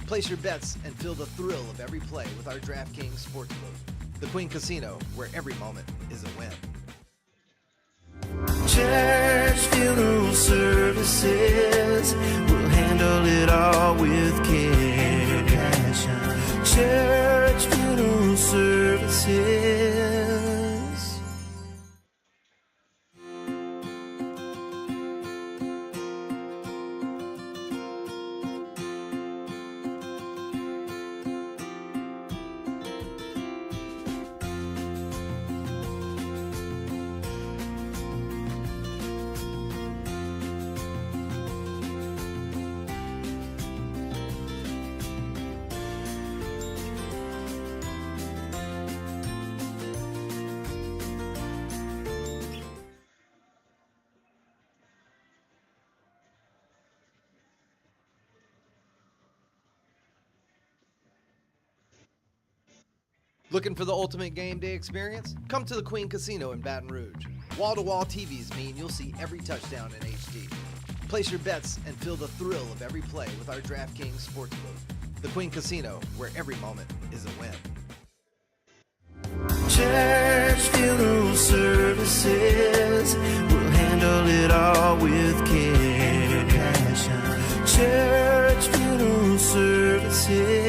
Place your bets and feel the thrill of every play with our DraftKings Sportsbook. The Queen Casino, where every moment is a win. Church Funeral Services will handle it all with care and passion. Church Funeral Services. Looking for the ultimate game day experience? Come to the Queen Casino in Baton Rouge. Wall-to-wall TVs mean you'll see every touchdown in HD. Place your bets and feel the thrill of every play with our DraftKings Sportsbook. The Queen Casino, where every moment is a win. Church Funeral Services will handle it all with care and passion. Church Funeral Services.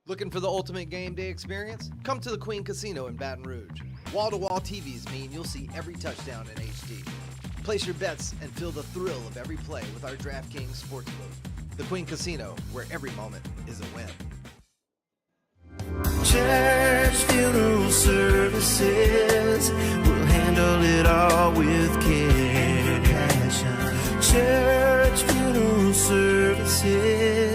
Looking for the ultimate game day experience? Come to the Queen Casino in Baton Rouge. Wall-to-wall TVs mean you'll see every touchdown in HD. Place your bets and feel the thrill of every play with our DraftKings Sportsbook. The Queen Casino, where every moment is a win. Church Funeral Services will handle it all with care and passion. Church Funeral Services.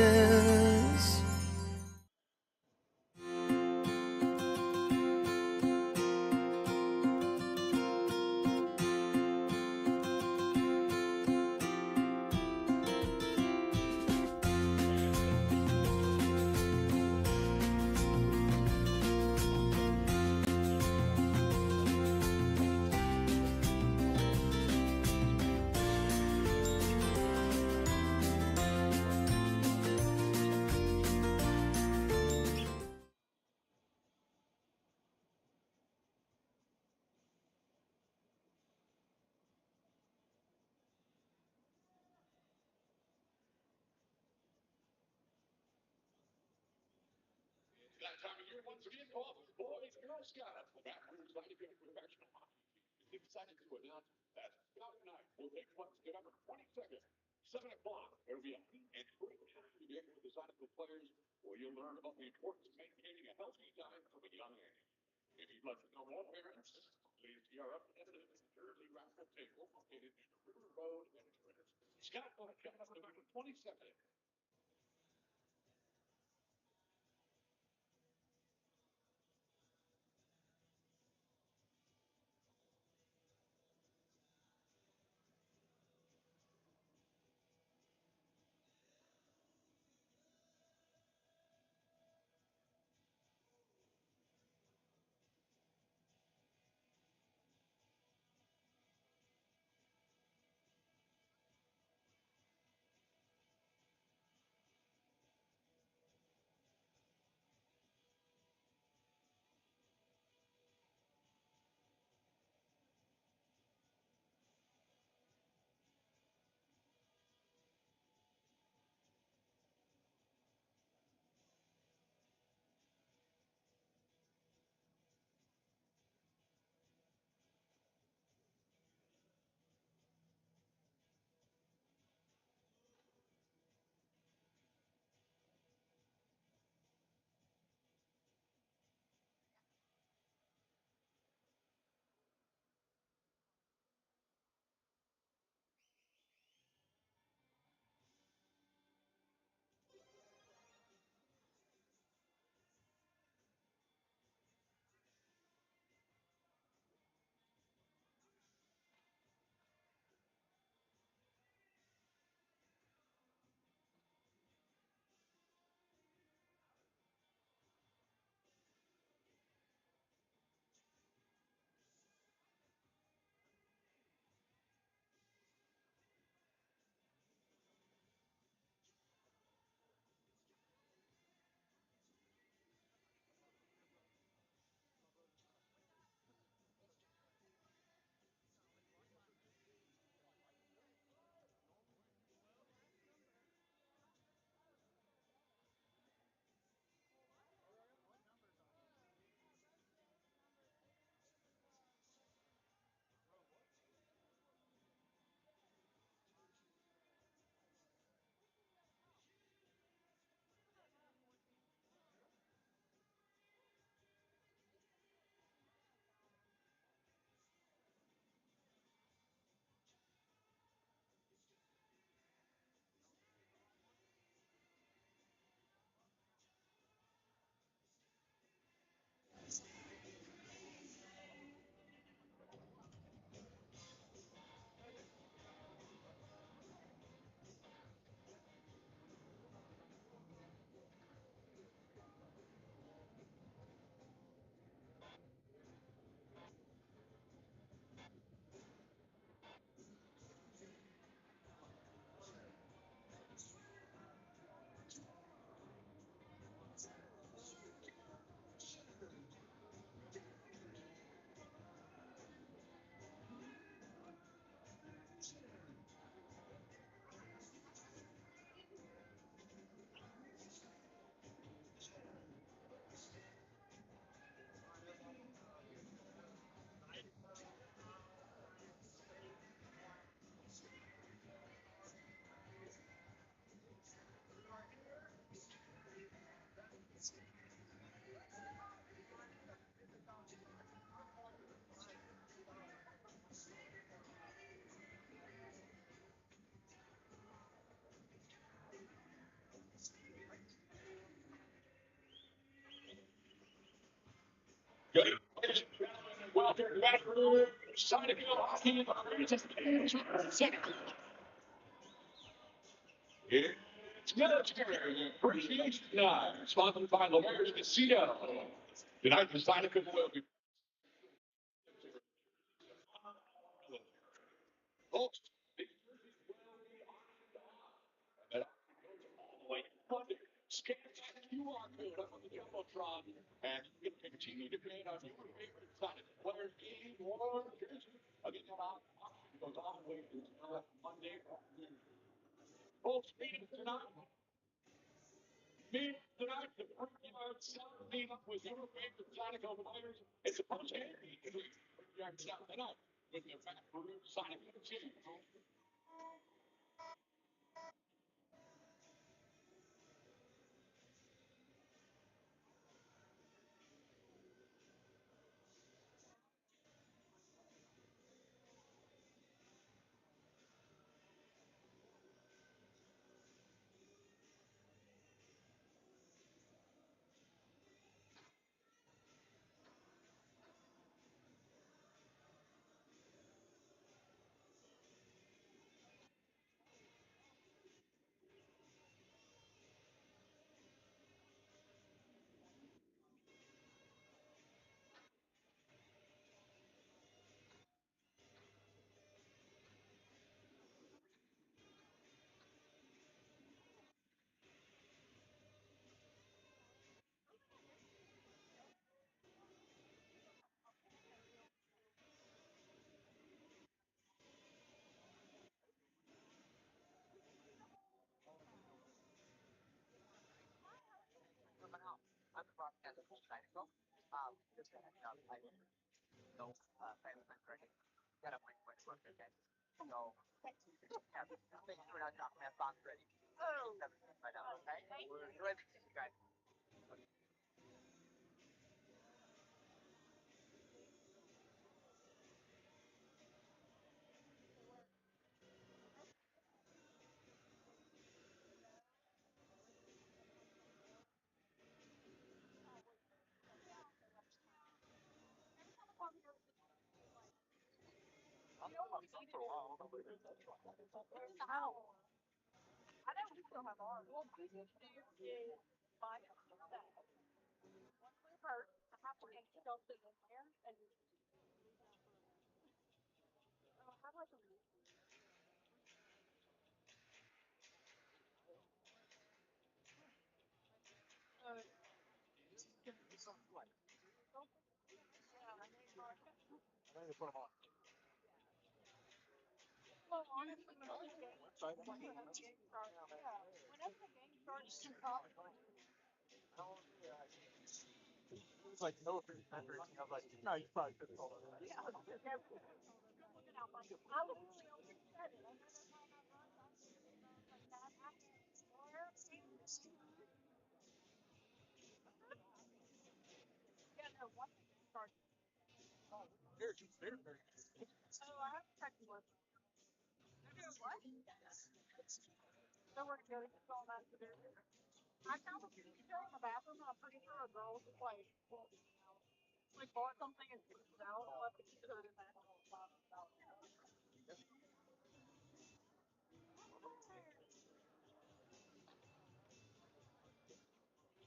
That time of year, once again, all the boys, Girl Scouts, Baton Rouge Zydeco Professional Hockey is excited to announce that Scout Night will take place November 22nd, 7 o'clock. It'll be a neat and great time to get with the Zydeco players, where you'll learn about the importance of maintaining a healthy diet from a young age. If you'd like to know more, parents, please see our representative at the Jersey Raffle Table located in the River Road entrance. Scout Night coming up November 22nd. Good. Ladies and gentlemen, welcome to Baton Rouge Zydeco Hockey Zydeco. It's military appreciation night, sponsored by Laverne Casino. Tonight, the Zydeco will be folks. And all the way Monday. Scan that QR code up on the jumbotron, and you can continue to bid on your favorite Zydeco players, game, or jersey. Again, that auction goes all the way until Monday afternoon. Folks, meeting tonight. Meeting tonight, the Pregame team up with your favorite Zydeco players. It's a Postgame between Pregame tonight with the Baton Rouge Zydeco team.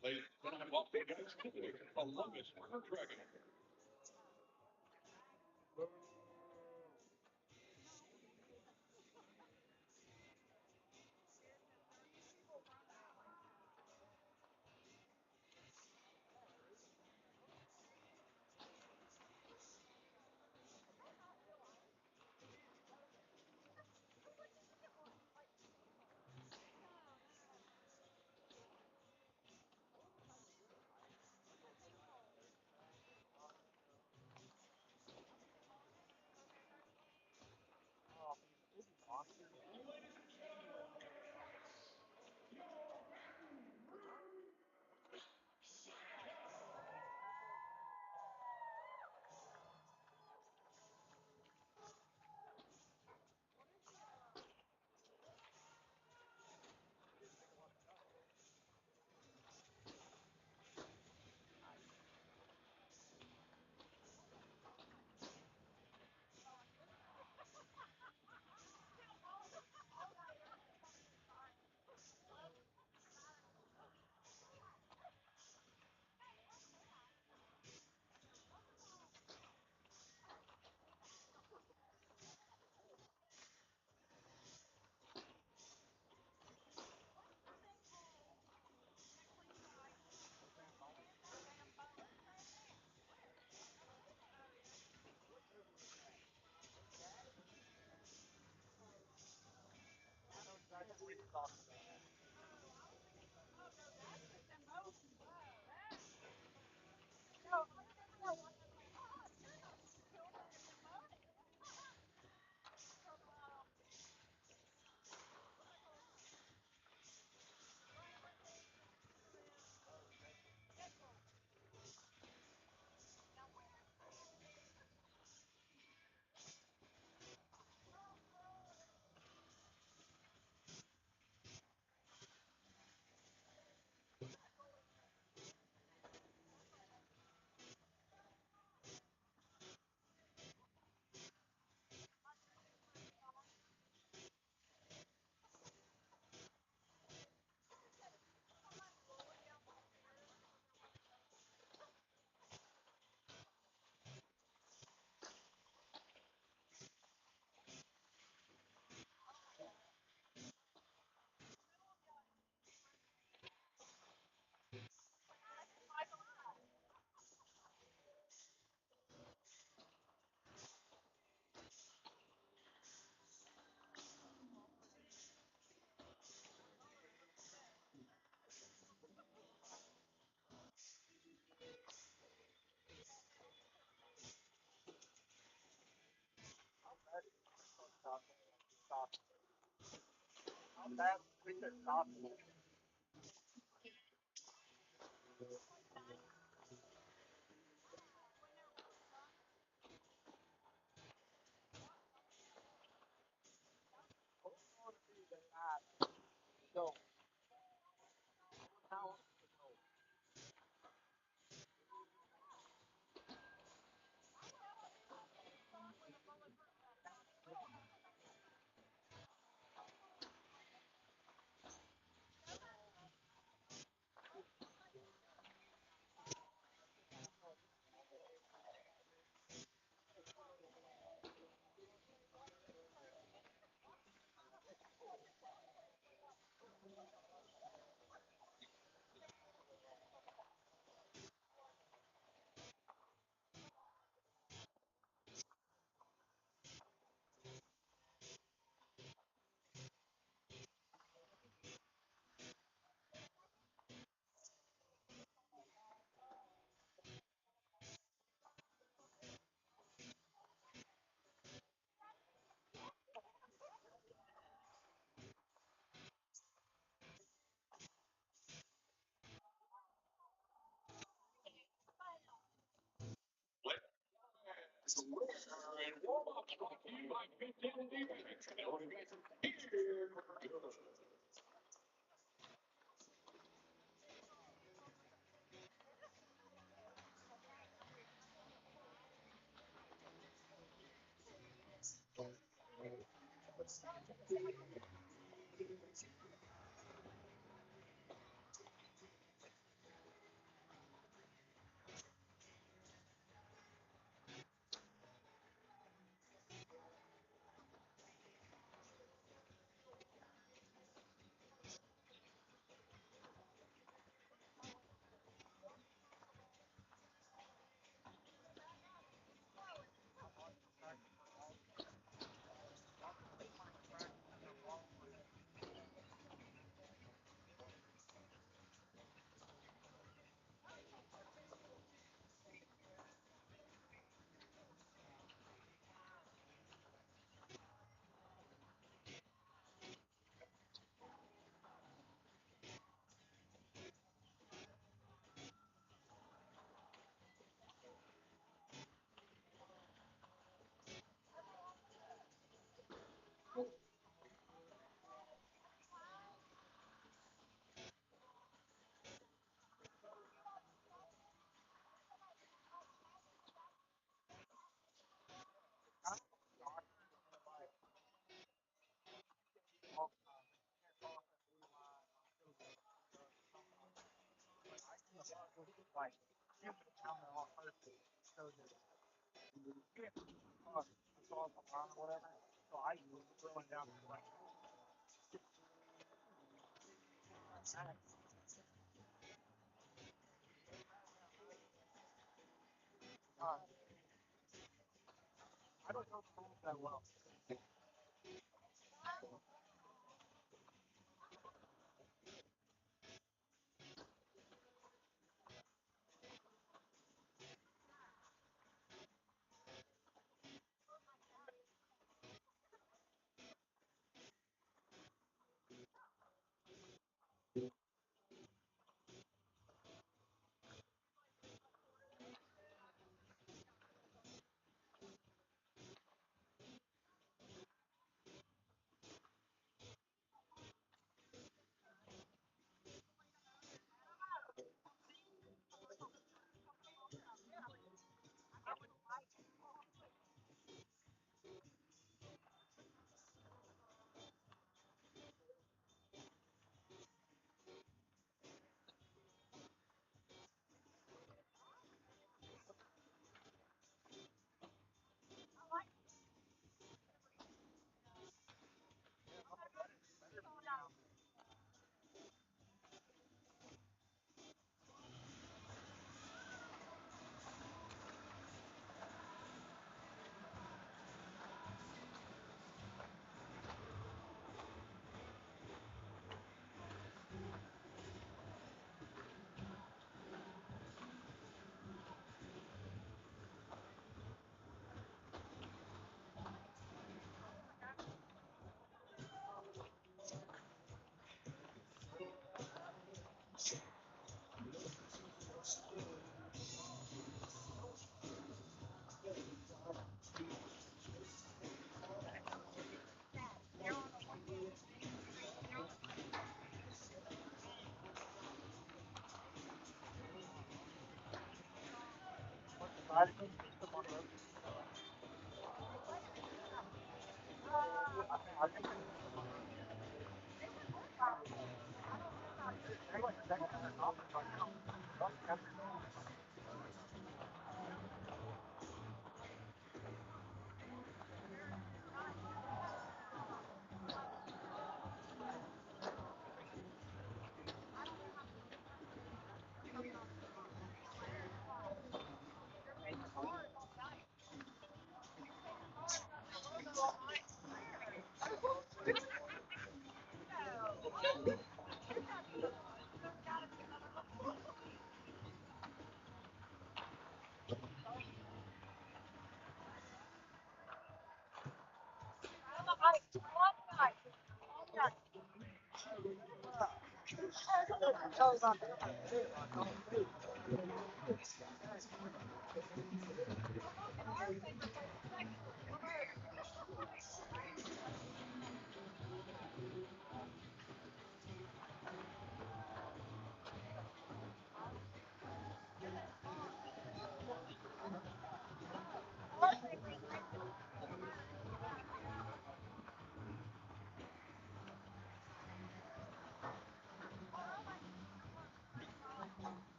Ladies and gentlemen, welcome to Columbus Pregame. And warm-up brought to you by Penalty Here.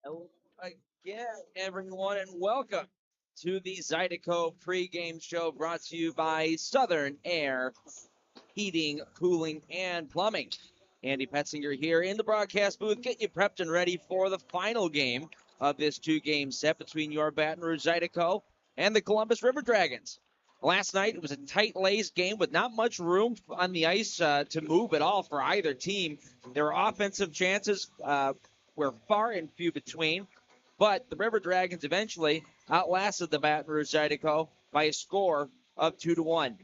Hello again, everyone, and welcome to the Zydeco pregame show brought to you by Southern Air Heating, Cooling, and Plumbing. Andy Petzinger here in the broadcast booth, getting you prepped and ready for the final game of this two-game set between your Baton Rouge Zydeco and the Columbus River Dragons. Last night, it was a tight-laced game with not much room on the ice to move at all for either team. Their offensive chances were far and few between, but the River Dragons eventually outlasted the Baton Rouge Zydeco by a score of 2-1.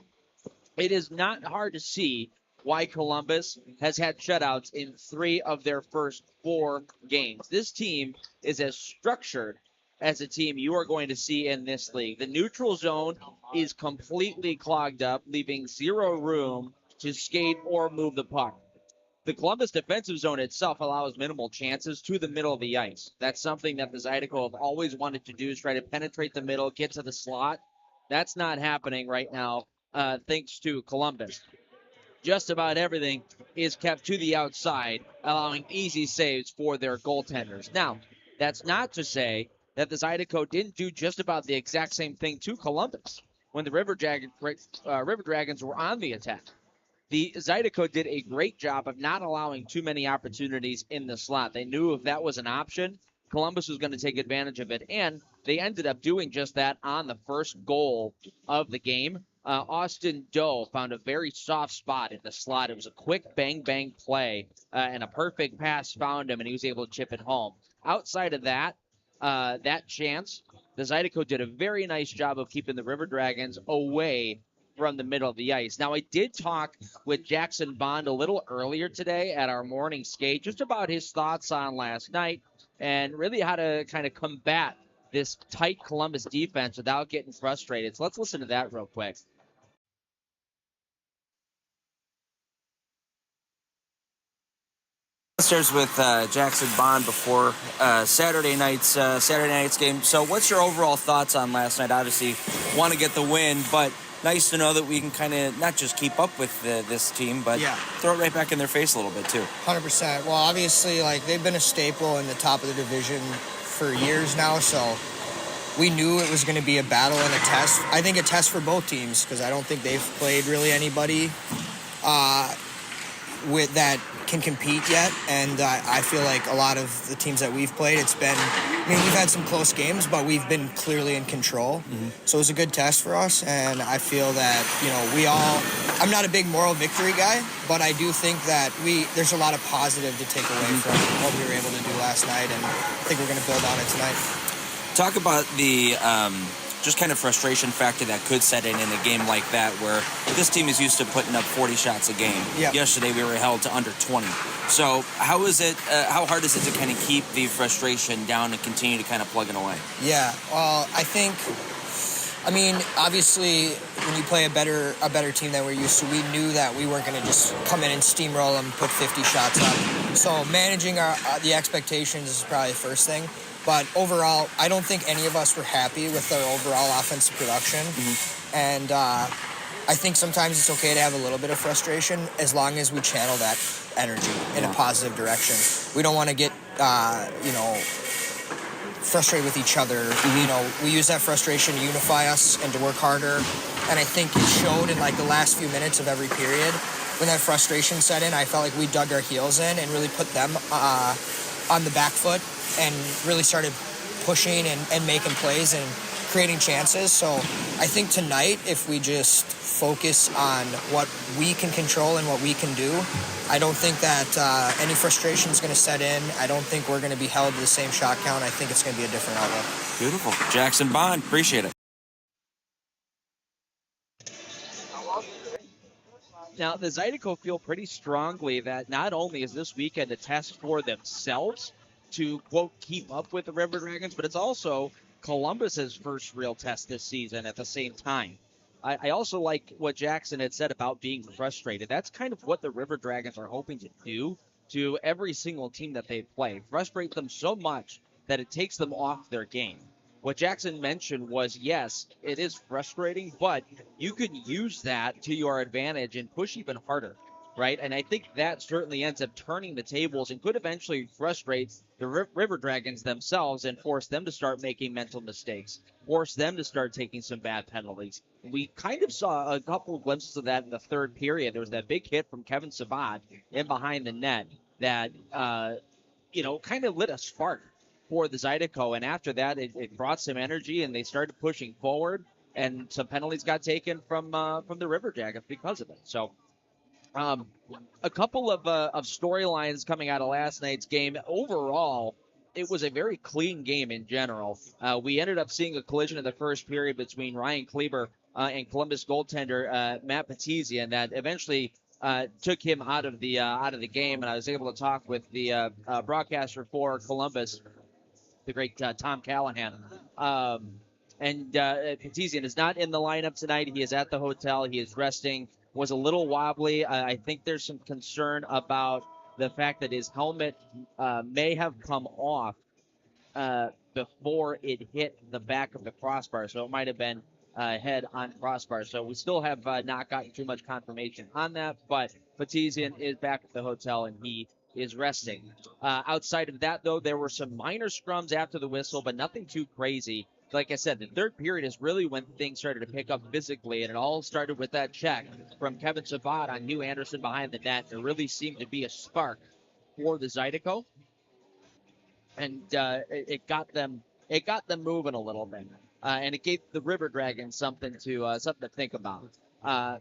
it is not hard to see why Columbus has had shutouts in 3 of their first 4 games. This team is as structured as a team you are going to see in this league. The neutral zone is completely clogged up, leaving zero room to skate or move the puck. The Columbus defensive zone itself allows minimal chances to the middle of the ice. That's something that the Zydeco have always wanted to do, is try to penetrate the middle, get to the slot. That's not happening right now, thanks to Columbus. Just about everything is kept to the outside, allowing easy saves for their goaltenders. Now, that's not to say that the Zydeco didn't do just about the exact same thing to Columbus when the River Dragons were on the attack. The Zydeco did a great job of not allowing too many opportunities in the slot. They knew if that was an option, Columbus was going to take advantage of it, and they ended up doing just that on the first goal of the game. Austin Doe found a very soft spot in the slot. It was a quick bang-bang play, and a perfect pass found him, and he was able to chip it home. Outside of that, that chance, the Zydeco did a very nice job of keeping the River Dragons away from the middle of the ice. Now, I did talk with Jackson Bond a little earlier today at our morning skate just about his thoughts on last night and really how to kind of combat this tight Columbus defense without getting frustrated. So let's listen to that real quick. Starts with Jackson Bond before Saturday night's game. So, what's your overall thoughts on last night? Obviously, want to get the win, but nice to know that we can kind of not just keep up with this team, but throw it right back in their face a little bit too. 100%. Well, obviously, like they've been a staple in the top of the division for years now, so we knew it was going to be a battle and a test. I think a test for both teams because I don't think they've played really anybody with that can compete yet, and I feel like a lot of the teams that we've played, we've had some close games, but we've been clearly in control. Mm-hmm. So it was a good test for us, and I feel that, I'm not a big moral victory guy, but I do think that there's a lot of positive to take away from what we were able to do last night, and I think we're going to build on it tonight. Talk about the just kind of frustration factor that could set in a game like that where this team is used to putting up 40 shots a game. Yep. Yesterday we were held to under 20. So how hard is it to kind of keep the frustration down and continue to kind of plug it away? Yeah, well, obviously when you play a better team than we're used to, we knew that we weren't going to just come in and steamroll them, put 50 shots up. So managing the expectations is probably the first thing. But overall, I don't think any of us were happy with our overall offensive production. Mm-hmm. And I think sometimes it's okay to have a little bit of frustration as long as we channel that energy in a positive direction. We don't want to get, frustrated with each other. Mm-hmm. We use that frustration to unify us and to work harder. And I think it showed in the last few minutes of every period. When that frustration set in, I felt like we dug our heels in and really put them on the back foot and really started pushing and making plays and creating chances. So I think tonight, if we just focus on what we can control and what we can do, I don't think that any frustration is going to set in. I don't think we're going to be held to the same shot count. I think it's going to be a different outlook. Beautiful. Jackson Bond, appreciate it. Now, the Zydeco feel pretty strongly that not only is this weekend a test for themselves to, quote, keep up with the River Dragons, but it's also Columbus's first real test this season at the same time. I also like what Jackson had said about being frustrated. That's kind of what the River Dragons are hoping to do to every single team that they play. Frustrate them so much that it takes them off their game. What Jackson mentioned was, yes, it is frustrating, but you can use that to your advantage and push even harder, right? And I think that certainly ends up turning the tables and could eventually frustrate the River Dragons themselves and force them to start making mental mistakes, force them to start taking some bad penalties. We kind of saw a couple of glimpses of that in the third period. There was that big hit from Kevin Sabat in behind the net that, kind of lit a spark for the Zydeco, and after that, it brought some energy, and they started pushing forward, and some penalties got taken from the River Dragons because of it. So, a couple of storylines coming out of last night's game. Overall, it was a very clean game in general. We ended up seeing a collision in the first period between Ryan Kleber and Columbus goaltender Matt Petizian that eventually took him out of the game. And I was able to talk with the broadcaster for Columbus, the great Tom Callahan. And Petizian is not in the lineup tonight. He is at the hotel. He is resting. Was a little wobbly. I think there's some concern about the fact that his helmet may have come off before it hit the back of the crossbar. So it might have been head on crossbar. So we still have not gotten too much confirmation on that. But Petizian is back at the hotel and he is resting. Outside of that, though, there were some minor scrums after the whistle, but nothing too crazy. Like I said, the third period is really when things started to pick up physically, and it all started with that check from Kevin Sabat on Hugh Anderson behind the net. There really seemed to be a spark for the Zydeco, and it got them moving a little bit, and it gave the River Dragons something to think about.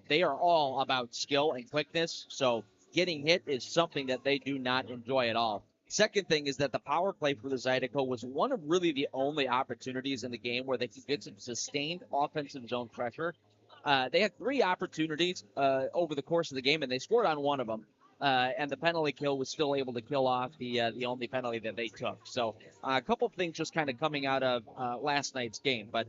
They are all about skill and quickness, so getting hit is something that they do not enjoy at all. Second thing is that the power play for the Zydeco was one of really the only opportunities in the game where they could get some sustained offensive zone pressure. They had 3 opportunities over the course of the game, and they scored on one of them. And the penalty kill was still able to kill off the only penalty that they took. So a couple of things just kind of coming out of last night's game. But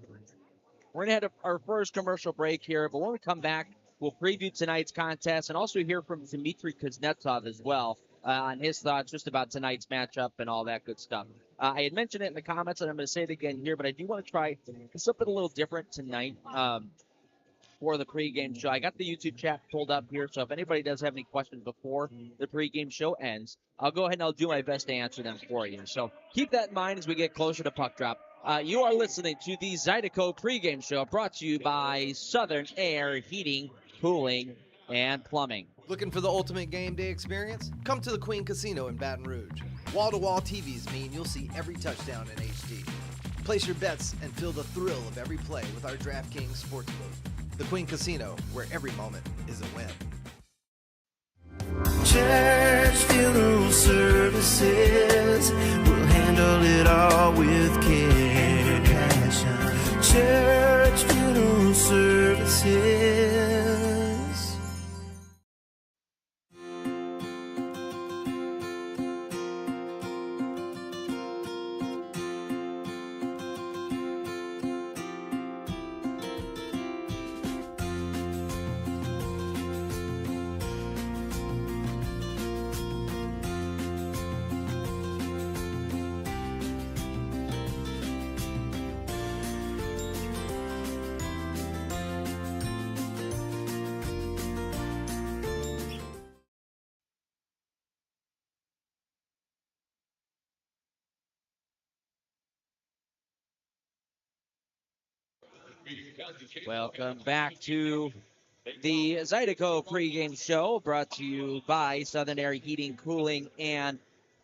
we're going to have our first commercial break here. But when we come back, we'll preview tonight's contest and also hear from Dmitry Kuznetsov as well on his thoughts just about tonight's matchup and all that good stuff. I had mentioned it in the comments, and I'm going to say it again here, but I do want to try something a little different tonight for the pregame show. I got the YouTube chat pulled up here, so if anybody does have any questions before the pregame show ends, I'll go ahead and I'll do my best to answer them for you. So keep that in mind as we get closer to puck drop. You are listening to the Zydeco pregame show brought to you by Southern Air Heating, Cooling, and Plumbing. Looking for the ultimate game day experience? Come to the Queen Casino in Baton Rouge. Wall-to-wall TVs mean you'll see every touchdown in HD. Place your bets and feel the thrill of every play with our DraftKings Sportsbook. The Queen Casino, where every moment is a win. Church Funeral Services will handle it all with care and passion. Church Funeral Services. Welcome back to the Zydeco pregame show brought to you by Southern Air Heating, Cooling, and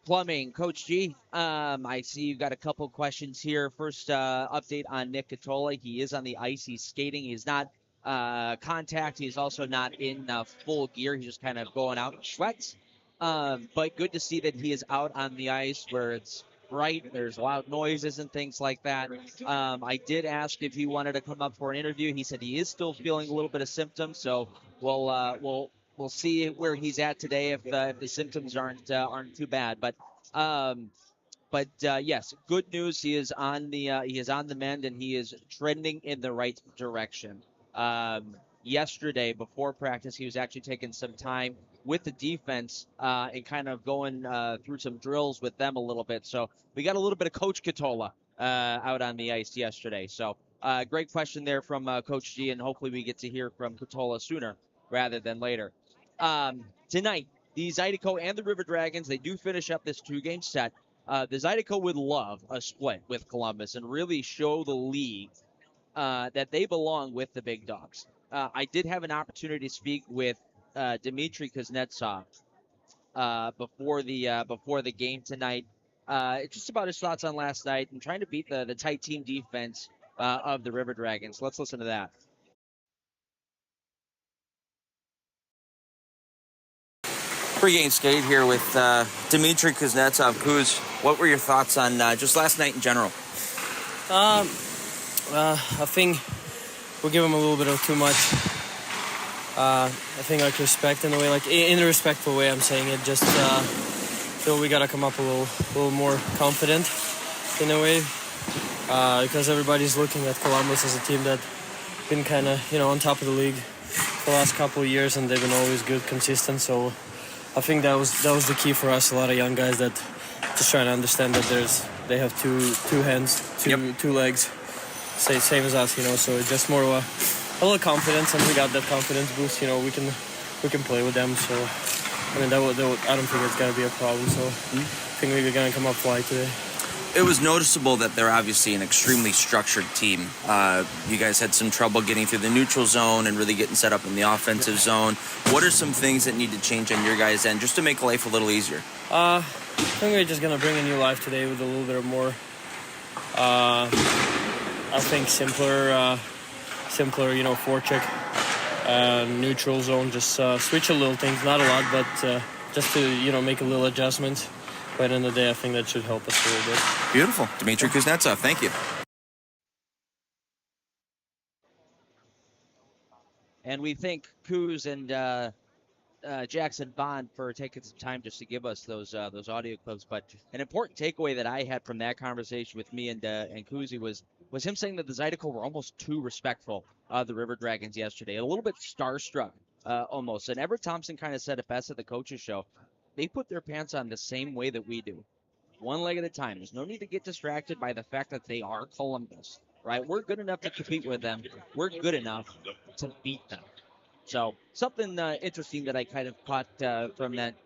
Plumbing. Coach G, I see you've got a couple questions here. First update on Nick Catola. He is on the ice. He's skating. He's not contact. He's also not in full gear. He's just kind of going out in sweats. But good to see that he is out on the ice where it's bright, there's loud noises and things like that. I did ask if he wanted to come up for an interview. He said he is still feeling a little bit of symptoms, so we'll see where he's at today if the symptoms aren't too bad. But yes, good news. He is on the mend and he is trending in the right direction. Yesterday before practice, he was actually taking some time with the defense and kind of going through some drills with them a little bit. So we got a little bit of Coach Catola out on the ice yesterday. So great question there from Coach G, and hopefully we get to hear from Catola sooner rather than later. Tonight, the Zydeco and the River Dragons, they do finish up this 2-game set. The Zydeco would love a split with Columbus and really show the league that they belong with the big dogs. I did have an opportunity to speak with Dmitry Kuznetsov before the game tonight. Just about his thoughts on last night and trying to beat the tight team defense of the River Dragons. Let's listen to that. Pregame skate here with Dmitry Kuznetsov. Kuz, what were your thoughts on just last night in general? I think we give him a little bit of too much. I think respect in a way, in a respectful way. I'm saying it. Just feel we gotta come up a little more confident in a way, because everybody's looking at Columbus as a team that been kind of on top of the league for the last couple of years, and they've been always good, consistent. So I think that was the key for us. A lot of young guys that just trying to understand that they have two hands, two legs, same as us. So it's just more of a little confidence, and we got that confidence boost. We can play with them. So I mean, I don't think it's gonna be a problem. So I think we're gonna come up fly today. It was noticeable that they're obviously an extremely structured team. You guys had some trouble getting through the neutral zone and really getting set up in the offensive zone. What are some things that need to change on your guys' end just to make life a little easier? I think we're just gonna bring a new life today with a little bit of more. I think simpler, forecheck, neutral zone. Just switch a little things, not a lot, but just to make a little adjustment. By the end of the day, I think that should help us a little bit. Beautiful. Dmitry Kuznetsov, thank you. And we thank Kuz and Jackson Bond for taking some time just to give us those audio clips. But an important takeaway that I had from that conversation with me and Kuzi was him saying that the Zydeco were almost too respectful of the River Dragons yesterday, a little bit starstruck almost. And Everett Thompson kind of said it best at the coaches show. They put their pants on the same way that we do, one leg at a time. There's no need to get distracted by the fact that they are Columbus, right? We're good enough to compete with them. We're good enough to beat them. So something interesting that I kind of caught from that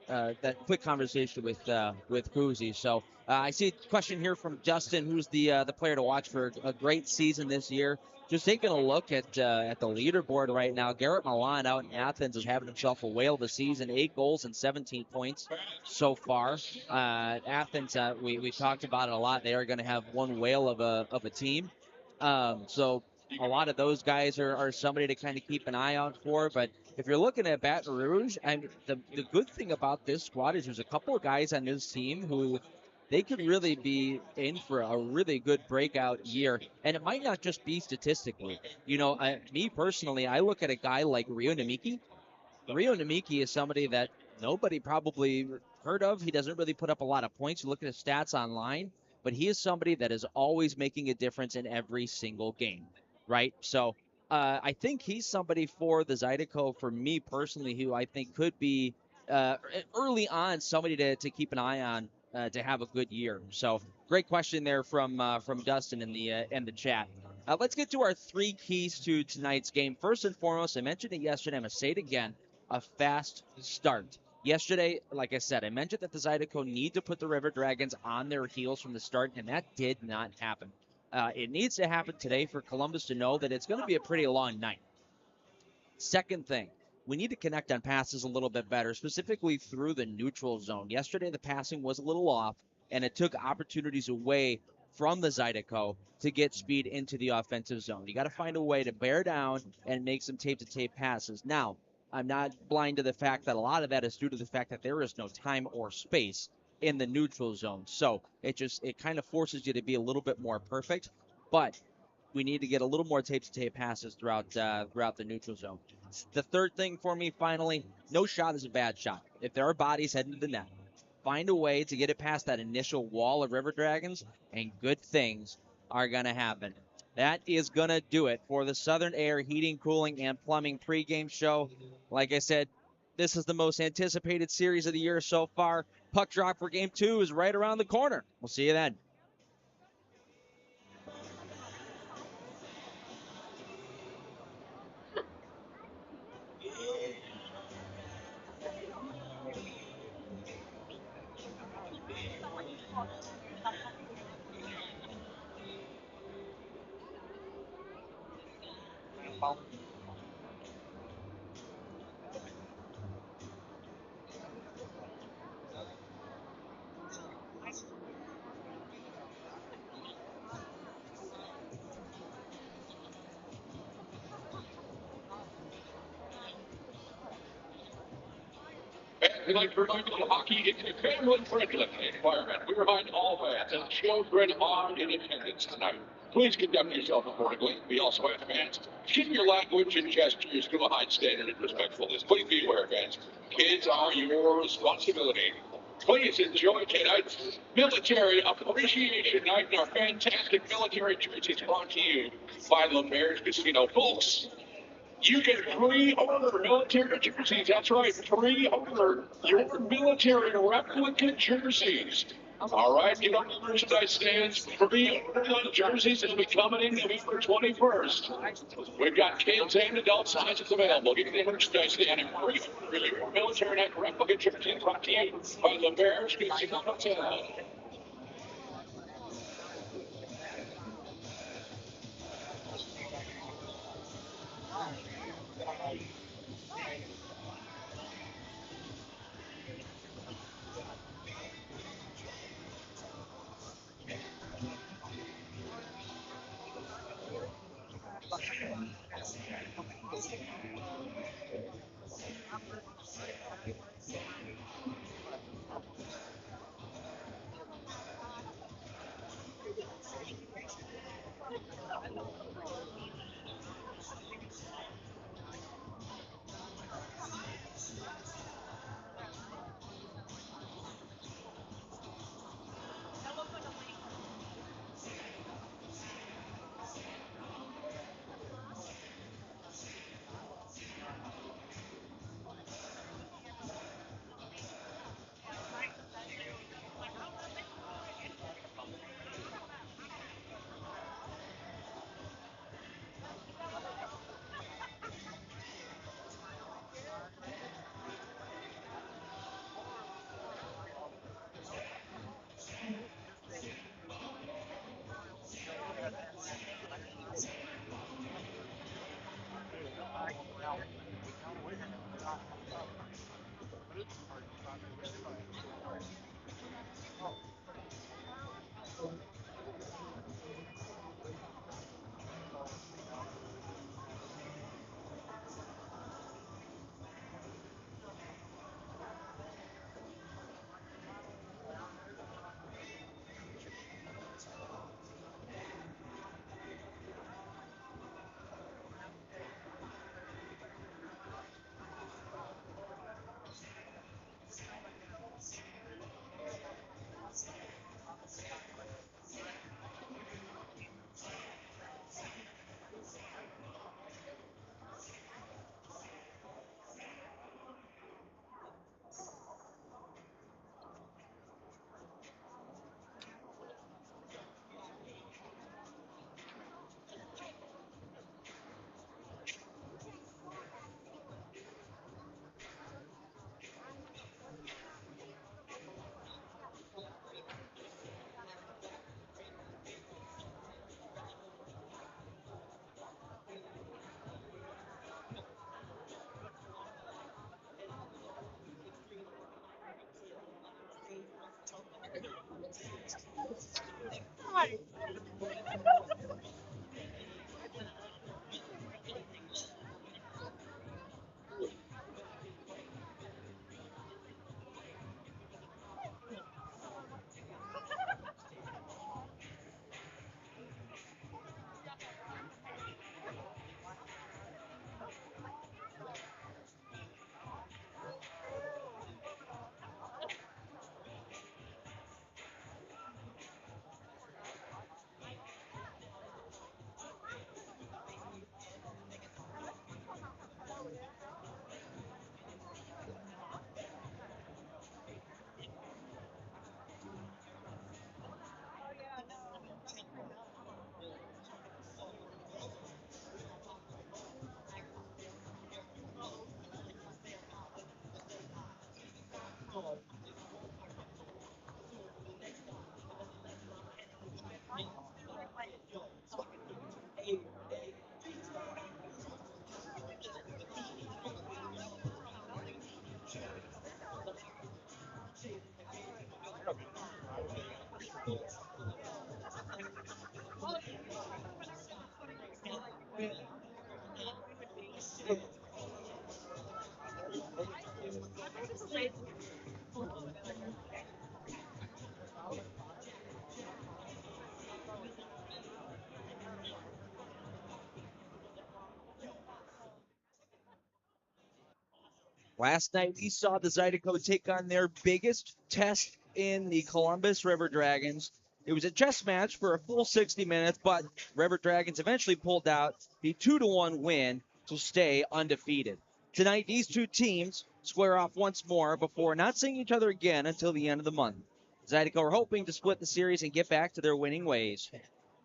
quick conversation with Kuzi. So I see a question here from Justin, who's the player to watch for a great season this year. Just taking a look at the leaderboard right now, Garrett Milan out in Athens is having himself a whale of the season, 8 goals and 17 points so far. Athens, we talked about it a lot. They are going to have one whale of a team. So a lot of those guys are somebody to kind of keep an eye out for. But if you're looking at Baton Rouge, the good thing about this squad is there's a couple of guys on this team who they could really be in for a really good breakout year. And it might not just be statistically. Me personally, I look at a guy like Rio Namiki. Rio Namiki is somebody that nobody probably heard of. He doesn't really put up a lot of points. You look at his stats online, but he is somebody that is always making a difference in every single game, right? So I think he's somebody for the Zydeco, for me personally, who I think could be early on somebody to keep an eye on to have a good year. So great question there from Dustin in the chat. Let's get to our 3 keys to tonight's game. First and foremost, I mentioned it yesterday. I'm going to say it again, a fast start. Yesterday, like I said, I mentioned that the Zydeco need to put the River Dragons on their heels from the start, and that did not happen. It needs to happen today for Columbus to know that it's going to be a pretty long night. Second thing, we need to connect on passes a little bit better, specifically through the neutral zone. Yesterday, the passing was a little off, and it took opportunities away from the Zydeco to get speed into the offensive zone. You got to find a way to bear down and make some tape-to-tape passes. Now, I'm not blind to the fact that a lot of that is due to the fact that there is no time or space in the neutral zone. So it kind of forces you to be a little bit more perfect, but we need to get a little more tape-to-tape passes throughout the neutral zone. The third thing for me, finally, no shot is a bad shot. If there are bodies heading to the net, find a way to get it past that initial wall of River Dragons, and good things are going to happen. That is going to do it for the Southern Air Heating, Cooling, and Plumbing pregame show. Like I said, this is the most anticipated series of the year so far. Puck drop for Game 2 is right around the corner. We'll see you then. We'd like to remind you that hockey is a family-friendly environment. We remind all fans that children are in attendance tonight. Please conduct yourself accordingly. We also ask fans, keep your language and gestures to a high standard of respectfulness. Please be aware, fans, kids are your responsibility. Please enjoy tonight's Military Appreciation Night and our fantastic military jerseys brought to you by LeBare's Casino. Folks, you can pre-order military jerseys. That's right, pre-order your military replica jerseys. All right, get on the merchandise stands. Pre-order those jerseys as we come in November 21st. We've got kids and adult sizes available. Get to the merchandise stand and pre-order your military replica jerseys brought to you by LeBare's Casino Hotel. Last night, we saw the Zydeco take on their biggest test in the Columbus River Dragons. It was a chess match for a full 60 minutes, but River Dragons eventually pulled out the 2-1 win to stay undefeated. Tonight, these two teams square off once more before not seeing each other again until the end of the month. Zydeco are hoping to split the series and get back to their winning ways.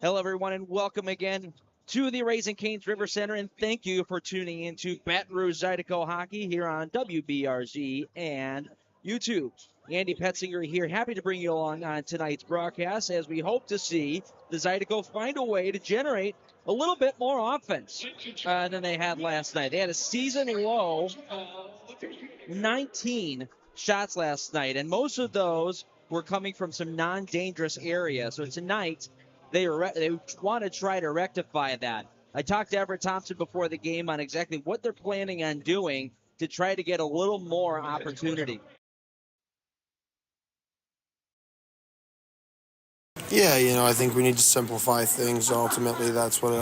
Hello, everyone, and welcome again to the Raising Cane's River Center, and thank you for tuning into Baton Rouge Zydeco Hockey here on WBRZ and YouTube. Andy Petzinger here, happy to bring you along on tonight's broadcast as we hope to see the Zydeco find a way to generate a little bit more offense than they had last night. They had a season low 19 shots last night, and most of those were coming from some non-dangerous areas. So tonight, they want to try to rectify that. I talked to Everett Thompson before the game on exactly what they're planning on doing to try to get a little more opportunity. Yeah, I think we need to simplify things. Ultimately, that's what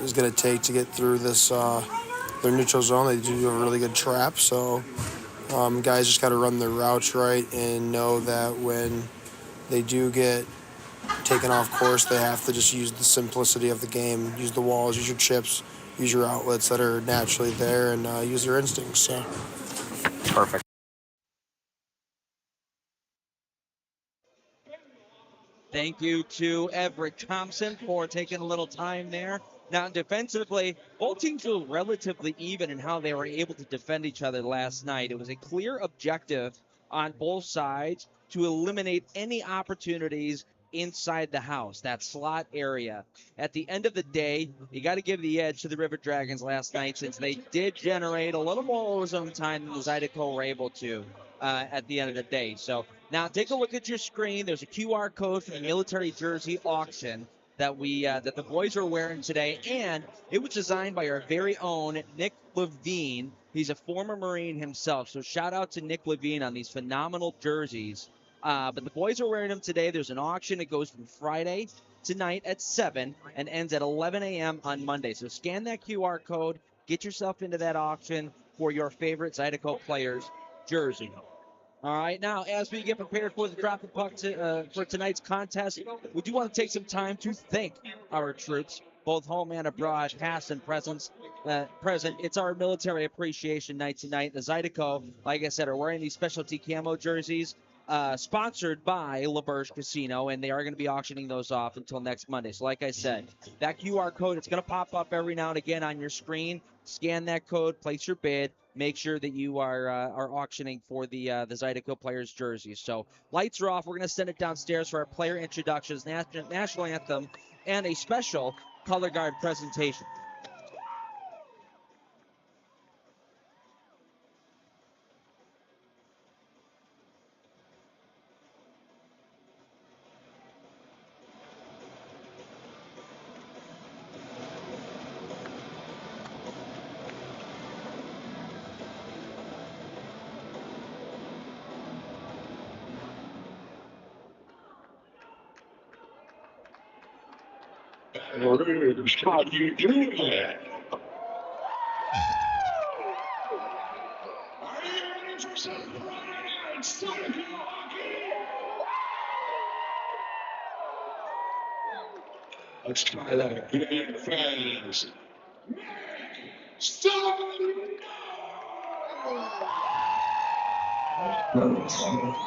is going to take to get through this. Their neutral zone, they do a really good trap, so guys just got to run their routes right and know that when they do get taken off course, they have to just use the simplicity of the game, use the walls, use your chips, use your outlets that are naturally there, and use their instincts. So. Perfect. Thank you to Everett Thompson for taking a little time there. Now, defensively, both teams were relatively even in how they were able to defend each other last night. It was a clear objective on both sides to eliminate any opportunities inside the house, that slot area. At the end of the day, you got to give the edge to the River Dragons last night since they did generate a little more zone time than the Zydeco were able to at the end of the day. So now take a look at your screen. There's a QR code for the military jersey auction that that the boys are wearing today, and it was designed by our very own Nick Levine. He's a former Marine himself, so shout out to Nick Levine on these phenomenal jerseys. But the boys are wearing them today. There's an auction. It goes from Friday tonight at 7 and ends at 11 a.m. on Monday. So scan that QR code, get yourself into that auction for your favorite Zydeco players' jersey. All right, now as we get prepared for the drop the puck for tonight's contest, we do want to take some time to thank our troops, both home and abroad, past and present. It's our military appreciation night tonight. The Zydeco, like I said, are wearing these specialty camo jerseys, sponsored by LaBerge Casino, and they are going to be auctioning those off until next Monday. So like I said, that QR code, it's going to pop up every now and again on your screen. Scan that code, place your bid. Make sure that you are auctioning for the Zydeco players' jerseys. So lights are off. We're going to send it downstairs for our player introductions, national anthem, and a special color guard presentation. How do you do that? Are you ready for some Friday night Zydeco hockey? Let's try that again, fans. Make some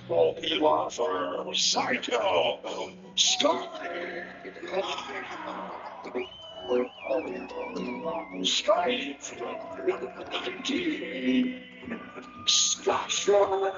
Smoky Lava Zydeco Storan. Starting from number 19, Storan.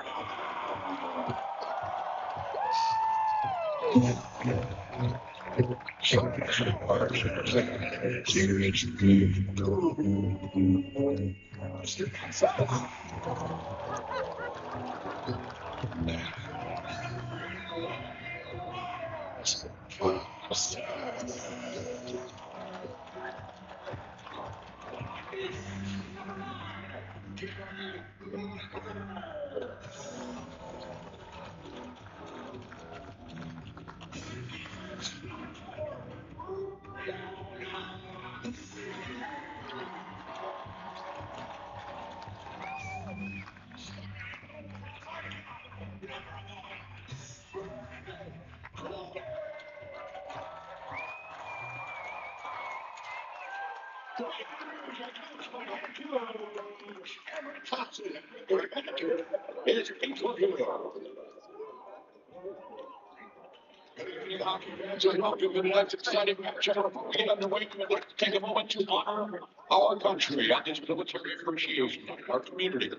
Hockey fans, I welcome to tonight's exciting matchup. Get underway. We'd like to take a moment to honor our country on this military appreciation night, our community,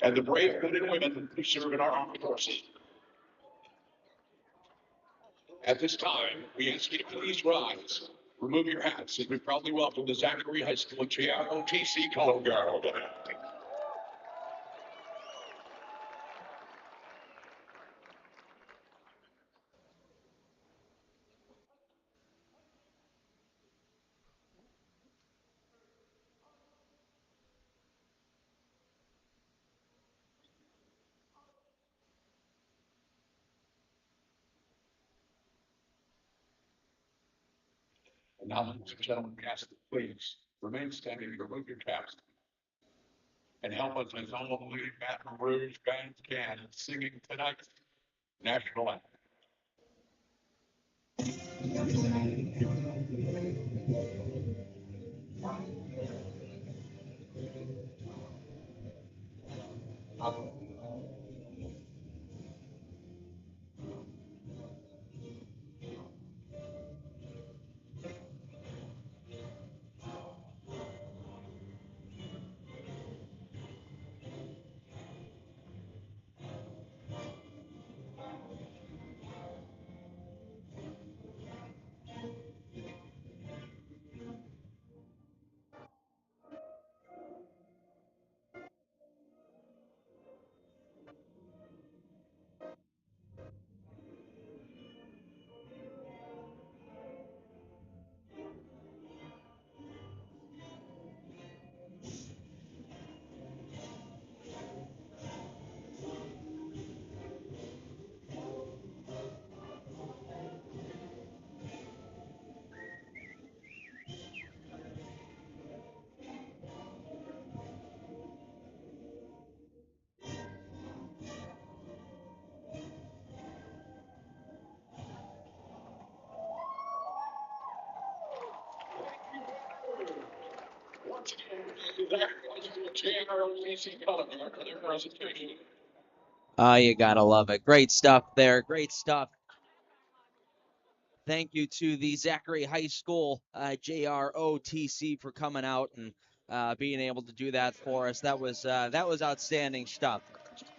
and the brave men and women who serve in our armed forces. At this time, we ask you to please rise. Remove your hats as we proudly welcome the Zachary High School JROTC Color Guard. And now, ladies and gentlemen, we ask that please remain standing, remove your caps, and help us as all the leading Baton Rouge bands can in singing tonight's national anthem. Once again, that was the JROTC Color Guard for their presentation. You gotta love it. Great stuff there. Great stuff. Thank you to the Zachary High School JROTC for coming out and being able to do that for us. That was outstanding stuff.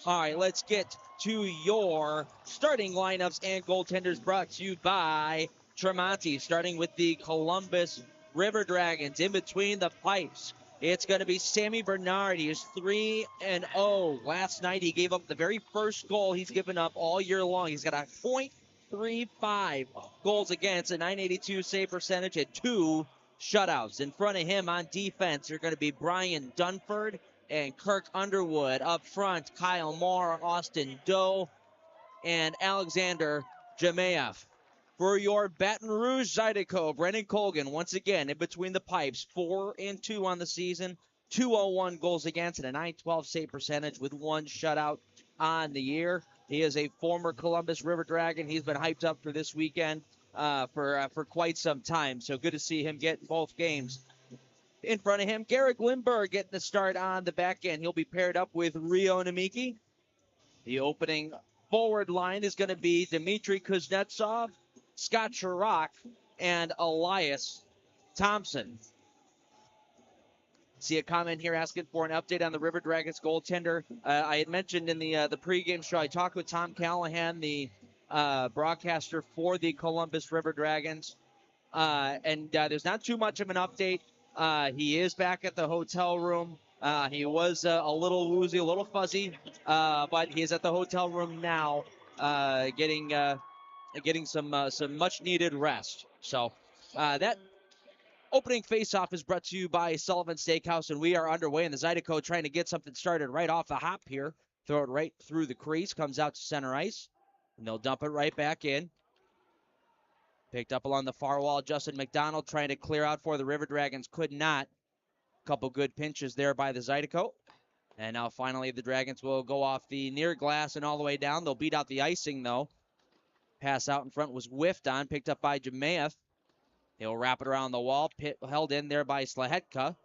All right, let's get to your starting lineups and goaltenders, brought to you by Tremonti, starting with the Columbus River Dragons. In between the pipes, it's going to be Sammy Bernard. He is 3-0. Last night, he gave up the very first goal he's given up all year long. He's got a .35 goals against, a .982 save percentage, and 2 shutouts. In front of him on defense are going to be Brian Dunford and Kirk Underwood. Up front, Kyle Moore, Austin Doe, and Alexander Jemayev. For your Baton Rouge Zydeco, Brendan Colgan, once again, in between the pipes, 4-2 on the season, 201 goals against, and a .912 save percentage with 1 shutout on the year. He is a former Columbus River Dragon. He's been hyped up for this weekend for quite some time, so good to see him get both games. In front of him, Garrick Lindbergh getting the start on the back end. He'll be paired up with Rio Namiki. The opening forward line is going to be Dmitry Kuznetsov, Scott Chirac, and Elias Thompson. See a comment here asking for an update on the River Dragons goaltender. I had mentioned in the pregame show, I talked with Tom Callahan, the broadcaster for the Columbus River Dragons, and there's not too much of an update. He is back at the hotel room. He was a little woozy, a little fuzzy, but he is at the hotel room now, getting some much needed rest. So that opening faceoff is brought to you by Sullivan Steakhouse, and we are underway in the Zydeco trying to get something started right off the hop here. Throw it right through the crease, comes out to center ice, and they'll dump it right back in. Picked up along the far wall, Justin McDonald trying to clear out for the River Dragons, could not. Couple good pinches there by the Zydeco. And now finally the Dragons will go off the near glass and all the way down. They'll beat out the icing though. Pass out in front was whiffed on, picked up by Jemayev. He'll wrap it around the wall, held in there by Slahetka.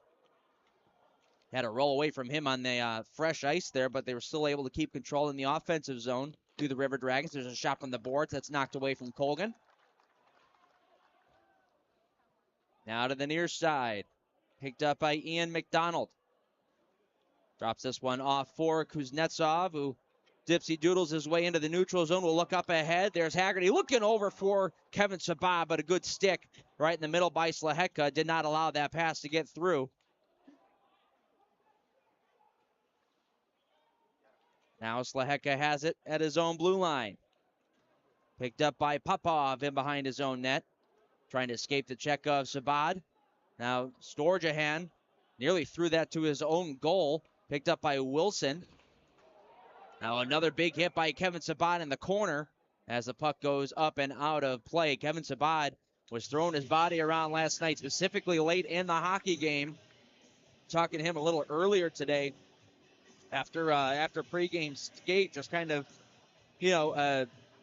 Had a roll away from him on the fresh ice there, but they were still able to keep control in the offensive zone through the River Dragons. There's a shot from the boards that's knocked away from Colgan. Now to the near side. Picked up by Ian McDonald. Drops this one off for Kuznetsov, who dipsy doodles his way into the neutral zone. Will look up ahead. There's Haggerty looking over for Kevin Sabah, but a good stick right in the middle by Slahetka did not allow that pass to get through. Now Slahetka has it at his own blue line. Picked up by Popov in behind his own net. Trying to escape the check of Sabad. Now Storjahan nearly threw that to his own goal. Picked up by Wilson. Now another big hit by Kevin Sabad in the corner as the puck goes up and out of play. Kevin Sabad was throwing his body around last night, specifically late in the hockey game. Talking to him a little earlier today after pregame skate, just kind of,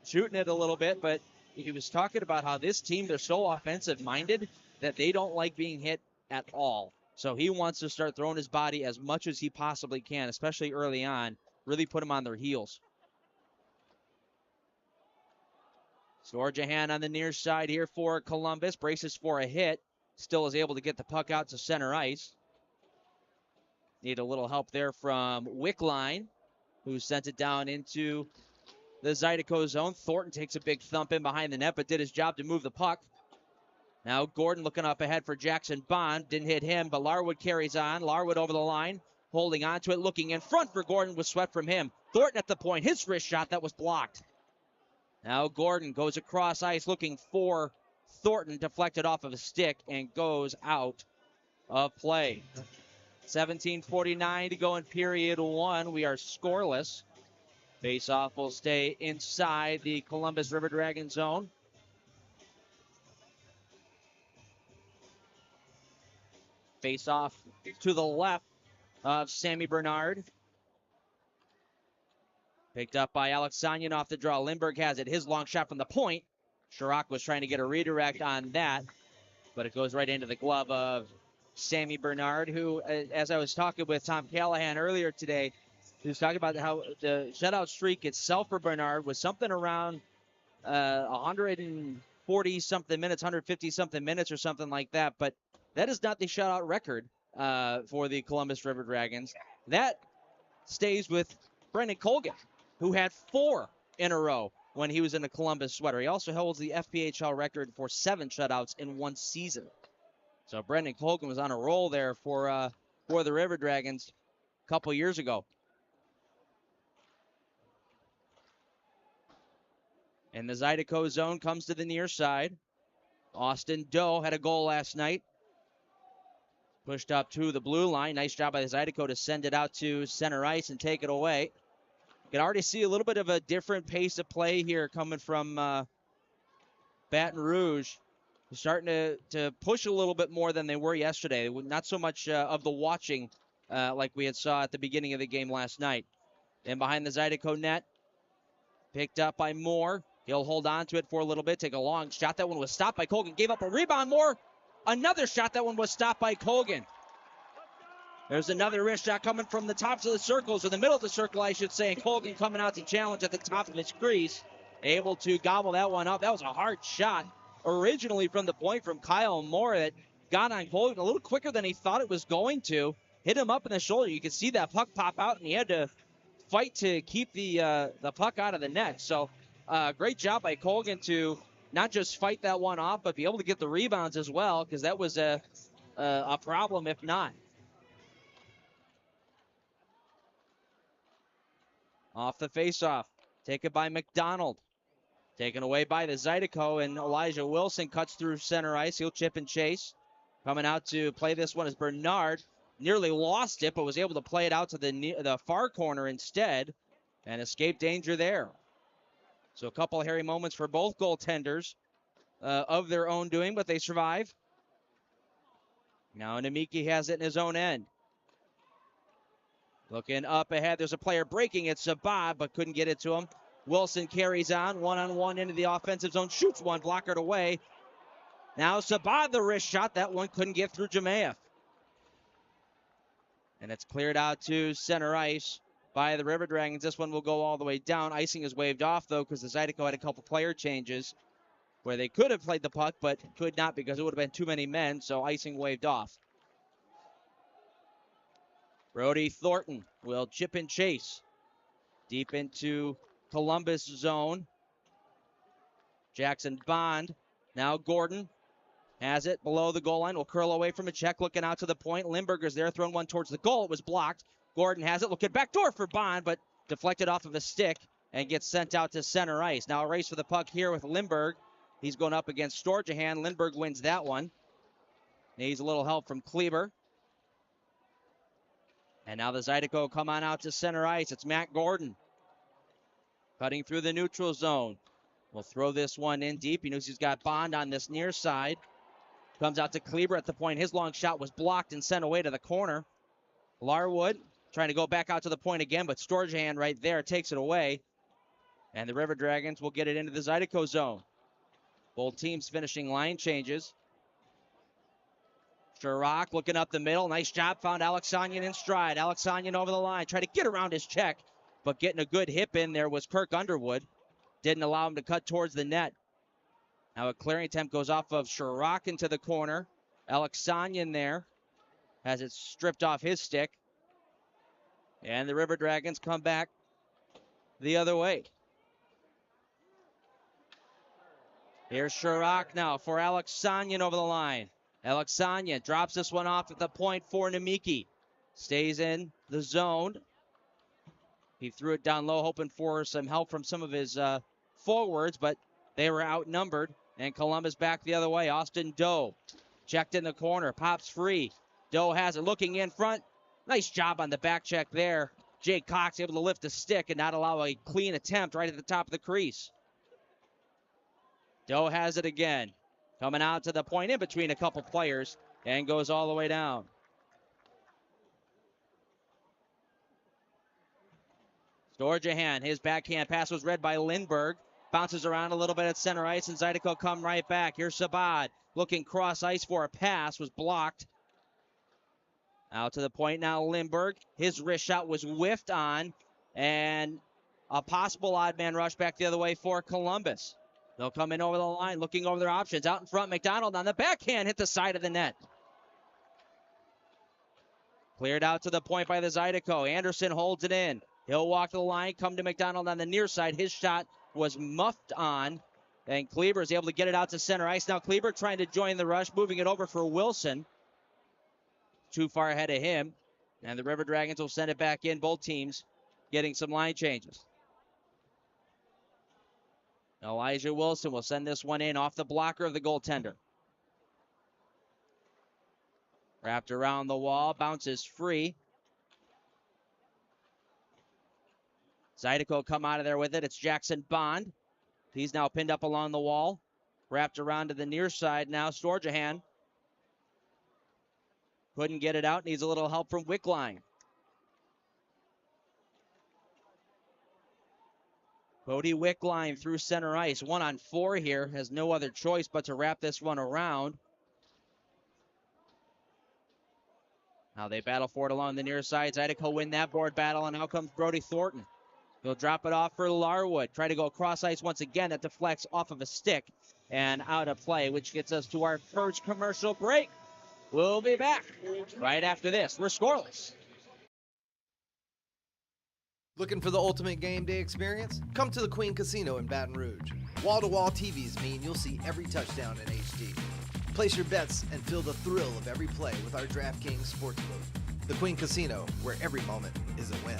shooting it a little bit. But he was talking about how this team, they're so offensive-minded that they don't like being hit at all. So he wants to start throwing his body as much as he possibly can, especially early on, really put them on their heels. Storjahan on the near side here for Columbus, braces for a hit, still is able to get the puck out to center ice. Need a little help there from Wickline, who sent it down into the Zydeco zone. Thornton takes a big thump in behind the net, but did his job to move the puck. Now Gordon looking up ahead for Jackson Bond. Didn't hit him, but Larwood carries on. Larwood over the line, holding on to it, looking in front for Gordon, was swept from him. Thornton at the point, his wrist shot that was blocked. Now Gordon goes across ice looking for Thornton, deflected off of a stick and goes out of play. 17:49 to go in period one. We are scoreless. Face-off will stay inside the Columbus River Dragon zone. Face-off to the left of Sammy Bernard. Picked up by Alexanian off the draw. Lindbergh has it. His long shot from the point. Chirac was trying to get a redirect on that, but it goes right into the glove of Sammy Bernard, who, as I was talking with Tom Callahan earlier today, he was talking about how the shutout streak itself for Bernard was something around 140-something minutes, 150-something minutes or something like that, but that is not the shutout record for the Columbus River Dragons. That stays with Brendan Colgan, who had 4 in a row when he was in a Columbus sweater. He also holds the FPHL record for 7 shutouts in one season. So Brendan Colgan was on a roll there for the River Dragons a couple years ago. And the Zydeco zone comes to the near side. Austin Doe had a goal last night. Pushed up to the blue line. Nice job by the Zydeco to send it out to center ice and take it away. You can already see a little bit of a different pace of play here coming from Baton Rouge. They're starting to push a little bit more than they were yesterday. Not so much of the watching like we had saw at the beginning of the game last night. And behind the Zydeco net, picked up by Moore. He'll hold on to it for a little bit, take a long shot. That one was stopped by Colgan. Gave up a rebound. Moore. Another shot. That one was stopped by Colgan. There's another wrist shot coming from the tops of the circles, or the middle of the circle, I should say. And Colgan coming out to challenge at the top of his crease. Able to gobble that one up. That was a hard shot. Originally from the point from Kyle Moore that got on Colgan a little quicker than he thought it was going to. Hit him up in the shoulder. You could see that puck pop out, and he had to fight to keep the puck out of the net. So great job by Colgan to not just fight that one off, but be able to get the rebounds as well, because that was a problem if not. Off the faceoff, taken by McDonald. Taken away by the Zydeco, and Elijah Wilson cuts through center ice. He'll chip and chase. Coming out to play this one is Bernard. Nearly lost it, but was able to play it out to the far corner instead and escape danger there. So a couple hairy moments for both goaltenders of their own doing, but they survive. Now Nemeki has it in his own end. Looking up ahead, there's a player breaking it, Sabah, but couldn't get it to him. Wilson carries on, one-on-one into the offensive zone, shoots one, blockered away. Now Sabah, the wrist shot, that one couldn't get through Jemayev. And it's cleared out to center ice by the River Dragons. This one will go all the way down. Icing is waved off, though, because the Zydeco had a couple player changes where they could have played the puck, but could not because it would have been too many men, so icing waved off. Brody Thornton will chip and chase deep into Columbus zone. Jackson Bond. Now Gordon has it below the goal line. Will curl away from a check, looking out to the point. Lindberger's there, throwing one towards the goal. It was blocked. Gordon has it, looking back door for Bond, but deflected off of a stick and gets sent out to center ice. Now a race for the puck here with Lindberg. He's going up against Storjahan. Lindberg wins that one. Needs a little help from Kleber. And now the Zydeco come on out to center ice. It's Matt Gordon cutting through the neutral zone. We'll throw this one in deep. He knows he's got Bond on this near side. Comes out to Kleber at the point. His long shot was blocked and sent away to the corner. Larwood trying to go back out to the point again, but Storjahan right there takes it away. And the River Dragons will get it into the Zydeco zone. Both teams finishing line changes. Sherrock looking up the middle. Nice job. Found Alexanian in stride. Alexanian over the line. Tried to get around his check, but getting a good hip in there was Kirk Underwood. Didn't allow him to cut towards the net. Now a clearing attempt goes off of Sherrock into the corner. Alexanian there has it stripped off his stick. And the River Dragons come back the other way. Here's Sherrock now for Alexanian over the line. Alexanian drops this one off at the point for Nemeki. Stays in the zone. He threw it down low, hoping for some help from some of his forwards, but they were outnumbered. And Columbus back the other way. Austin Doe checked in the corner, pops free. Doe has it looking in front. Nice job on the back check there. Jake Cox able to lift the stick and not allow a clean attempt right at the top of the crease. Doe has it again. Coming out to the point in between a couple players and goes all the way down. Storjahan, his backhand pass was read by Lindberg. Bounces around a little bit at center ice, and Zydeco come right back. Here's Sabad looking cross ice for a pass, was blocked. Out to the point now, Lindberg. His wrist shot was whiffed on, and a possible odd man rush back the other way for Columbus. They'll come in over the line, looking over their options. Out in front, McDonald on the backhand, hit the side of the net. Cleared out to the point by the Zydeco. Anderson holds it in. He'll walk the line, come to McDonald on the near side. His shot was muffed on, and Kleber is able to get it out to center ice. Now Kleber trying to join the rush, moving it over for Wilson. Too far ahead of him, and the River Dragons will send it back in. Both teams getting some line changes. Elijah Wilson will send this one in off the blocker of the goaltender. Wrapped around the wall, bounces free. Zydeco come out of there with it. It's Jackson Bond. He's now pinned up along the wall. Wrapped around to the near side now. Storjahan couldn't get it out. Needs a little help from Wickline. Bodie Wickline through center ice. 1-on-4 here. Has no other choice but to wrap this one around. Now they battle for it along the near side. Zydeco win that board battle, and out comes Brody Thornton. He'll drop it off for Larwood. Try to go cross ice once again. That deflects off of a stick and out of play, which gets us to our first commercial break. We'll be back right after this. We're scoreless. Looking for the ultimate game day experience? Come to the Queen Casino in Baton Rouge. Wall-to-wall TVs mean you'll see every touchdown in HD. Place your bets and feel the thrill of every play with our DraftKings Sportsbook. The Queen Casino, where every moment is a win.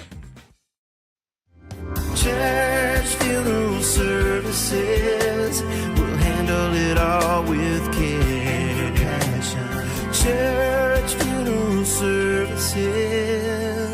Church Funeral Services will handle it all with care and passion. Church Funeral Services.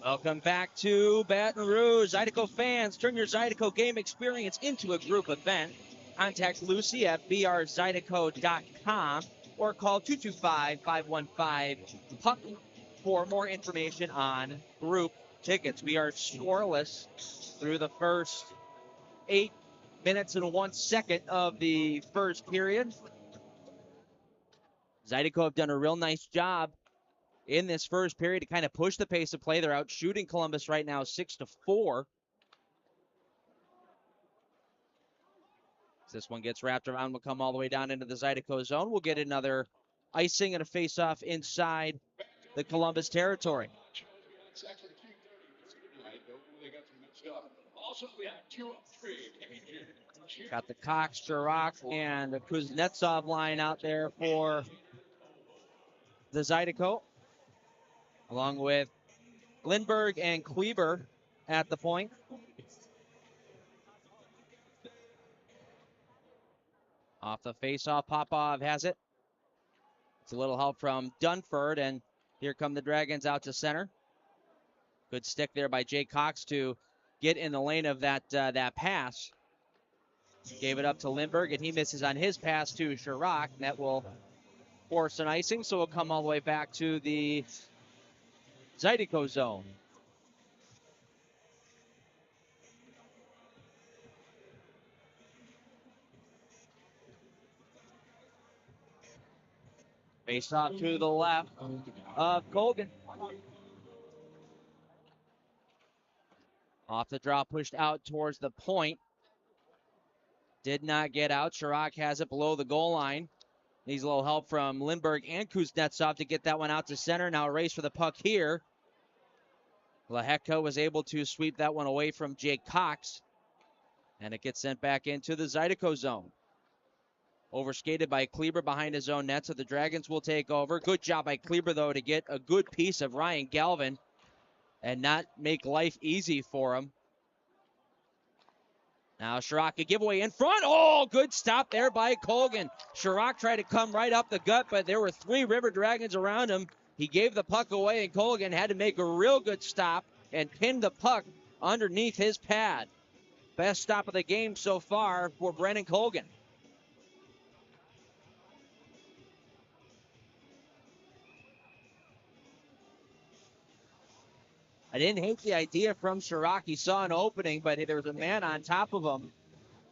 Welcome back to Baton Rouge. Zydeco fans, turn your Zydeco game experience into a group event. Contact Lucy at brzydeco.com or call 225-515-PUCK for more information on group tickets. We are scoreless through the first 8 minutes and 1 second of the first period. Zydeco have done a real nice job in this first period to kind of push the pace of play. They're out shooting Columbus right now 6-4. This one gets wrapped around, will come all the way down into the Zydeco zone. We'll get another icing and a face-off inside the Columbus territory. Got the Cox, Chirac, and the Kuznetsov line out there for the Zydeco, along with Lindbergh and Kleber at the point. Off the face-off, Popov has it. It's a little help from Dunford, and here come the Dragons out to center. Good stick there by Jay Cox to get in the lane of that pass. Gave it up to Lindbergh, and he misses on his pass to Chirac. That will force an icing, so we'll come all the way back to the Zydeco zone. Face off to the left of Colgan. Off the draw, pushed out towards the point. Did not get out. Chirac has it below the goal line. Needs a little help from Lindbergh and Kuznetsov to get that one out to center. Now a race for the puck here. Lehecka was able to sweep that one away from Jake Cox. And it gets sent back into the Zydeco zone. Overskated by Kleber behind his own net, so the Dragons will take over. Good job by Kleber, though, to get a good piece of Ryan Galvin and not make life easy for him. Now Chirac, a giveaway in front. Oh, good stop there by Colgan. Chirac tried to come right up the gut, but there were 3 River Dragons around him. He gave the puck away, and Colgan had to make a real good stop and pin the puck underneath his pad. Best stop of the game so far for Brennan Colgan. I didn't hate the idea from Chirac. He saw an opening, but there was a man on top of him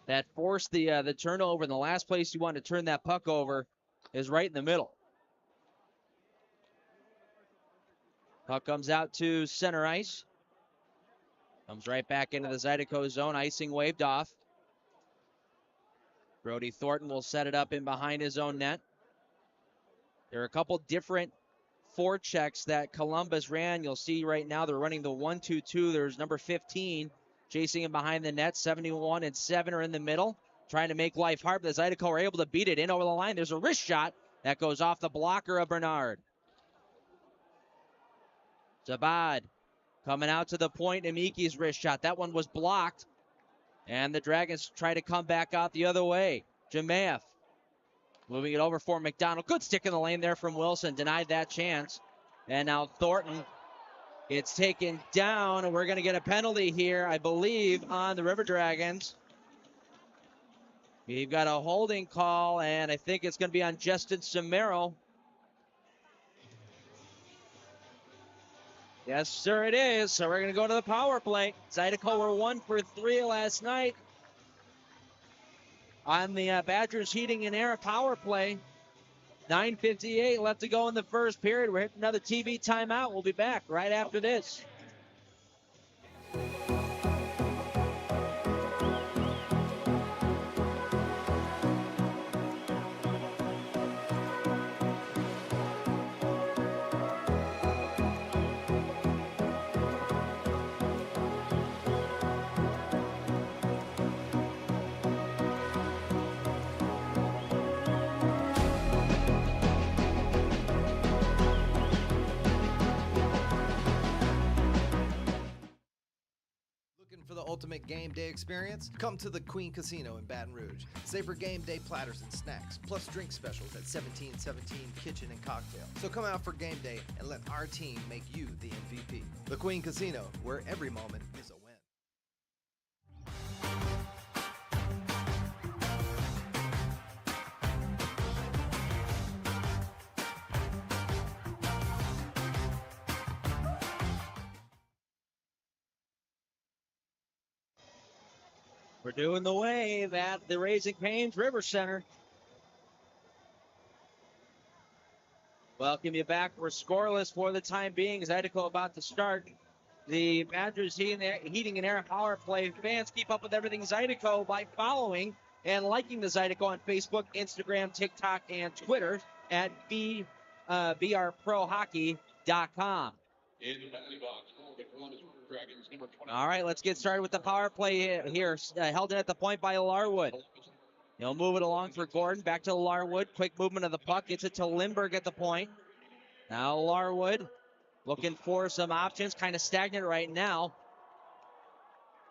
that forced the turnover. And the last place you want to turn that puck over is right in the middle. Puck comes out to center ice. Comes right back into the Zydeco zone. Icing waved off. Brody Thornton will set it up in behind his own net. There are a couple different forechecks that Columbus ran. You'll see right now they're running the 1-2-2. There's number 15 chasing him behind the net. 71 and 7 are in the middle, trying to make life hard, but the Zydeco are able to beat it in over the line. There's a wrist shot that goes off the blocker of Bernard. Zabad coming out to the point. Amiki's wrist shot. That one was blocked. And the Dragons try to come back out the other way. Jemayev moving it over for McDonald. Good stick in the lane there from Wilson. Denied that chance. And now Thornton gets taken down. And we're going to get a penalty here, I believe, on the River Dragons. We've got a holding call, and I think it's going to be on Justin Samero. Yes, sir, it is. So we're going to go to the power play. Zydeco were 1 for 3 last night on the Badgers Heating and Air power play. 9:58 left to go in the first period. We're hitting another TV timeout. We'll be back right after this. Looking for the ultimate game day experience? Come to the Queen Casino in Baton Rouge. Savor game day platters and snacks, plus drink specials at 1717 Kitchen and Cocktail. So come out for game day and let our team make you the MVP. The Queen Casino, where every moment is a win. We're doing the wave at the Raising Cane's River Center. Welcome you back. We're scoreless for the time being. Zydeco about to start. The Badgers Heating and Air power play. Fans, keep up with everything Zydeco by following and liking the Zydeco on Facebook, Instagram, TikTok, and Twitter at brprohockey.com. In the penalty box, the Columbus Dragons, number 20. All right, let's get started with the power play here. Held in at the point by Larwood. He'll move it along for Gordon. Back to Larwood. Quick movement of the puck. Gets it to Lindbergh at the point. Now Larwood looking for some options. Kind of stagnant right now.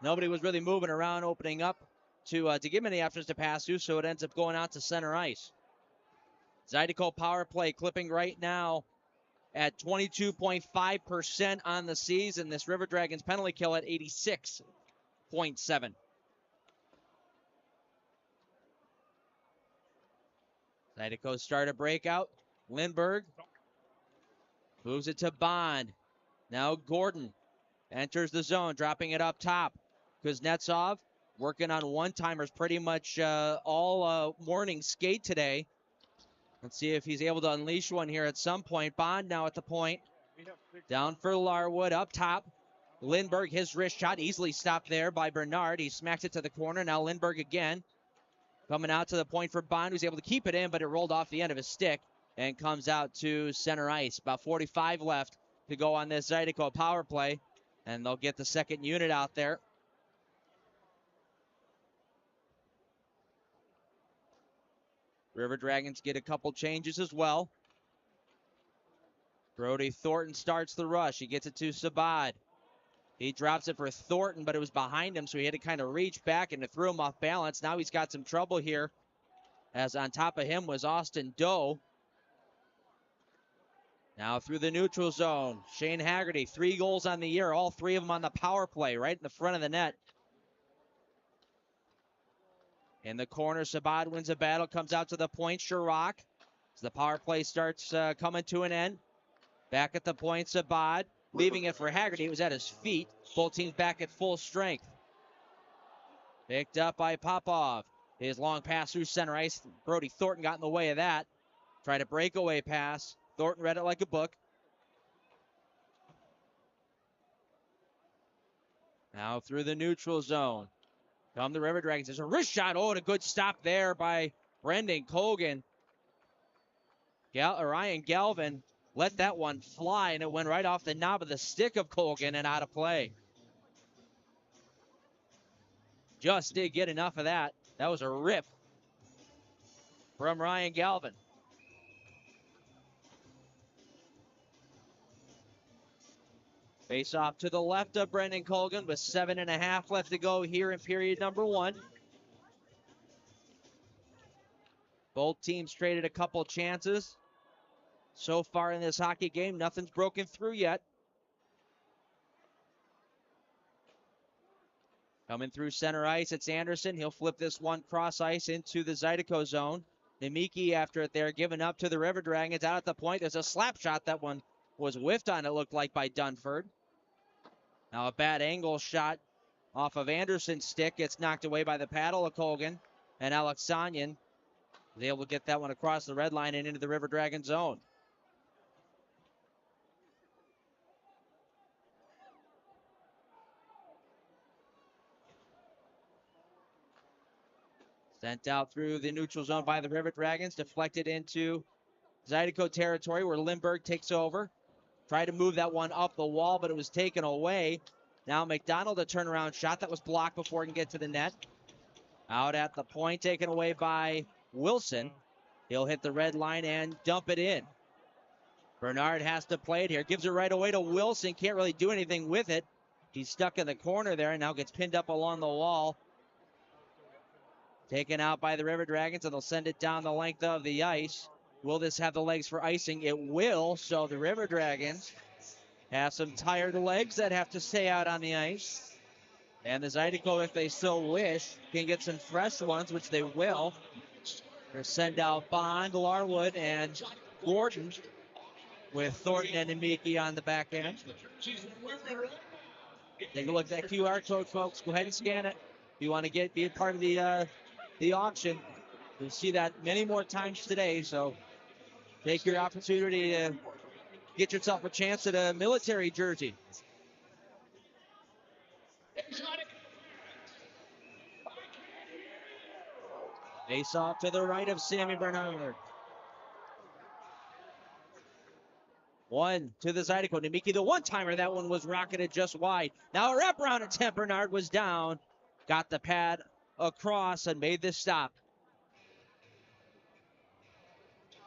Nobody was really moving around, opening up to give him any options to pass to, so it ends up going out to center ice. Zydeco power play clipping right now at 22.5% on the season. This River Dragons penalty kill at 86.7. Zydeco start a breakout. Lindbergh moves it to Bond. Now Gordon enters the zone, dropping it up top. Kuznetsov working on one-timers pretty much all morning skate today. Let's see if he's able to unleash one here at some point. Bond now at the point. Down for Larwood up top. Lindbergh, his wrist shot easily stopped there by Bernard. He smacks it to the corner. Now Lindbergh again. Coming out to the point for Bond, who's able to keep it in, but it rolled off the end of his stick and comes out to center ice. About 45 left to go on this Zydeco power play, and they'll get the second unit out there. River Dragons get a couple changes as well. Brody Thornton starts the rush. He gets it to Sabad. He drops it for Thornton, but it was behind him, so he had to kind of reach back and it threw him off balance. Now he's got some trouble here, as on top of him was Austin Doe. Now through the neutral zone, Shane Haggerty, 3 goals on the year, all 3 of them on the power play, right in the front of the net. In the corner, Sabad wins a battle, comes out to the point. Sherrock, as the power play starts coming to an end. Back at the point, Sabad, leaving it for Haggerty. It was at his feet. Both teams back at full strength. Picked up by Popov. His long pass through center ice. Brody Thornton got in the way of that. Tried a breakaway pass. Thornton read it like a book. Now through the neutral zone. Come the River Dragons. There's a wrist shot. Oh, and a good stop there by Brendan Colgan. Ryan Galvin let that one fly, and it went right off the knob of the stick of Colgan and out of play. Just did get enough of that. That was a rip from Ryan Galvin. Face off to the left of Brendan Colgan with 7.5 left to go here in period number 1. Both teams traded a couple chances. So far in this hockey game, nothing's broken through yet. Coming through center ice, it's Anderson. He'll flip this one cross ice into the Zydeco zone. Nemiki after it there, giving up to the River Dragons. Out at the point, there's a slap shot. That one was whiffed on, it looked like, by Dunford. Now a bad angle shot off of Anderson's stick. Gets knocked away by the paddle of Colgan. And Alex Sanyan was able to get that one across the red line and into the River Dragon zone. Sent out through the neutral zone by the River Dragons. Deflected into Zydeco territory where Lindbergh takes over. Tried to move that one up the wall, but it was taken away. Now McDonald, a turnaround shot that was blocked before it can get to the net. Out at the point, taken away by Wilson. He'll hit the red line and dump it in. Bernard has to play it here. Gives it right away to Wilson. Can't really do anything with it. He's stuck in the corner there and now gets pinned up along the wall. Taken out by the River Dragons, and they'll send it down the length of the ice. Will this have the legs for icing? It will. So the River Dragons have some tired legs that have to stay out on the ice. And the Zydeco, if they so wish, can get some fresh ones, which they will. They'll send out Bond, Larwood, and Gordon with Thornton and Nemiki on the back end. Take a look at that QR code, folks. Go ahead and scan it. If you want to be a part of the auction, you'll see that many more times today. So take your opportunity to get yourself a chance at a military jersey. Face off to the right of Sammy Bernard. One to the Zydeco. Nemiki, the one-timer. That one was rocketed just wide. Now a wraparound attempt. Bernard was down. Got the pad across and made this stop.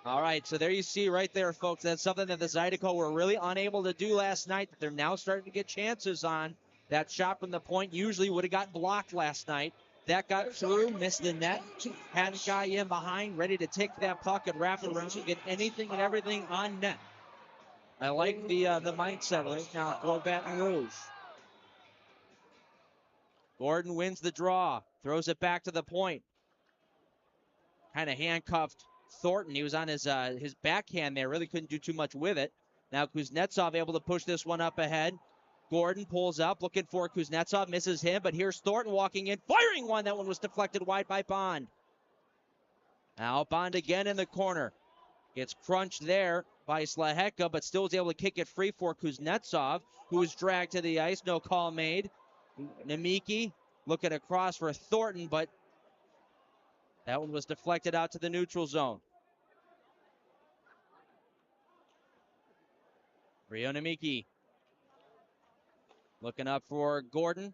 All right, so there you see right there, folks. That's something that the Zydeco were really unable to do last night. They're now starting to get chances on. That shot from the point usually would have got blocked last night. That got through, missed the net. Had a guy in behind, ready to take that puck and wrap it around and get anything and everything on net. I like the mindset right now for Baton Rouge. Gordon wins the draw, throws it back to the point. Kind of handcuffed Thornton. He was on his backhand there, really couldn't do too much with it. Now Kuznetsov able to push this one up ahead. Gordon pulls up, looking for Kuznetsov, misses him, but here's Thornton walking in, firing one. That one was deflected wide by Bond. Now Bond again in the corner. Gets crunched there by Slaheka, but still was able to kick it free for Kuznetsov, who was dragged to the ice. No call made. Nemiki looking across for Thornton, but that one was deflected out to the neutral zone. Rio Nemiki looking up for Gordon.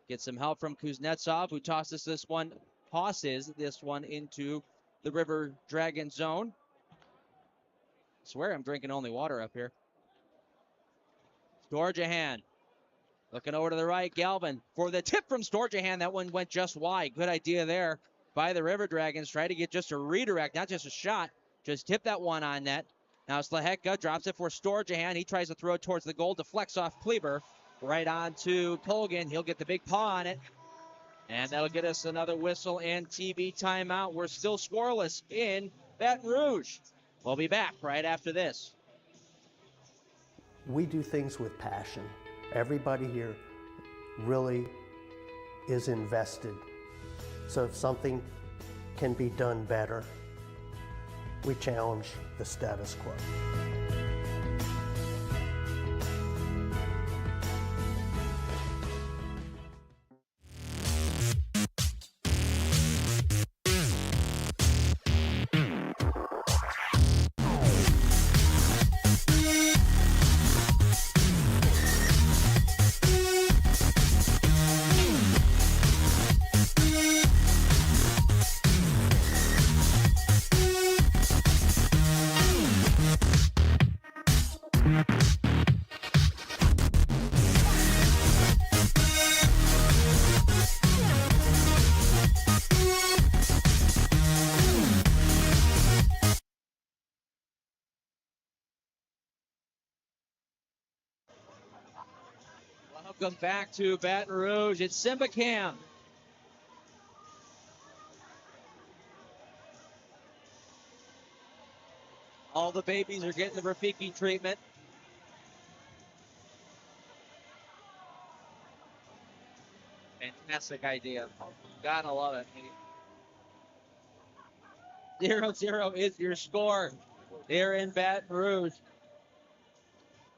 Gets some help from Kuznetsov, who tosses this one into the River Dragon zone. I swear I'm drinking only water up here. Storjahan looking over to the right. Galvin for the tip from Storjahan. That one went just wide. Good idea there by the River Dragons. Try to get just a redirect, not just a shot. Just tip that one on net. Now Slaheka drops it for Storjahan. He tries to throw it towards the goal. Deflects off Kleber. Right on to Colgan. He'll get the big paw on it. And that'll get us another whistle and TV timeout. We're still scoreless in Baton Rouge. We'll be back right after this. We do things with passion. Everybody here really is invested. So if something can be done better, we challenge the status quo. Welcome back to Baton Rouge. It's Simba Cam. All the babies are getting the Rafiki treatment. Fantastic idea. Gotta love it. 0-0 is your score here in Baton Rouge.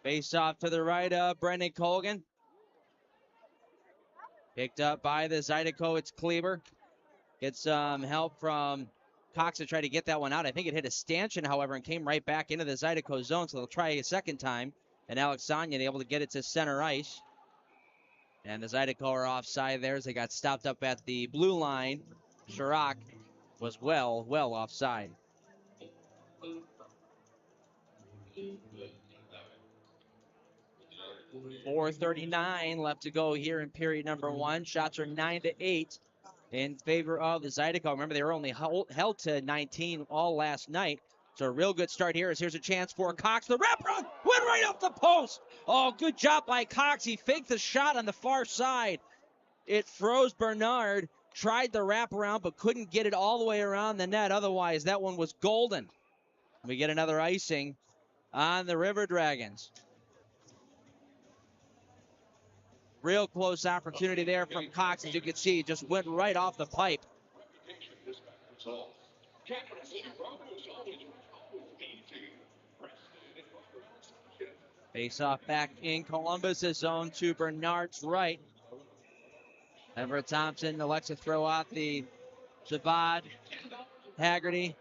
Face off to the right of Brendan Colgan. Picked up by the Zydeco. It's Kleber. Gets some help from Cox to try to get that one out. I think it hit a stanchion, however, and came right back into the Zydeco zone, so they'll try a second time. And Alex Sonnian able to get it to center ice. And the Zydeco are offside there as they got stopped up at the blue line. Chirac was well offside. .439 left to go here in period number 1. Shots are 9-8 in favor of the Zydeco. Remember, they were only held to 19 all last night. So a real good start here. Here's a chance for Cox. The wraparound went right off the post. Oh, good job by Cox. He faked the shot on the far side. It froze Bernard. Tried the wraparound, but couldn't get it all the way around the net. Otherwise, that one was golden. We get another icing on the River Dragons. Real close opportunity there from Cox. As you can see, just went right off the pipe. Face off back in Columbus' zone to Bernard's right. Everett Thompson elects to throw out the Shabbat, Haggerty,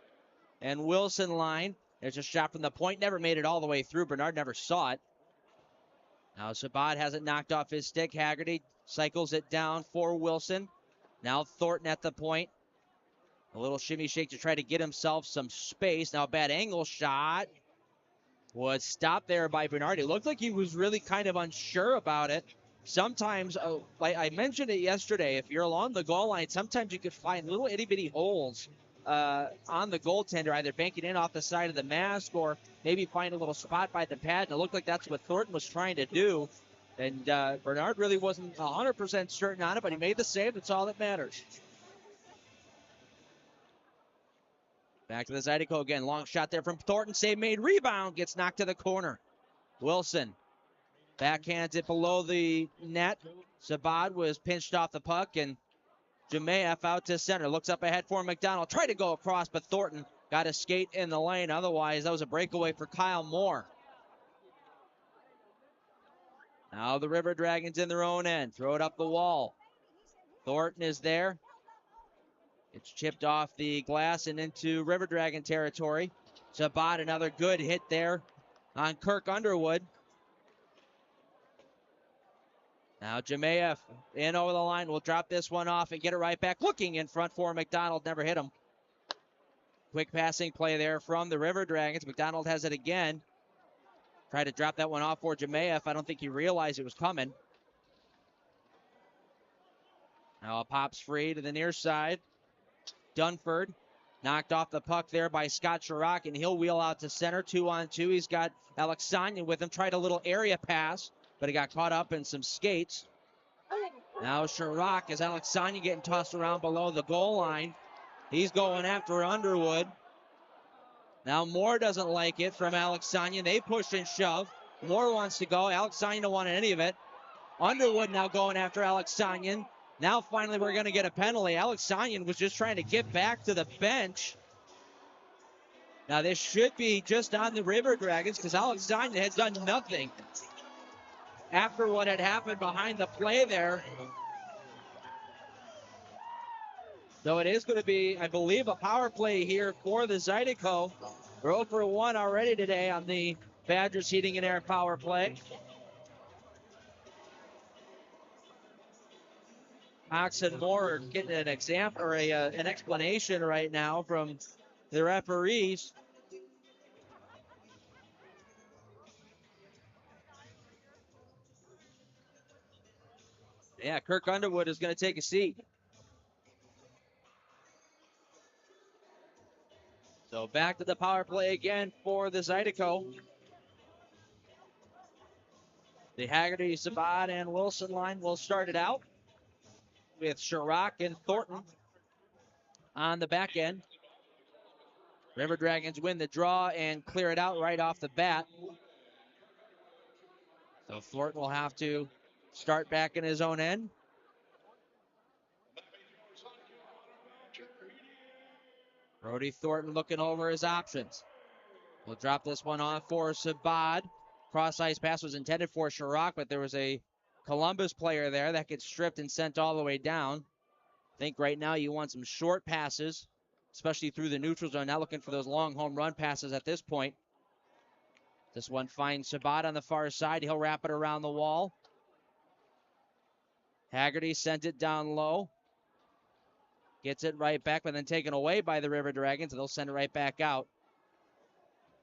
and Wilson line. There's a shot from the point. Never made it all the way through. Bernard never saw it. Now Shabbat has it knocked off his stick. Haggerty cycles it down for Wilson. Now Thornton at the point. A little shimmy shake to try to get himself some space. Now a bad angle shot was stopped there by Bernard. It looked like he was really kind of unsure about it. Sometimes, like I mentioned it yesterday, if you're along the goal line, sometimes you could find little itty-bitty holes on the goaltender, either banking in off the side of the mask or maybe find a little spot by the pad. And it looked like that's what Thornton was trying to do. And Bernard really wasn't 100% certain on it, but he made the save. That's all that matters. Back to the Zydeco again. Long shot there from Thornton. Save made. Rebound. Gets knocked to the corner. Wilson backhands it below the net. Sabad was pinched off the puck, and Jemayev out to center. Looks up ahead for McDonald. Tried to go across, but Thornton got a skate in the lane. Otherwise, that was a breakaway for Kyle Moore. Now the River Dragons in their own end. Throw it up the wall. Thornton is there. It's chipped off the glass and into River Dragon territory. Sabad, another good hit there on Kirk Underwood. Now Jemayev in over the line. Will drop this one off and get it right back. Looking in front for McDonald. Never hit him. Quick passing play there from the River Dragons. McDonald has it again. Tried to drop that one off for Jemayev. I don't think he realized it was coming. Now it pops free to the near side. Dunford knocked off the puck there by Scott Chirac, and he'll wheel out to center. 2-on-2. He's got Alex Sonnian with him. Tried a little area pass, but he got caught up in some skates. Now Chirac is Alex Sonnian getting tossed around below the goal line. He's going after Underwood. Now Moore doesn't like it from Alex Sonnian. They push and shove. Moore wants to go. Alex Sonnian don't want any of it. Underwood now going after Alex Sonnian. Now finally we're going to get a penalty. Alex Sonnian was just trying to get back to the bench. Now this should be just on the River Dragons because Alex Sonnian has done nothing after what had happened behind the play there. So it is going to be, I believe, a power play here for the Zydeco. We're 0 for 1 already today on the Badgers Heating and Air power play. Cox and Moore are getting an example or an explanation right now from the referees. Yeah, Kirk Underwood is going to take a seat. So back to the power play again for the Zydeco. The Haggerty, Sabat, and Wilson line will start it out with Chirac and Thornton on the back end. River Dragons win the draw and clear it out right off the bat. So Thornton will have to start back in his own end. Brody Thornton looking over his options. We'll drop this one off for Sabat. Cross-ice pass was intended for Chirac, but there was a Columbus player there that gets stripped and sent all the way down. I think right now you want some short passes, especially through the neutral zone. Not looking for those long home run passes at this point. This one finds Sabat on the far side. He'll wrap it around the wall. Haggerty sent it down low. Gets it right back, but then taken away by the River Dragons, and they'll send it right back out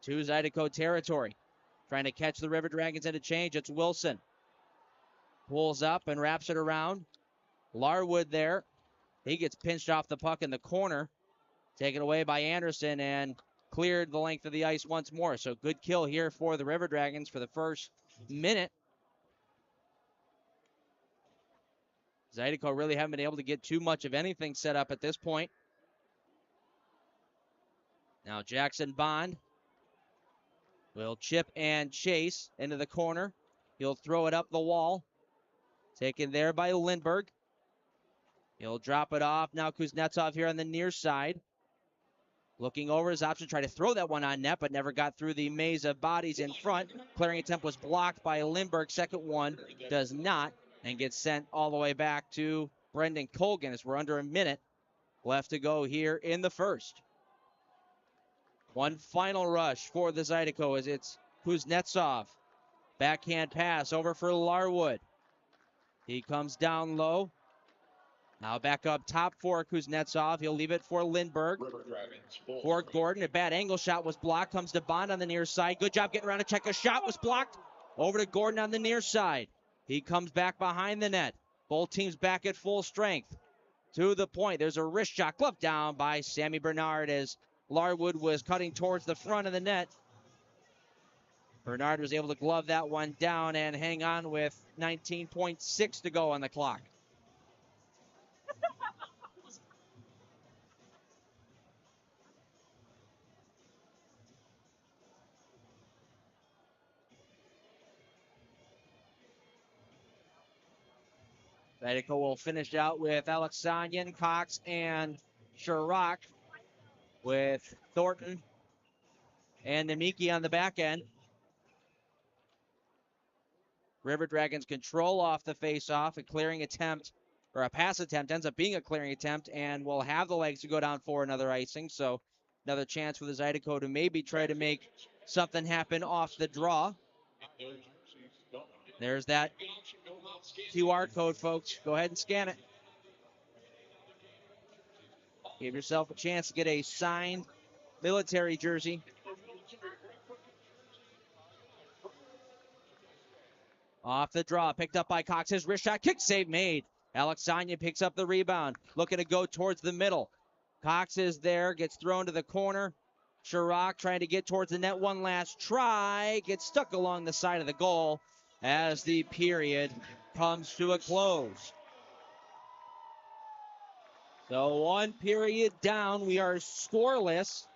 to Zydeco territory. Trying to catch the River Dragons into change. It's Wilson. Pulls up and wraps it around. Larwood there. He gets pinched off the puck in the corner. Taken away by Anderson and cleared the length of the ice once more. So good kill here for the River Dragons for the first minute. Zydeco really haven't been able to get too much of anything set up at this point. Now Jackson Bond will chip and chase into the corner. He'll throw it up the wall. Taken there by Lindbergh. He'll drop it off. Now Kuznetsov here on the near side. Looking over his option, try to throw that one on net, but never got through the maze of bodies in front. Clearing attempt was blocked by Lindbergh. Second one does not, and gets sent all the way back to Brendan Colgan as we're under a minute left to go here in the first. One final rush for the Zydeco as it's Kuznetsov. Backhand pass over for Larwood. He comes down low. Now back up top for Kuznetsov. He'll leave it for Lindbergh. For Gordon. A bad angle shot was blocked. Comes to Bond on the near side. Good job getting around to check. A shot was blocked. Over to Gordon on the near side. He comes back behind the net. Both teams back at full strength. To the point. There's a wrist shot. Glove down by Sammy Bernard as Larwood was cutting towards the front of the net. Bernard was able to glove that one down and hang on with 19.6 to go on the clock. Zydeco will finish out with Alexanian, Cox, and Chirac, with Thornton and Nemeki on the back end. River Dragons control off the face-off. A clearing attempt, or a pass attempt, ends up being a clearing attempt, and will have the legs to go down for another icing. So another chance for the Zydeco to maybe try to make something happen off the draw. There's that QR code, folks. Go ahead and scan it. Give yourself a chance to get a signed military jersey. Off the draw, picked up by Cox. His wrist shot, kick save made. Alexania picks up the rebound, looking to go towards the middle. Cox is there, gets thrown to the corner. Chirac trying to get towards the net one last try. Gets stuck along the side of the goal as the period comes to a close. So one period down, we are scoreless.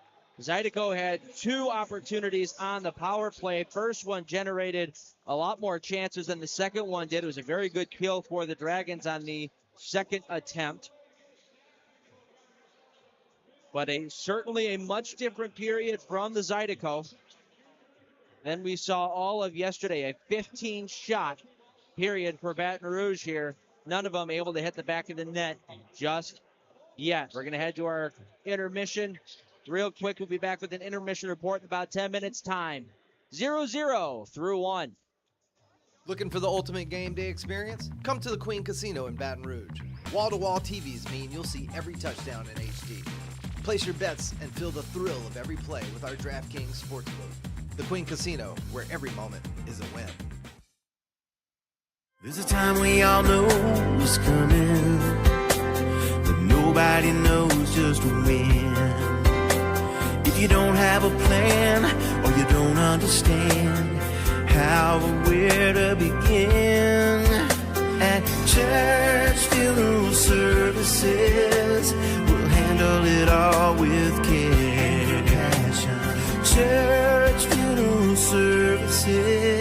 Zydeco had two opportunities on the power play. First one generated a lot more chances than the second one did. It was a very good kill for the Dragons on the second attempt. But certainly a much different period from the Zydeco than we saw all of yesterday. A 15-shot period for Baton Rouge here. None of them able to hit the back of the net just yet. We're going to head to our intermission. Real quick, we'll be back with an intermission report in about 10 minutes' time. 0-0 through 1. Looking for the ultimate game day experience? Come to the Queen Casino in Baton Rouge. Wall-to-wall TVs mean you'll see every touchdown in HD. Place your bets and feel the thrill of every play with our DraftKings Sportsbook. The Queen Casino, where every moment is a win. There's a time we all know is coming, but nobody knows just when. If you don't have a plan or you don't understand how or where to begin. At church funeral services, we'll handle it all with care. Church funeral services.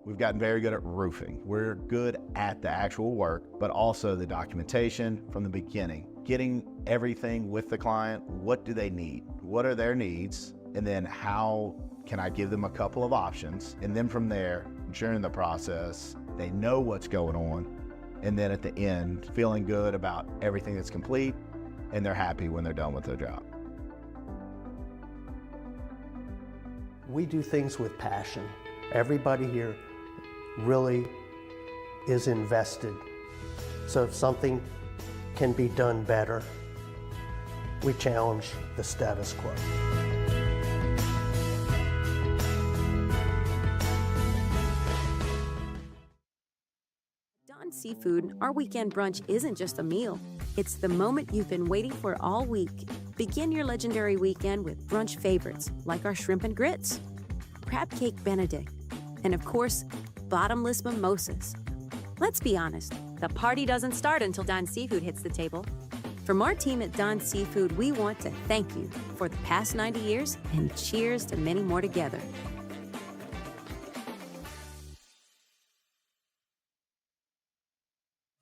We've gotten very good at roofing. We're good at the actual work, but also the documentation from the beginning. Getting everything with the client. What do they need? What are their needs? And then how can I give them a couple of options? And then from there, during the process, they know what's going on. And then at the end, feeling good about everything that's complete, and they're happy when they're done with their job. We do things with passion. Everybody here really is invested. So if something can be done better, we challenge the status quo. Dawn Seafood, our weekend brunch isn't just a meal. It's the moment you've been waiting for all week. Begin your legendary weekend with brunch favorites like our shrimp and grits, crab cake Benedict, and of course, bottomless mimosas. Let's be honest, the party doesn't start until Dawn Seafood hits the table. From our team at Dawn Seafood, we want to thank you for the past 90 years and cheers to many more together.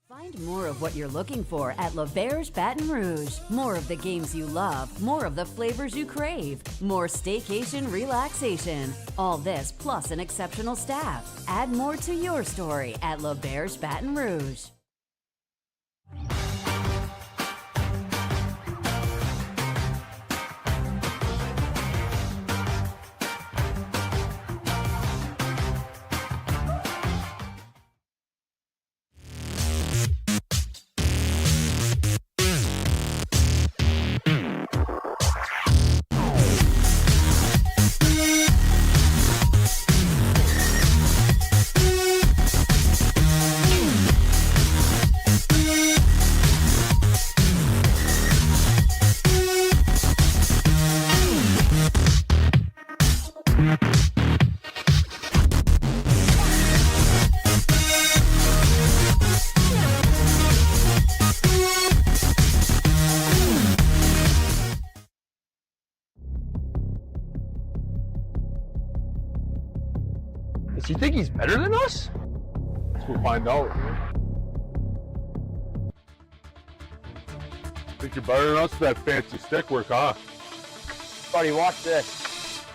Find more of what you're looking for at L'Auberge Baton Rouge. More of the games you love, more of the flavors you crave, more staycation relaxation. All this plus an exceptional staff. Add more to your story at L'Auberge Baton Rouge. Does he think he's better than us? We'll find out. Think you're better than us with that fancy stick work, huh? Buddy, watch this.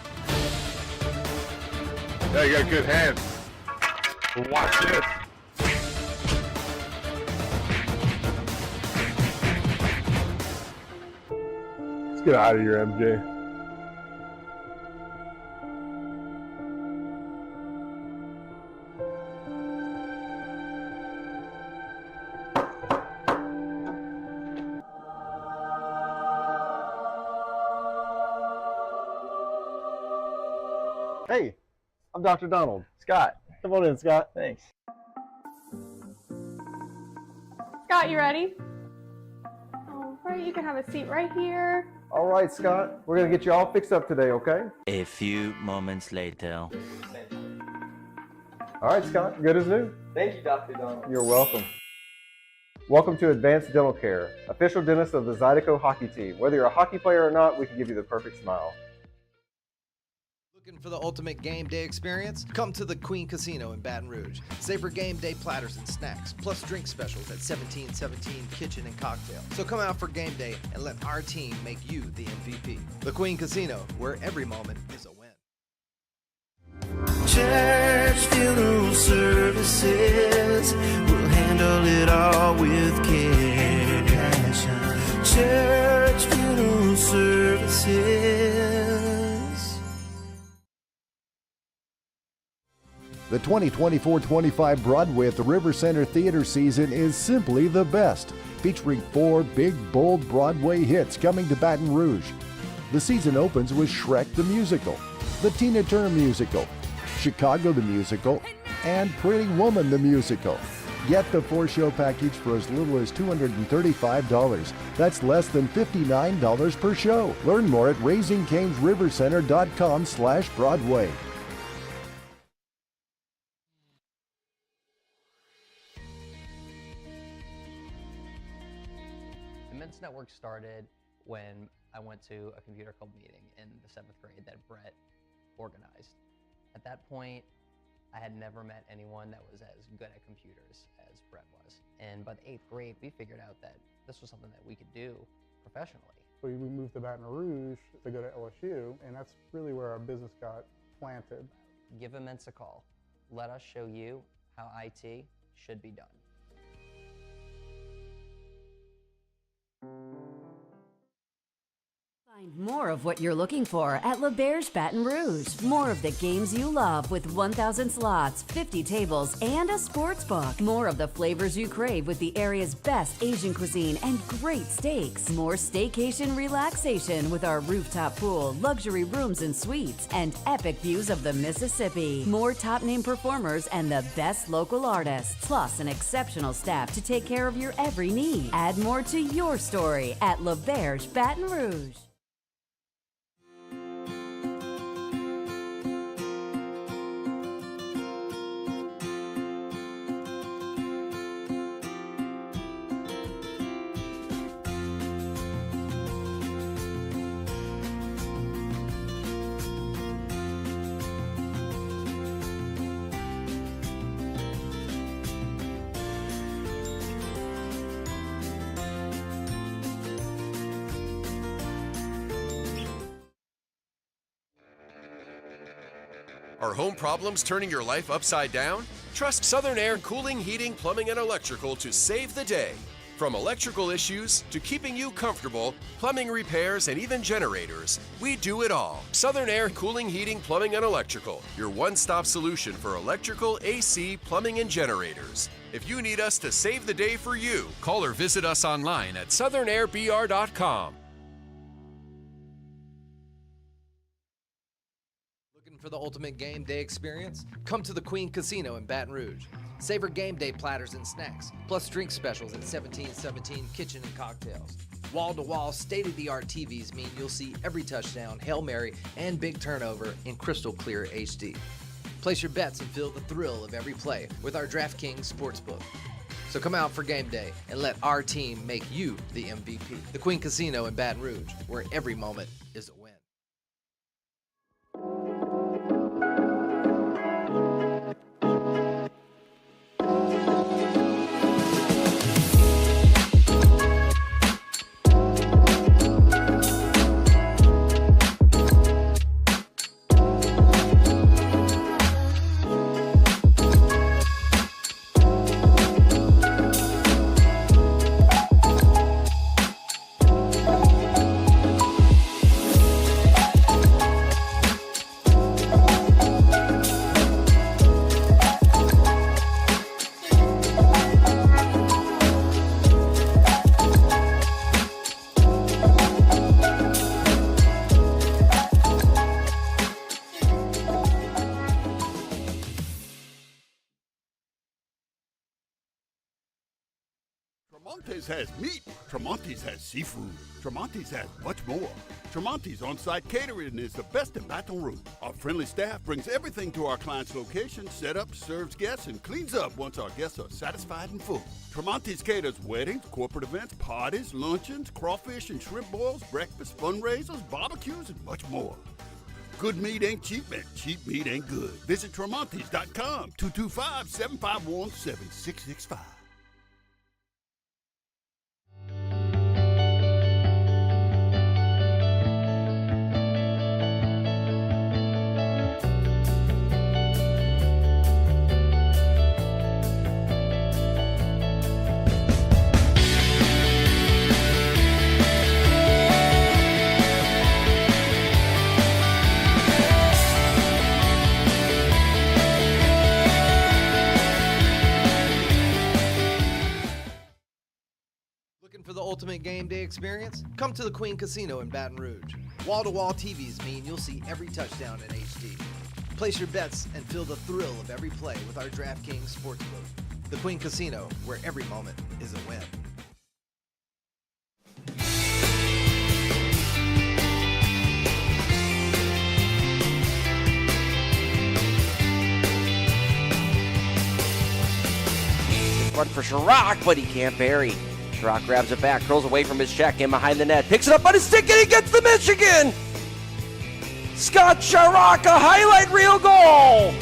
Yeah, you got good hands. But watch this. Let's get out of here, MJ. Hey, I'm Dr. Donald. Scott, come on in, Scott. Thanks. Scott, you ready? All right, you can have a seat right here. All right, Scott. We're going to get you all fixed up today, okay? A few moments later. All right, Scott. Good as new. Thank you, Dr. Donald. You're welcome. Welcome to Advanced Dental Care, official dentist of the Zydeco hockey team. Whether you're a hockey player or not, we can give you the perfect smile. Looking for the ultimate game day experience? Come to the Queen Casino in Baton Rouge. Savor game day platters and snacks, plus drink specials at 1717 Kitchen and Cocktail. So come out for game day and let our team make you the MVP. The Queen Casino, where every moment is a win. Church funeral services, we'll handle it all with care. Church funeral services. The 2024-25 Broadway at the River Center Theater season is simply the best, featuring 4 big, bold Broadway hits coming to Baton Rouge. The season opens with Shrek the Musical, the Tina Turner Musical, Chicago the Musical, and Pretty Woman the Musical. Get the 4-show package for as little as $235. That's less than $59 per show. Learn more at RaisingCanesRiverCenter.com/Broadway. The Men's Network started when I went to a computer club meeting in the 7th grade that Brett organized. At that point, I had never met anyone that was as good at computers as Brett was. And by the 8th grade, we figured out that this was something that we could do professionally. We moved to Baton Rouge to go to LSU, and that's really where our business got planted. Give Immense a call. Let us show you how IT should be done. Find more of what you're looking for at L'Auberge Baton Rouge. More of the games you love with 1,000 slots, 50 tables, and a sports book. More of the flavors you crave with the area's best Asian cuisine and great steaks. More staycation relaxation with our rooftop pool, luxury rooms and suites, and epic views of the Mississippi. More top-name performers and the best local artists, plus an exceptional staff to take care of your every need. Add more to your story at L'Auberge Baton Rouge. Are home problems turning your life upside down? Trust Southern Air Cooling, Heating, Plumbing, and Electrical to save the day. From electrical issues to keeping you comfortable, plumbing repairs, and even generators, we do it all. Southern Air Cooling, Heating, Plumbing, and Electrical, your one-stop solution for electrical, AC, plumbing, and generators. If you need us to save the day for you, call or visit us online at southernairbr.com. For the ultimate game day experience? Come to the Queen Casino in Baton Rouge. Savor game day platters and snacks, plus drink specials at 1717 Kitchen and Cocktails. Wall-to-wall, state-of-the-art TVs mean you'll see every touchdown, Hail Mary, and big turnover in crystal clear HD. Place your bets and feel the thrill of every play with our DraftKings Sportsbook. So come out for game day and let our team make you the MVP. The Queen Casino in Baton Rouge, where every moment is a win. Tremonti's has meat. Tremonti's has seafood. Tremonti's has much more. Tremonti's on-site catering is the best in Baton Rouge. Our friendly staff brings everything to our client's location, set up, serves guests, and cleans up once our guests are satisfied and full. Tremonti's caters weddings, corporate events, parties, luncheons, crawfish and shrimp boils, breakfast, fundraisers, barbecues, and much more. Good meat ain't cheap, and cheap meat ain't good. Visit Tremonti's.com, 225-751-7665. For the ultimate game day experience? Come to the Queen Casino in Baton Rouge. Wall-to-wall TVs mean you'll see every touchdown in HD. Place your bets and feel the thrill of every play with our DraftKings Sportsbook. The Queen Casino, where every moment is a win. Run for Chirac, but he can't bury. Chirac grabs it back, curls away from his check, in behind the net, picks it up on his stick, and he gets the Michigan! Scott Chirac, a highlight reel goal!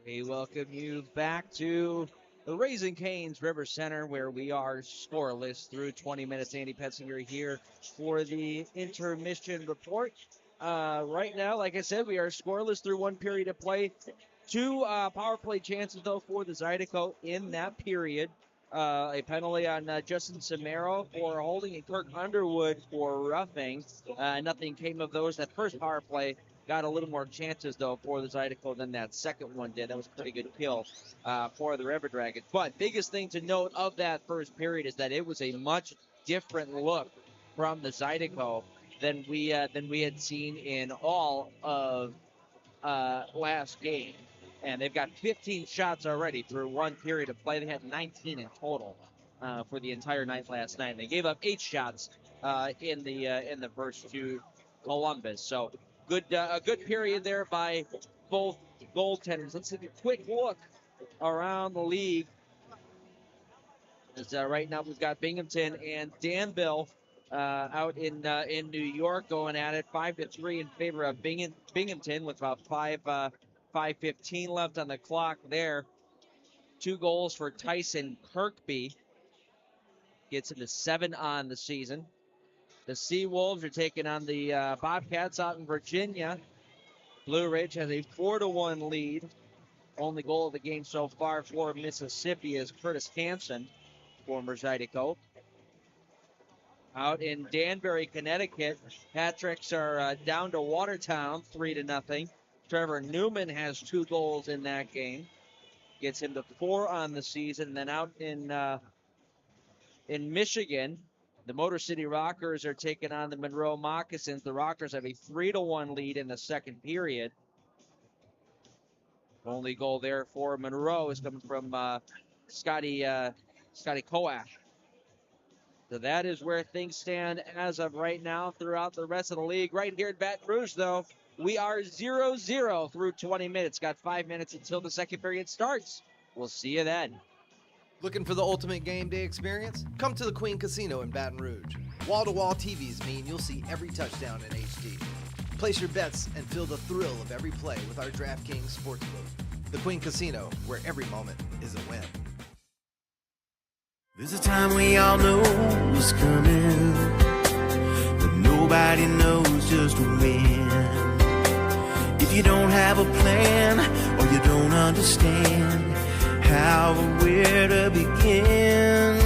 We welcome you back to the Raising Cane's River Center, where we are scoreless through 20 minutes. Andy Petzinger here for the intermission report. Right now, like I said, we are scoreless through one period of play. Two power play chances, though, for the Zydeco in that period. A penalty on Justin Samaro for holding, and Kirk Underwood for roughing. Nothing came of those. That first power play got a little more chances, though, for the Zydeco than that second one did. That was a pretty good kill for the River Dragons. But biggest thing to note of that first period is that it was a much different look from the Zydeco than we had seen in all of last game. And they've got 15 shots already through one period of play. They had 19 in total for the entire night last night. And they gave up 8 shots in the first to Columbus. So a good period there by both goaltenders. Let's take a quick look around the league. As, right now we've got Binghamton and Danville out in New York going at it, 5-3 in favor of Binghamton with about 5:15 left on the clock there. 2 goals for Tyson Kirkby. Gets him to 7 on the season. The Seawolves are taking on the Bobcats out in Virginia. Blue Ridge has a 4-1 lead. Only goal of the game so far for Mississippi is Curtis Hansen, former Zydeco. Out in Danbury, Connecticut, Patricks are down to Watertown 3-0. Trevor Newman has 2 goals in that game. Gets him to 4 on the season. And then out in Michigan, the Motor City Rockers are taking on the Monroe Moccasins. The Rockers have a 3-1 lead in the second period. Only goal there for Monroe is coming from Scotty Koach. So that is where things stand as of right now throughout the rest of the league. Right here at Baton Rouge, though, we are 0-0 through 20 minutes. Got 5 minutes until the second period starts. We'll see you then. Looking for the ultimate game day experience? Come to the Queen Casino in Baton Rouge. Wall-to-wall TVs mean you'll see every touchdown in HD. Place your bets and feel the thrill of every play with our DraftKings Sportsbook. The Queen Casino, where every moment is a win. There's a time we all know is coming, but nobody knows just when. If you don't have a plan or you don't understand how or where to begin,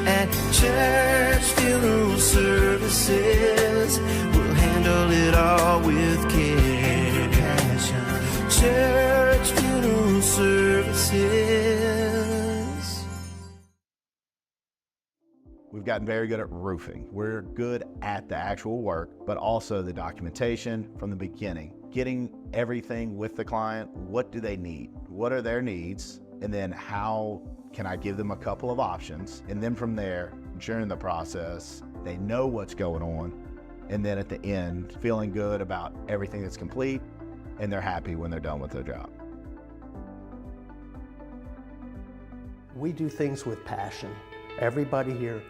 at church funeral services, we'll handle it all with care and passion. Church funeral services. We've gotten very good at roofing. We're good at the actual work, but also the documentation from the beginning. Getting everything with the client. What do they need? What are their needs? And then how can I give them a couple of options? And then from there, during the process, they know what's going on. And then at the end, feeling good about everything that's complete, and they're happy when they're done with their job. We do things with passion. Everybody here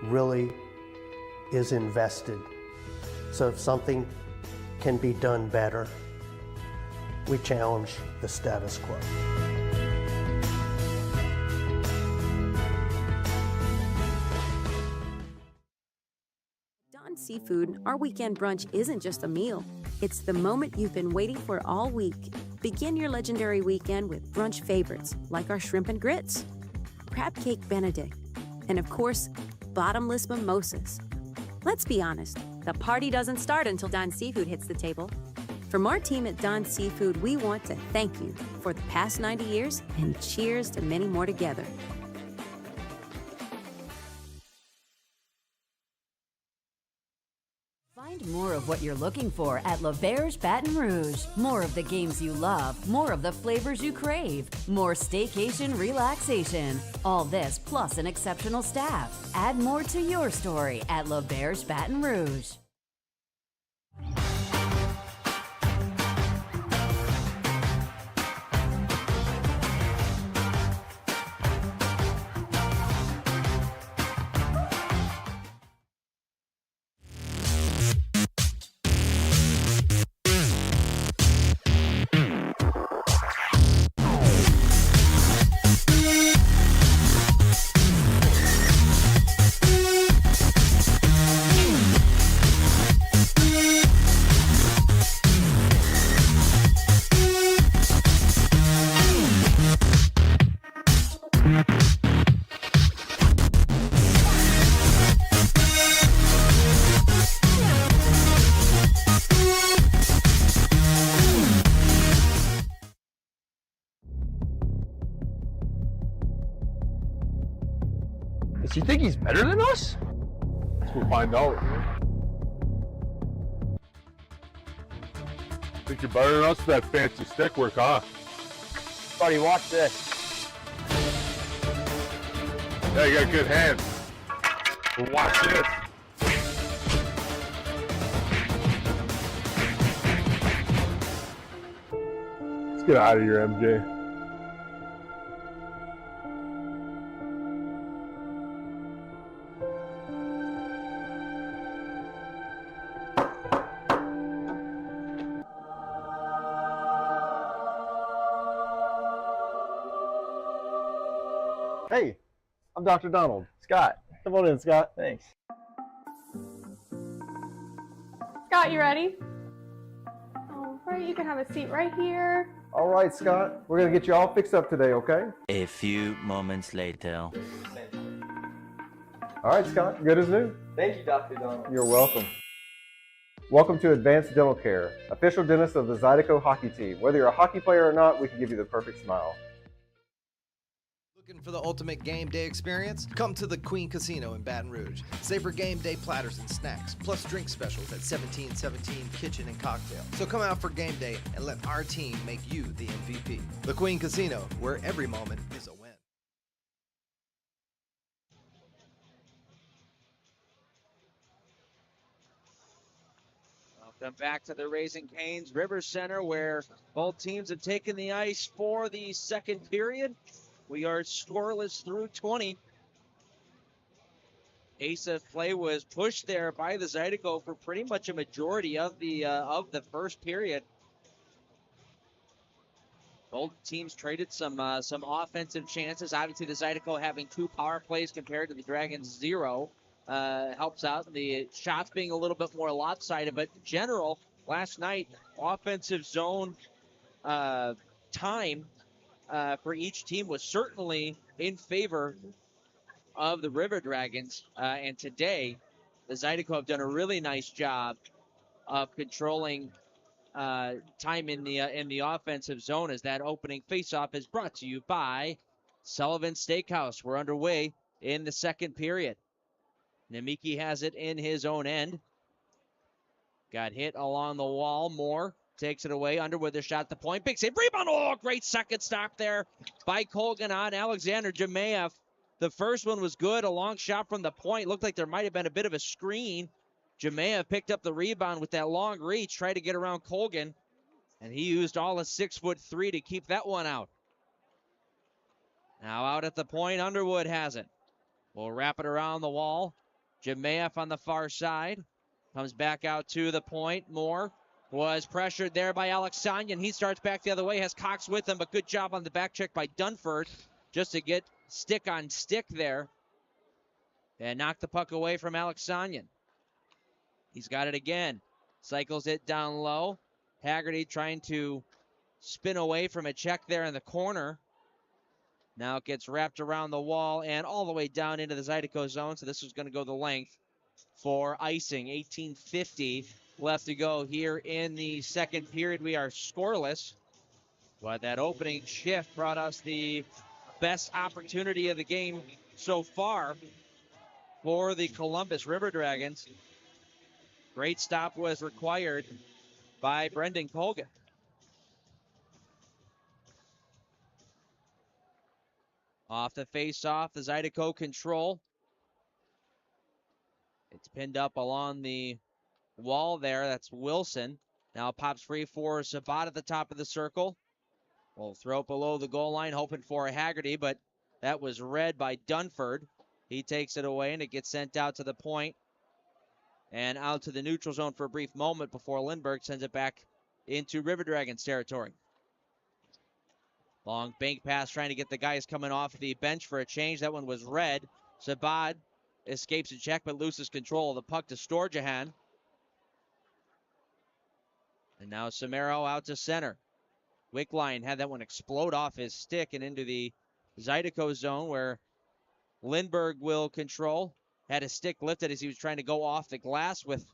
really is invested. So if something can be done better, we challenge the status quo. Dawn Seafood, our weekend brunch isn't just a meal. It's the moment you've been waiting for all week. Begin your legendary weekend with brunch favorites like our shrimp and grits, crab cake Benedict, and of course, bottomless mimosas. Let's be honest, the party doesn't start until Dawn Seafood hits the table. From our team at Don Seafood, we want to thank you for the past 90 years and cheers to many more together. Find more of what you're looking for at L'Auberge Baton Rouge. More of the games you love, more of the flavors you crave, more staycation relaxation. All this plus an exceptional staff. Add more to your story at L'Auberge Baton Rouge. Does he think he's better than us? We'll find out. Think you're better than us with that fancy stick work, huh? Buddy, watch this. Yeah, you got good hands. But watch this. Let's get out of here, MJ. Hey, I'm Dr. Donald. Scott. Come on in, Scott. Thanks. Scott, you ready? All right, you can have a seat right here. All right, Scott. We're going to get you all fixed up today, okay? A few moments later. All right, Scott. Good as new. Thank you, Dr. Donald. You're welcome. Welcome to Advanced Dental Care, official dentist of the Zydeco hockey team. Whether you're a hockey player or not, we can give you the perfect smile. Looking for the ultimate game day experience? Come to the Queen Casino in Baton Rouge. Savor game day platters and snacks, plus drink specials at 1717 Kitchen and Cocktail. So come out for game day and let our team make you the MVP. The Queen Casino, where every moment is a win. Welcome back to the Raising Cane's River Center, where both teams have taken the ice for the second period. We are scoreless through 20. Pace of play was pushed there by the Zydeco for pretty much a majority of the first period. Both teams traded some offensive chances. Obviously, the Zydeco having 2 power plays compared to the Dragons 0 helps out. The shots being a little bit more lopsided, but in general, last night offensive zone time for each team was certainly in favor of the River Dragons. And today, the Zydeco have done a really nice job of controlling time in the offensive zone, as that opening faceoff is brought to you by Sullivan Steakhouse. We're underway in the second period. Nemiki has it in his own end. Got hit along the wall. Moore takes it away. Underwood, the shot, the point. Big save. Rebound. Oh, great second stop there by Colgan on Alexander Jemayev. The first one was good. A long shot from the point. Looked like there might have been a bit of a screen. Jemayev picked up the rebound with that long reach. Tried to get around Colgan. And he used all of 6'3" to keep that one out. Now out at the point, Underwood has it. We'll wrap it around the wall. Jemayev on the far side. Comes back out to the point. Moore was pressured there by Alexanian. He starts back the other way, has Cox with him, but good job on the back check by Dunford just to get stick on stick there and knock the puck away from Alexanian. He's got it again. Cycles it down low. Haggerty trying to spin away from a check there in the corner. Now it gets wrapped around the wall and all the way down into the Zydeco zone, so this is going to go the length for icing. 18:50 left to go here in the second period. We are scoreless, but that opening shift brought us the best opportunity of the game so far for the Columbus River Dragons. Great stop was required by Brendan Colgan. Off the face-off, the Zydeco control. It's pinned up along the wall there. That's Wilson. Now pops free for Sabat at the top of the circle. Will throw it below the goal line, hoping for a Haggerty, but that was read by Dunford. He takes it away, and it gets sent out to the point and out to the neutral zone for a brief moment before Lindbergh sends it back into River Dragons territory. Long bank pass trying to get the guys coming off the bench for a change. That one was read. Sabat escapes a check but loses control of the puck to Storjahan. And now Samaro out to center. Wickline had that one explode off his stick and into the Zydeco zone where Lindbergh will control. Had his stick lifted as he was trying to go off the glass with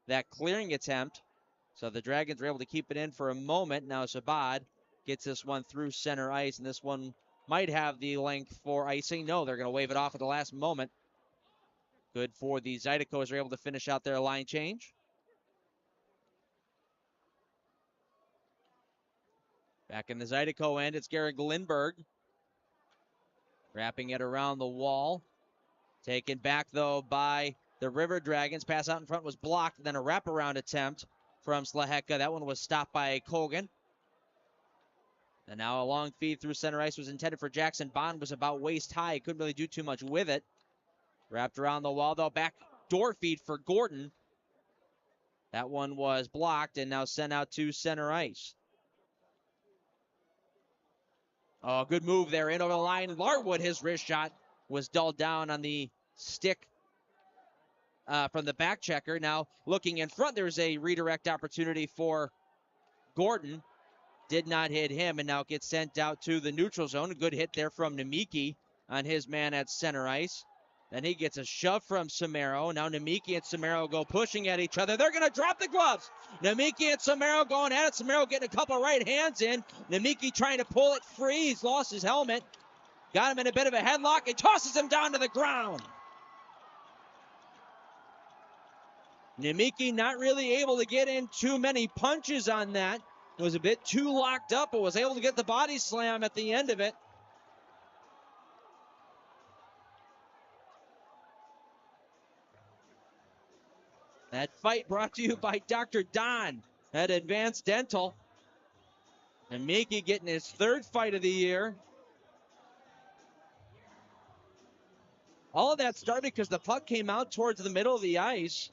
that clearing attempt. So the Dragons were able to keep it in for a moment. Now Sabat gets this one through center ice, and this one might have the length for icing. No, they're going to wave it off at the last moment. Good for the Zydeco as they're able to finish out their line change. Back in the Zydeco end, it's Garrett Lindbergh. Wrapping it around the wall. Taken back, though, by the River Dragons. Pass out in front was blocked, and then a wraparound attempt from Slaheka. That one was stopped by Colgan. And now a long feed through center ice was intended for Jackson Bond. Was about waist high. Couldn't really do too much with it. Wrapped around the wall, though. Back door feed for Gordon. That one was blocked and now sent out to center ice. Oh, good move there in over the line. Larwood, his wrist shot was dulled down on the stick from the back checker. Now looking in front, there's a redirect opportunity for Gordon. Did not hit him, and now gets sent out to the neutral zone. A good hit there from Nemeki on his man at center ice. Then he gets a shove from Samaro. Now Nemeki and Samaro go pushing at each other. They're going to drop the gloves. Nemeki and Samaro going at it. Samaro getting a couple right hands in. Nemeki trying to pull it free. He's lost his helmet. Got him in a bit of a headlock and tosses him down to the ground. Nemeki not really able to get in too many punches on that. It was a bit too locked up, but was able to get the body slam at the end of it. That fight brought to you by Dr. Don at Advanced Dental. And Nemeki getting his third fight of the year. All of that started because the puck came out towards the middle of the ice.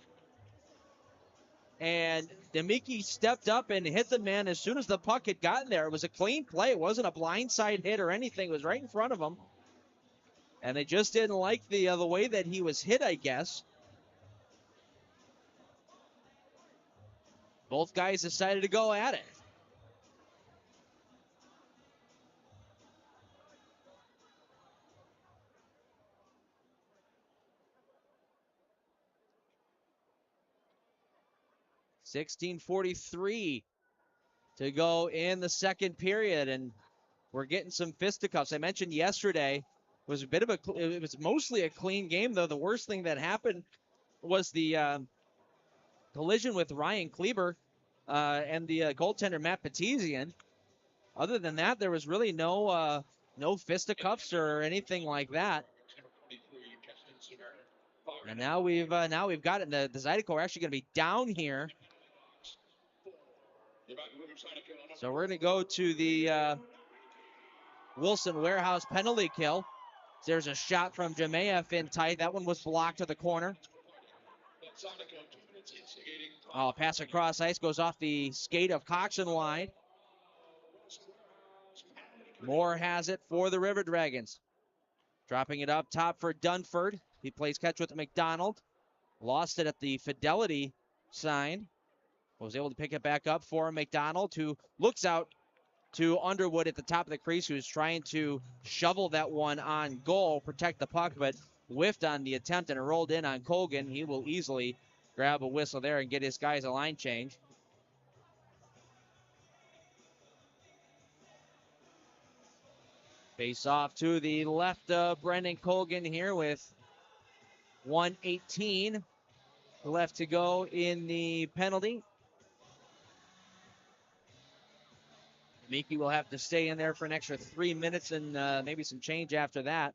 And Nemeki stepped up and hit the man as soon as the puck had gotten there. It was a clean play. It wasn't a blindside hit or anything. It was right in front of him. And they just didn't like the way that he was hit, I guess. Both guys decided to go at it. .16:43 to go in the second period, and we're getting some fisticuffs. I mentioned yesterday was it was mostly a clean game, though. The worst thing that happened was the collision with Ryan Kleber and the goaltender Matt Petizian. Other than that, there was really no fisticuffs or anything like that. And now we've got it. The Zydeco are actually going to be down here. So we're going to go to the Wilson Warehouse penalty kill. There's a shot from Jemayev in tight. That one was blocked to the corner. Oh, pass across ice goes off the skate of Cox and wide. Moore has it for the River Dragons. Dropping it up top for Dunford. He plays catch with McDonald. Lost it at the Fidelity sign. Was able to pick it back up for McDonald, who looks out to Underwood at the top of the crease, who's trying to shovel that one on goal, protect the puck, but whiffed on the attempt and it rolled in on Colgan. He will easily grab a whistle there and get his guys a line change. Face off to the left of Brendan Colgan here with 1:18 left to go in the penalty. Miki will have to stay in there for an extra 3 minutes and maybe some change after that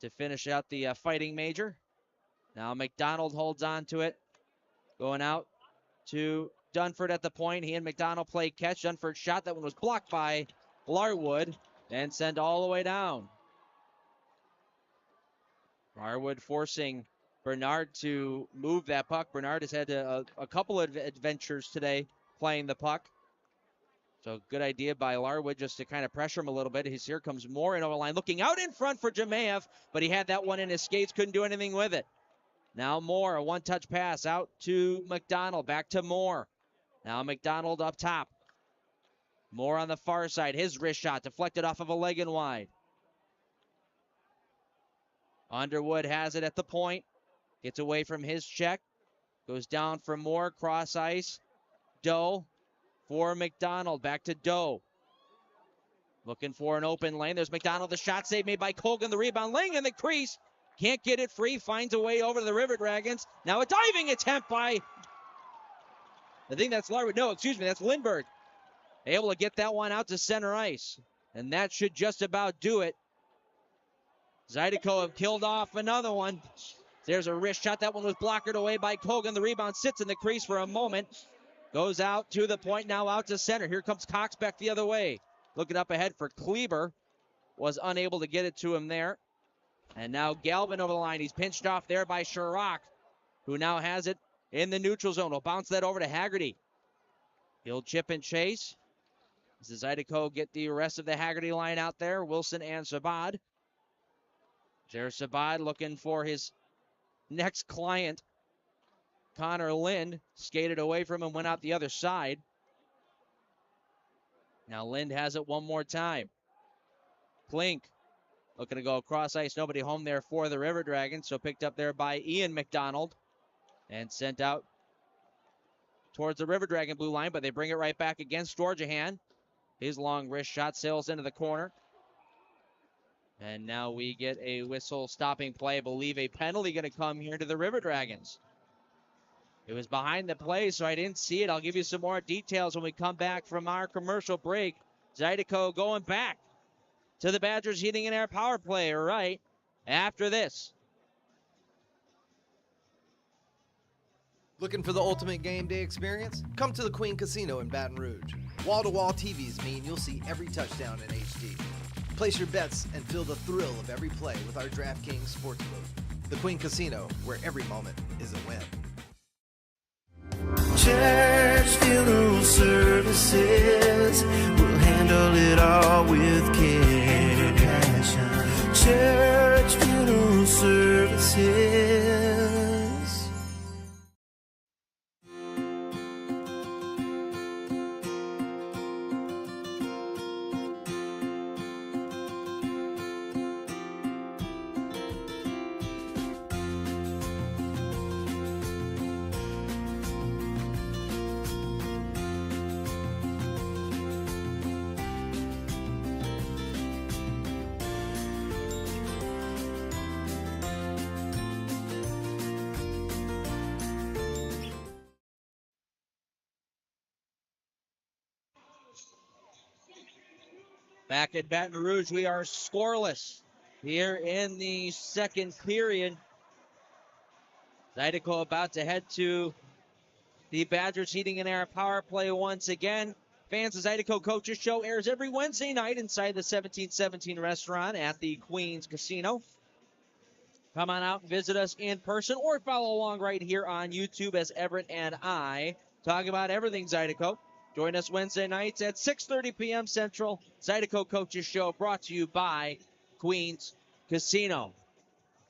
to finish out the fighting major. Now McDonald holds on to it. Going out to Dunford at the point. He and McDonald play catch. Dunford shot. That one was blocked by Larwood and sent all the way down. Larwood forcing Bernard to move that puck. Bernard has had a couple of adventures today playing the puck. So good idea by Larwood just to kind of pressure him a little bit. Here comes Moore in over the line, looking out in front for Jemayev, but he had that one in his skates, couldn't do anything with it. Now Moore, a one-touch pass out to McDonald, back to Moore. Now McDonald up top. Moore on the far side, his wrist shot deflected off of a leg and wide. Underwood has it at the point, gets away from his check, goes down for Moore, cross ice. Doe for McDonald, back to Doe. Looking for an open lane. There's McDonald, the shot save made by Colgan, the rebound, laying in the crease. Can't get it free, finds a way over to the River Dragons. Now a diving attempt by, I think that's Larwood. No, excuse me, that's Lindbergh. Able to get that one out to center ice. And that should just about do it. Zydeco have killed off another one. There's a wrist shot. That one was blockered away by Colgan. The rebound sits in the crease for a moment. Goes out to the point, now out to center. Here comes Cox back the other way. Looking up ahead for Kleber. Was unable to get it to him there. And now Galvin over the line. He's pinched off there by Chirac, who now has it in the neutral zone. Will bounce that over to Haggerty. He'll chip and chase. Does Zydeco get the rest of the Haggerty line out there? Wilson and Sabad. There's Sabad looking for his next client. Connor Lind skated away from him, went out the other side. Now Lind has it one more time. Klink looking to go across ice. Nobody home there for the River Dragons, so picked up there by Ian McDonald and sent out towards the River Dragon blue line, but they bring it right back against Georgian. His long wrist shot sails into the corner. And now we get a whistle stopping play. I believe a penalty going to come here to the River Dragons. It was behind the play, so I didn't see it. I'll give you some more details when we come back from our commercial break. Zydeco going back to the Badgers Heating and Air power play right after this. Looking for the ultimate game day experience? Come to the Queen Casino in Baton Rouge. Wall-to-wall TVs mean you'll see every touchdown in HD. Place your bets and feel the thrill of every play with our DraftKings Sportsbook. The Queen Casino, where every moment is a win. Church Funeral Services will handle it all with care and passion. Church Funeral Services. Back at Baton Rouge, we are scoreless here in the second period. Zydeco about to head to the Badgers Heating and Air power play once again. Fans, the Zydeco Coaches Show airs every Wednesday night inside the 1717 restaurant at the Queens Casino. Come on out and visit us in person or follow along right here on YouTube as Everett and I talk about everything Zydeco. Join us Wednesday nights at 6:30 p.m. Central. Zydeco Coaches Show brought to you by Queens Casino.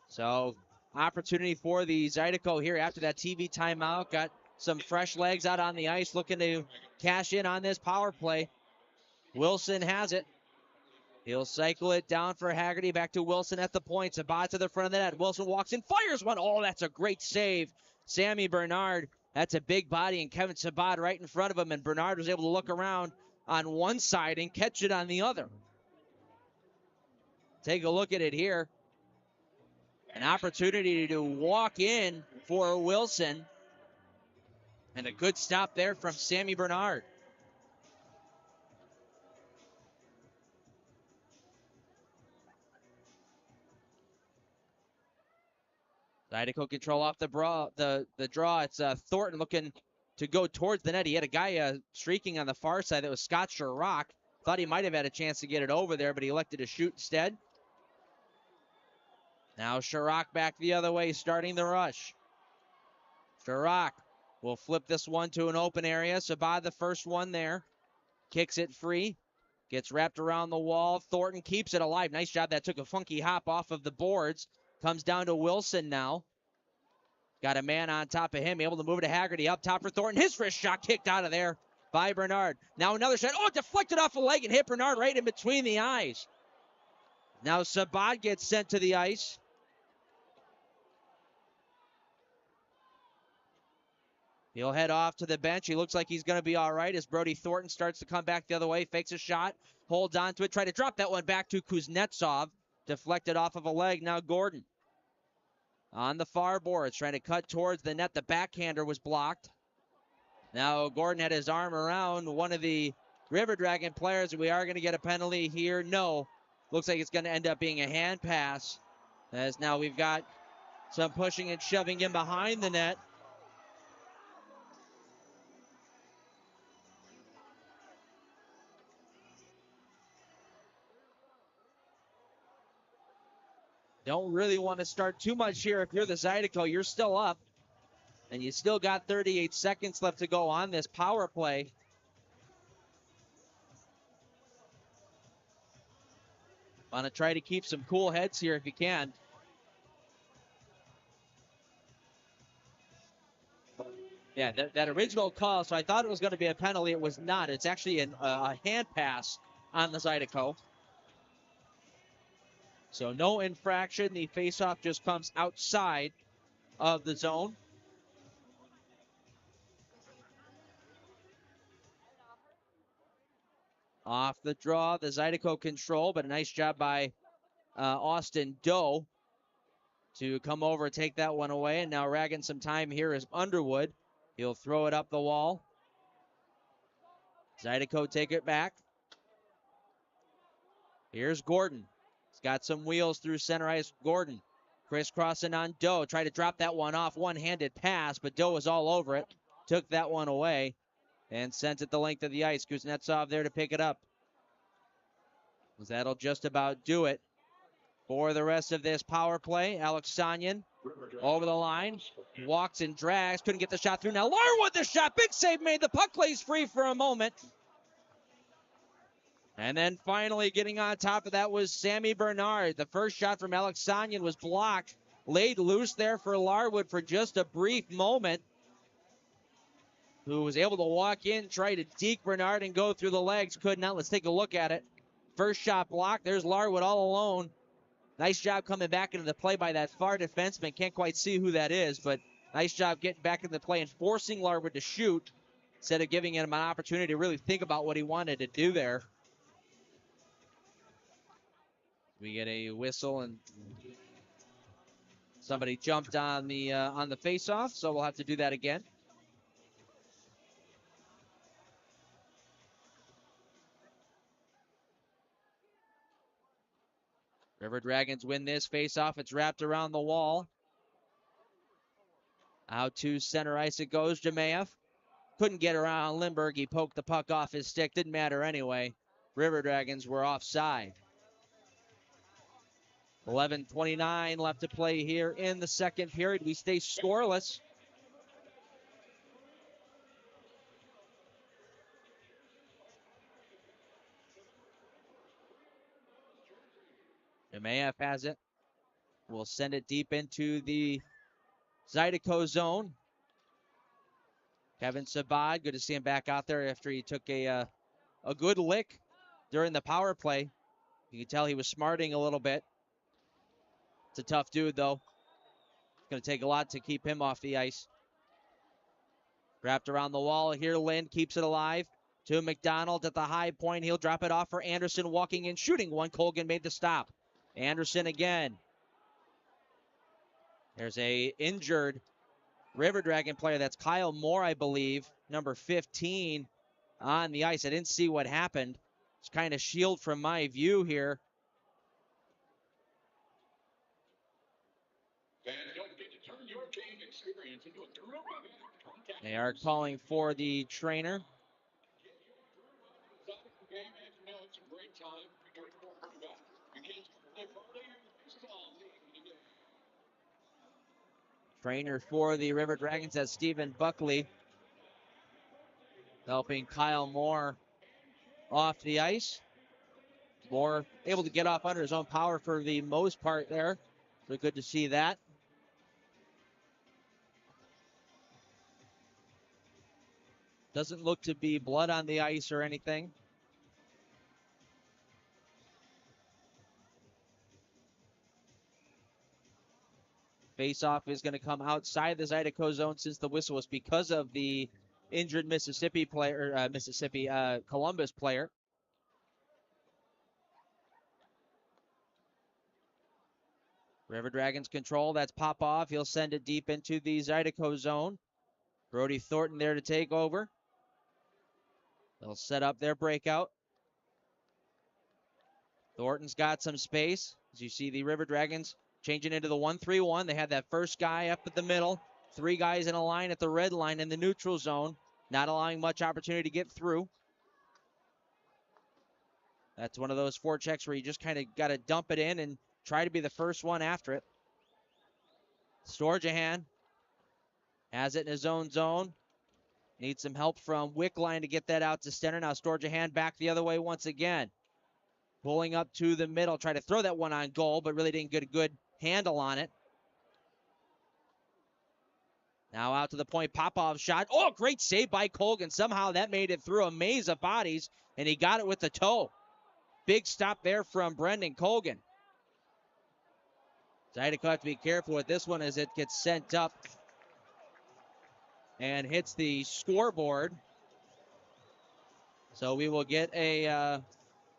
So, opportunity for the Zydeco here after that TV timeout. Got some fresh legs out on the ice looking to cash in on this power play. Wilson has it. He'll cycle it down for Haggerty. Back to Wilson at the point. Sabat to the front of the net. Wilson walks in, fires one. Oh, that's a great save. Sammy Bernard. That's a big body, and Kevin Sabat right in front of him, and Bernard was able to look around on one side and catch it on the other. Take a look at it here. An opportunity to walk in for Wilson. And a good stop there from Sammy Bernard. Zydeco control off the draw. It's Thornton looking to go towards the net. He had a guy streaking on the far side. That was Scott Sherrock. Thought he might have had a chance to get it over there, but he elected to shoot instead. Now Sherrock back the other way, starting the rush. Sherrock will flip this one to an open area. Sabat the first one there. Kicks it free. Gets wrapped around the wall. Thornton keeps it alive. Nice job. That took a funky hop off of the boards. Comes down to Wilson now. Got a man on top of him. Able to move it to Haggerty. Up top for Thornton. His wrist shot kicked out of there by Bernard. Now another shot. Oh, deflected off a leg and hit Bernard right in between the eyes. Now Sabat gets sent to the ice. He'll head off to the bench. He looks like he's going to be all right as Brody Thornton starts to come back the other way. Fakes a shot. Holds on to it. Try to drop that one back to Kuznetsov. Deflected off of a leg. Now Gordon. On the far boards, trying to cut towards the net. The backhander was blocked. Now Gordon had his arm around one of the River Dragon players. We are going to get a penalty here. No. Looks like it's going to end up being a hand pass. As now we've got some pushing and shoving in behind the net. Don't really want to start too much here. If you're the Zydeco, you're still up. And you still got 38 seconds left to go on this power play. Want to try to keep some cool heads here if you can. Yeah, that original call, so I thought it was going to be a penalty. It was not. It's actually a hand pass on the Zydeco. So no infraction. The faceoff just comes outside of the zone. Off the draw, the Zydeco control, but a nice job by Austin Doe to come over and take that one away. And now ragging some time here is Underwood. He'll throw it up the wall. Zydeco take it back. Here's Gordon. Got some wheels through center ice. Gordon crisscrossing on Doe. Tried to drop that one off. One-handed pass, but Doe was all over it. Took that one away and sent it the length of the ice. Kuznetsov there to pick it up. That'll just about do it for the rest of this power play. Alex Sonyan over the line. Walks and drags. Couldn't get the shot through. Now Larwood the shot. Big save made. The puck lays free for a moment. And then finally getting on top of that was Sammy Bernard. The first shot from Alex Sonyan was blocked. Laid loose there for Larwood for just a brief moment. Who was able to walk in, try to deke Bernard and go through the legs. Could not. Let's take a look at it. First shot blocked. There's Larwood all alone. Nice job coming back into the play by that far defenseman. Can't quite see who that is, but nice job getting back into the play and forcing Larwood to shoot instead of giving him an opportunity to really think about what he wanted to do there. We get a whistle and somebody jumped on the face-off, so we'll have to do that again. River Dragons win this face-off. It's wrapped around the wall. Out to center ice it goes. Jemayev couldn't get around Lindbergh. He poked the puck off his stick. Didn't matter anyway. River Dragons were offside. 11:29 left to play here in the second period. We stay scoreless. Jemayev has it. We'll send it deep into the Zydeco zone. Kevin Sabat, good to see him back out there after he took a good lick during the power play. You can tell he was smarting a little bit. It's a tough dude, though. It's going to take a lot to keep him off the ice. Wrapped around the wall here, Lind keeps it alive. To McDonald at the high point. He'll drop it off for Anderson, walking in, shooting one. Colgan made the stop. Anderson again. There's a injured River Dragon player. That's Kyle Moore, I believe, number 15 on the ice. I didn't see what happened. It's kind of shield from my view here. They are calling for the trainer. Trainer for the River Dragons, that's Stephen Buckley, helping Kyle Moore off the ice. Moore able to get off under his own power for the most part there. So good to see that. Doesn't look to be blood on the ice or anything. Face-off is going to come outside the Zydeco zone since the whistle was because of the injured Mississippi player, Columbus player. River Dragons control. That's Popov. He'll send it deep into the Zydeco zone. Brody Thornton there to take over. They'll set up their breakout. Thornton's got some space. As you see the River Dragons changing into the 1-3-1. They had that first guy up at the middle. 3 guys in a line at the red line in the neutral zone. Not allowing much opportunity to get through. That's one of those forechecks where you just kind of got to dump it in and try to be the first one after it. Storjahan has it in his own zone. Needs some help from Wickline to get that out to Stenner. Now Storjahan back the other way once again. Pulling up to the middle. Try to throw that one on goal, but really didn't get a good handle on it. Now out to the point. Popov's shot. Oh, great save by Colgan. Somehow that made it through a maze of bodies, and he got it with the toe. Big stop there from Brendan Colgan. Zydeco have to be careful with this one as it gets sent up and hits the scoreboard. So we will get a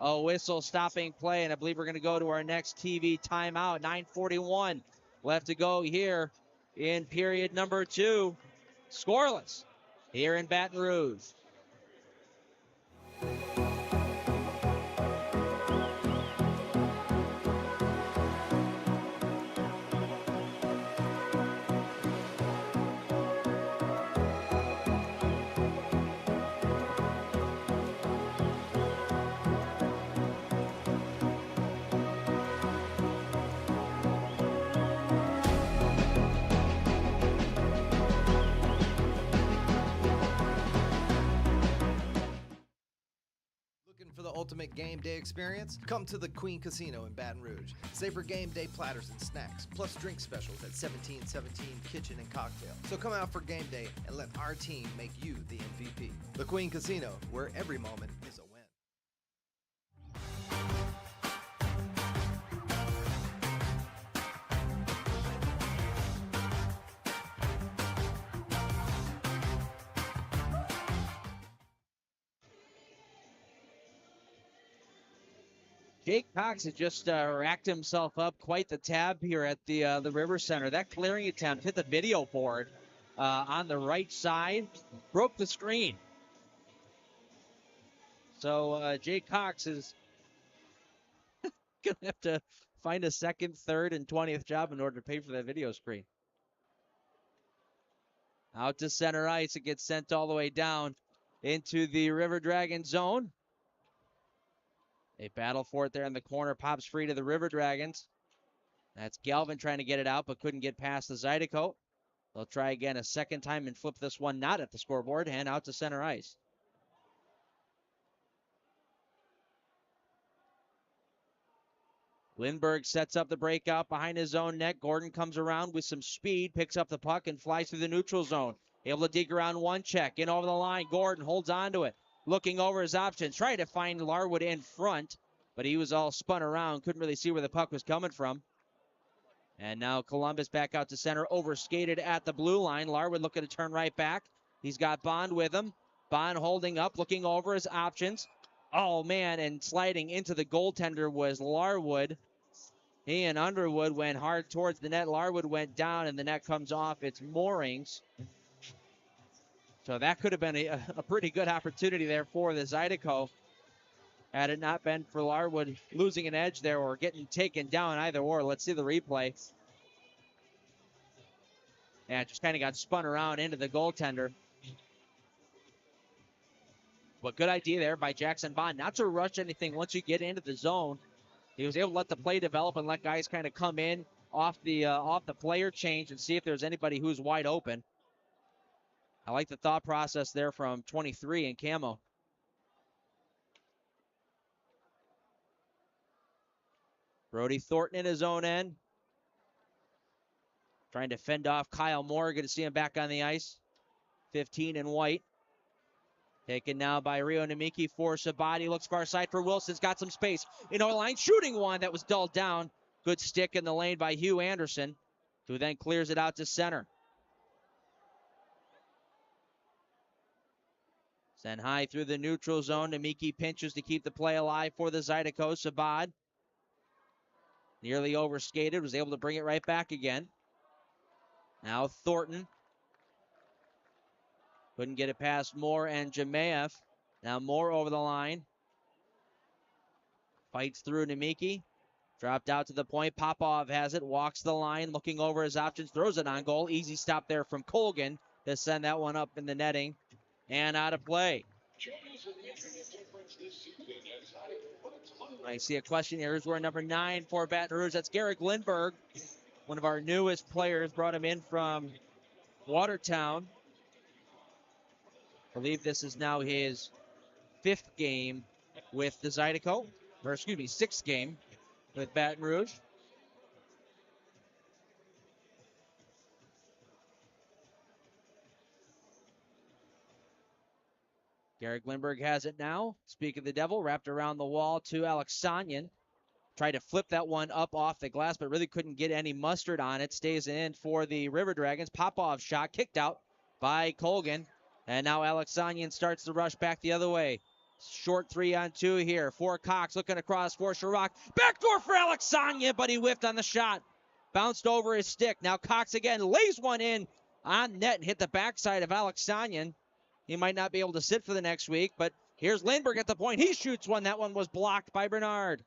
whistle stopping play, and I believe we're going to go to our next TV timeout. 9:41 left to go here in period number 2. Scoreless here in Baton Rouge. For the ultimate game day experience, come to the Queen Casino in Baton Rouge. Save for game day platters and snacks, plus drink specials at 1717 Kitchen and Cocktail. So come out for game day and let our team make you the MVP. The Queen Casino, where every moment is a win. Jake Cox has just racked himself up quite the tab here at the River Center. That clearing attempt hit the video board on the right side, broke the screen. So Jake Cox is going to have to find a second, third, and 20th job in order to pay for that video screen. Out to center ice. It gets sent all the way down into the River Dragon zone. They battle for it there in the corner. Pops free to the River Dragons. That's Galvin trying to get it out, but couldn't get past the Zydeco. They'll try again a second time and flip this one not at the scoreboard and out to center ice. Lindbergh sets up the breakout behind his own net. Gordon comes around with some speed, picks up the puck, and flies through the neutral zone. Able to dig around one check. In over the line. Gordon holds on to it. Looking over his options. Trying to find Larwood in front. but he was all spun around, couldn't really see where the puck was coming from. And now Columbus back out to center, overskated at the blue line. Larwood looking to turn right back. He's got Bond with him. Bond holding up, looking over his options. Oh, man, and sliding into the goaltender was Larwood. He and Underwood went hard towards the net. Larwood went down, and the net comes off its moorings. So that could have been a pretty good opportunity there for the Zydeco. Had it not been for Larwood losing an edge there or getting taken down, either or. Let's see the replay. Yeah, just kind of got spun around into the goaltender. But good idea there by Jackson Bond not to rush anything once you get into the zone. He was able to let the play develop and let guys kind of come in off the player change and see if there's anybody who's wide open. I like the thought process there from 23 in camo. Brody Thornton in his own end. Trying to fend off Kyle Moore. Good to see him back on the ice. 15 in white. Taken now by Rio Namiki for Sabati. Looks far side for Wilson's got some space. In our line, shooting one that was dulled down. Good stick in the lane by Hugh Anderson, who then clears it out to center. Sent high through the neutral zone. Namiki pinches to keep the play alive for the Zydeco. Sabad nearly overskated, was able to bring it right back again. Now Thornton. Couldn't get it past Moore and Jemayev. Now Moore over the line. Fights through Namiki. Dropped out to the point. Popov has it. Walks the line. Looking over his options. Throws it on goal. Easy stop there from Colgan to send that one up in the netting. And out of play. I see a question here. Here's where number 9 for Baton Rouge. That's Garrick Lindbergh. One of our newest players. Brought him in from Watertown. I believe this is now his 5th game with the Zydeco. Or excuse me, 6th game with Baton Rouge. Garrick Lindbergh has it now. Speak of the devil, wrapped around the wall to Alexanian. Tried to flip that one up off the glass, but really couldn't get any mustard on it. Stays in for the River Dragons. Popov's shot kicked out by Colgan. And now Alexanian starts to rush back the other way. Short 3-on-2 here for Cox. Looking across for Sherrock. Backdoor for Alexanian, but he whiffed on the shot. Bounced over his stick. Now Cox again lays one in on net and hit the backside of Alexanian. He might not be able to sit for the next week, but here's Lindbergh at the point. He shoots one. That one was blocked by Bernard.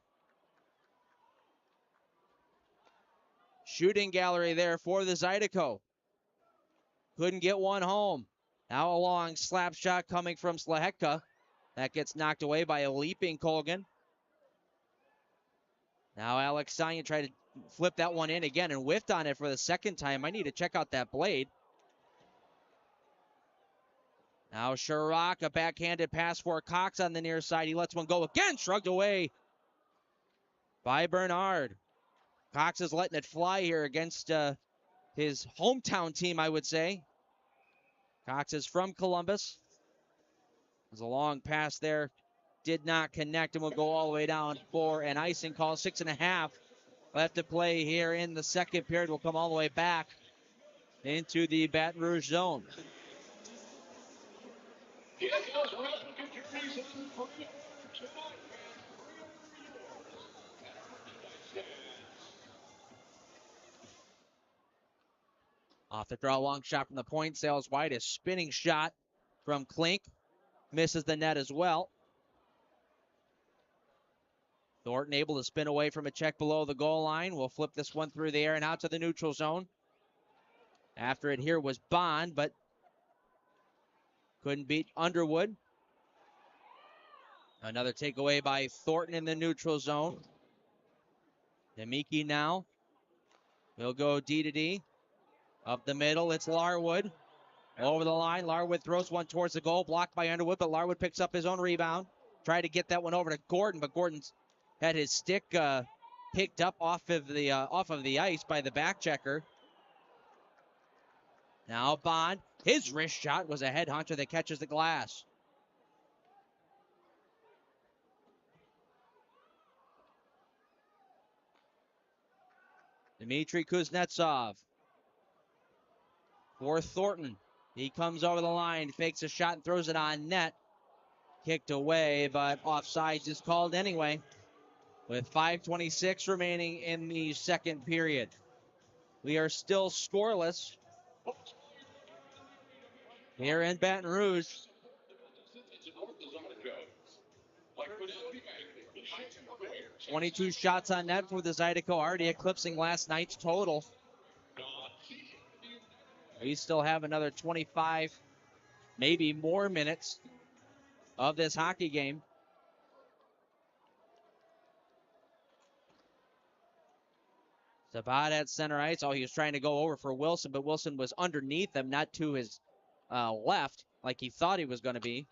Shooting gallery there for the Zydeco. Couldn't get one home. Now a long slap shot coming from Slahecka. That gets knocked away by a leaping Colgan. Now Alexanian tried to flip that one in again and whiffed on it for the second time. I need to check out that blade. Now Sherrock, a backhanded pass for Cox on the near side. He lets one go again, shrugged away by Bernard. Cox is letting it fly here against his hometown team, I would say. Cox is from Columbus. There's a long pass there. Did not connect and will go all the way down for an icing call. 6.5 left to play here in the second period. We'll come all the way back into the Baton Rouge zone. Off the draw, long shot from the point, sails wide. A spinning shot from Klink. Misses the net as well. Thornton able to spin away from a check below the goal line. We'll flip this one through the air and out to the neutral zone. After it here was Bond, but couldn't beat Underwood. Another takeaway by Thornton in the neutral zone. Namiki now. He'll go D to D. Up the middle, it's Larwood. Over the line, Larwood throws one towards the goal, blocked by Underwood, but Larwood picks up his own rebound. Tried to get that one over to Gordon, but Gordon's had his stick picked up off of the ice by the back checker. Now Bond, his wrist shot was a headhunter that catches the glass. Dmitry Kuznetsov for Thornton. He comes over the line, fakes a shot, and throws it on net. Kicked away, but offsides is called anyway. With 5:26 remaining in the second period. We are still scoreless here in Baton Rouge. 22 shots on net for the Zydeco, already eclipsing last night's total. We still have another 25, maybe more minutes of this hockey game. Sabat at center ice. Oh, he was trying to go over for Wilson, but Wilson was underneath him, not to his left, like he thought he was going to be.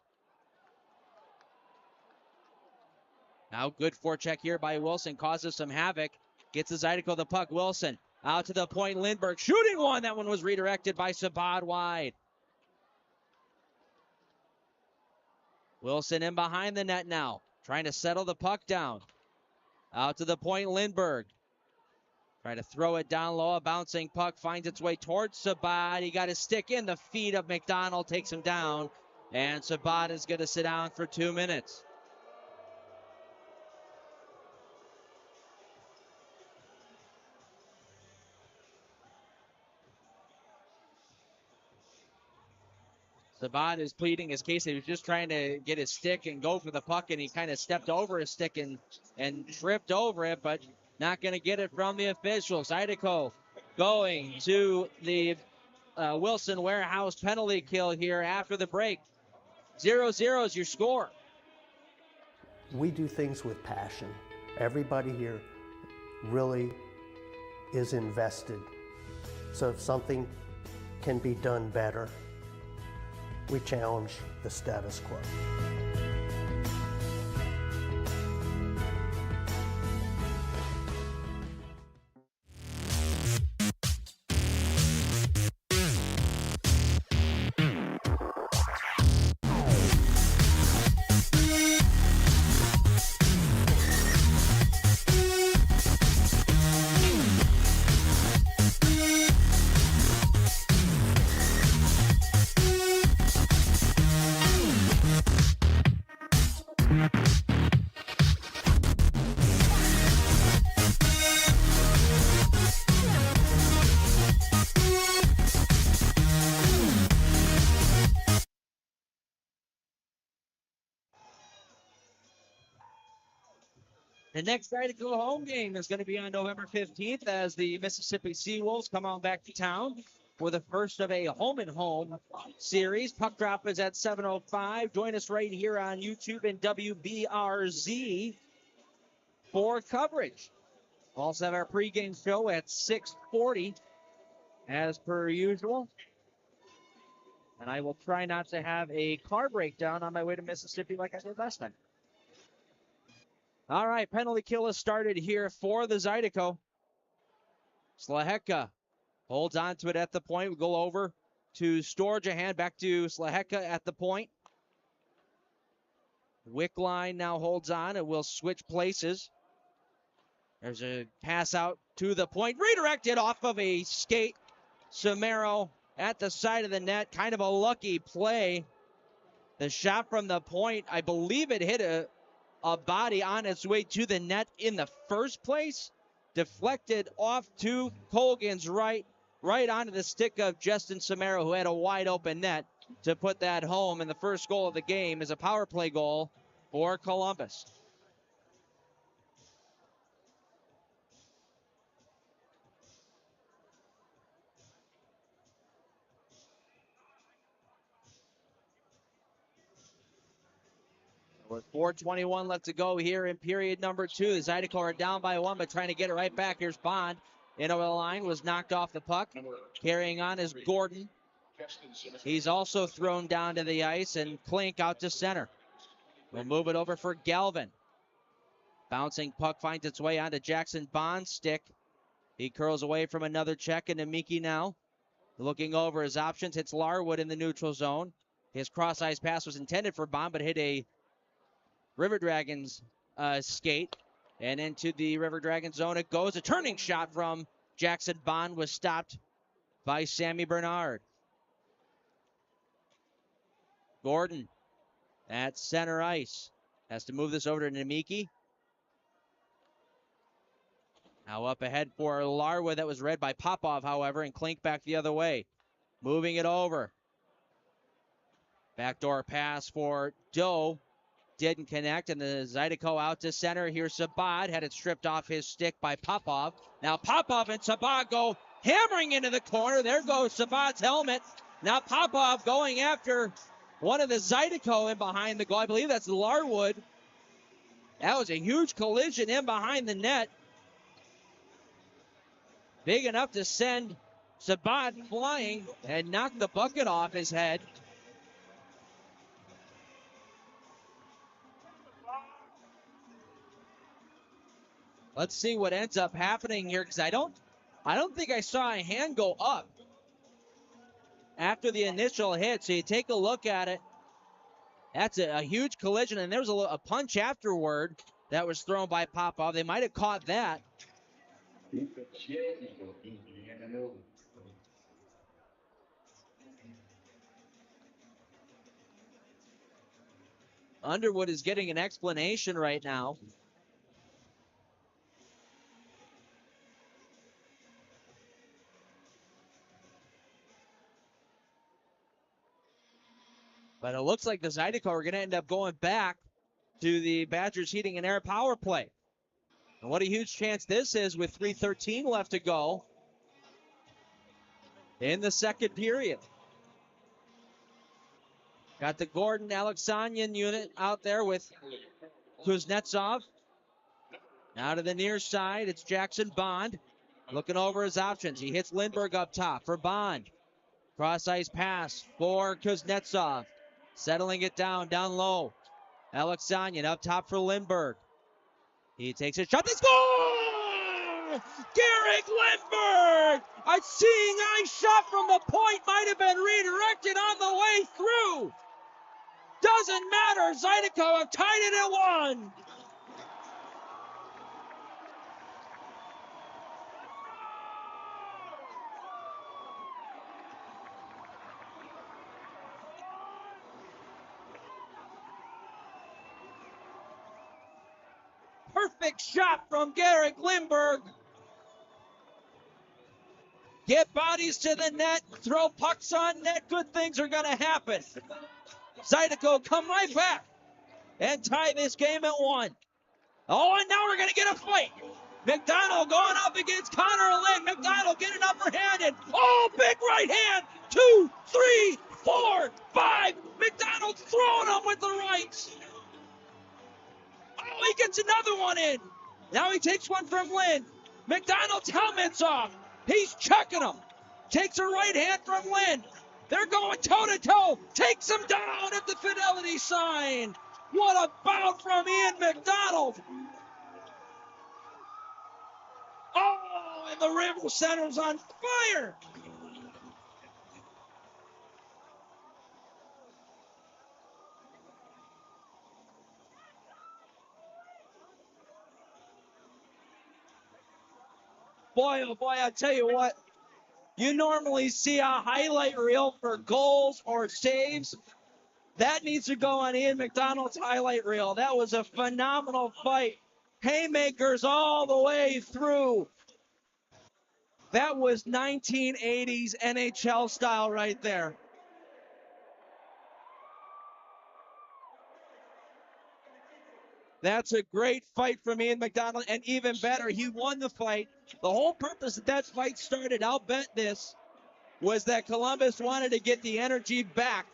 Now good forecheck here by Wilson. Causes some havoc. Gets the Zydeco the puck. Wilson out to the point. Lindbergh shooting one. That one was redirected by Sabat wide. Wilson in behind the net now. Trying to settle the puck down. Out to the point. Lindbergh. Trying to throw it down low. A bouncing puck finds its way towards Sabat. He got his stick in the feet of McDonald. Takes him down. And Sabat is going to sit down for 2 minutes. Sabat is pleading his case. He was just trying to get his stick and go for the puck, and he kind of stepped over his stick and tripped over it, but not going to get it from the officials. Zydeco going to the Wilson Warehouse penalty kill here after the break. 0-0 is your score. We do things with passion. Everybody here really is invested. So if something can be done better, we challenge the status quo. The next Zydeco home game is going to be on November 15th as the Mississippi Seawolves come on back to town for the first of a home-and-home series. Puck drop is at 7:05. Join us right here on YouTube and WBRZ for coverage. We'll also have our pregame show at 6:40 as per usual. And I will try not to have a car breakdown on my way to Mississippi like I did last time. All right, penalty kill has started here for the Zydeco. Slaheka holds on to it at the point. We go over to Storjahan, back to Slaheka at the point. Wickline now holds on. It will switch places. There's a pass out to the point. Redirected off of a skate. Samaro at the side of the net. Kind of a lucky play. The shot from the point, I believe it hit a body on its way to the net in the first place. Deflected off to Colgan's right onto the stick of Justin Samaro, who had a wide open net to put that home. And the first goal of the game is a power play goal for Columbus. With 4:21 left to go here in period number 2. The Zydeco are down by 1, but trying to get it right back. Here's Bond. In over the line, was knocked off the puck. Carrying on is Gordon. He's also thrown down to the ice, and Klink out to center. We'll move it over for Galvin. Bouncing puck finds its way onto Jackson Bond's stick. He curls away from another check into Miki now. Looking over his options, hits Larwood in the neutral zone. His cross-ice pass was intended for Bond, but hit a River Dragons skate, and into the River Dragons zone it goes. A turning shot from Jackson Bond was stopped by Sammy Bernard. Gordon at center ice. Has to move this over to Nemeki. Now up ahead for Larwood. That was read by Popov, however, and Klink back the other way. Moving it over. Backdoor pass for Doe. Didn't connect, and the Zydeco out to center. Here's Sabat. Had it stripped off his stick by Popov. Now Popov and Sabat go hammering into the corner. There goes Sabat's helmet. Now Popov going after one of the Zydeco in behind the goal. I believe that's Larwood. That was a huge collision in behind the net. Big enough to send Sabat flying and knock the bucket off his head. Let's see what ends up happening here, because I don't think I saw a hand go up after the initial hit. So you take a look at it. That's a huge collision, and there was a punch afterward that was thrown by Popov. They might have caught that. Underwood is getting an explanation right now. But it looks like the Zydeco are going to end up going back to the Badgers Heating and Air power play. And what a huge chance this is with 3:13 left to go in the second period. Got the Gordon Alexanian unit out there with Kuznetsov. Now to the near side, it's Jackson Bond looking over his options. He hits Lindbergh up top for Bond. Cross-ice pass for Kuznetsov. Settling it down low. Alexanian up top for Lindbergh. He takes a shot. They score! Garrick Lindbergh! A seeing eye shot from the point might have been redirected on the way through. Doesn't matter. Zydeco have tied it at 1. Perfect shot from Garrick Lindbergh. Get bodies to the net, throw pucks on net, good things are going to happen. Zydeco come right back and tie this game at 1. Oh, and now we're going to get a fight. McDonald going up against Connor Lynn. McDonald getting upperhanded. Oh, big right hand. 2, 3, 4, 5. McDonald throwing them with the rights. Oh, he gets another one in. Now he takes one from Lynn. McDonald's helmet's off. He's checking him. Takes a right hand from Lynn. They're going toe-to-toe. Takes him down at the fidelity sign. What a bout from Ian McDonald. Oh, and the River Center's on fire. Boy, oh boy, I tell you what, you normally see a highlight reel for goals or saves. That needs to go on Ian McDonald's highlight reel. That was a phenomenal fight. Haymakers all the way through. That was 1980s NHL style right there. That's a great fight from Ian McDonald, and even better, he won the fight. The whole purpose that fight started, I'll bet this, was that Columbus wanted to get the energy back.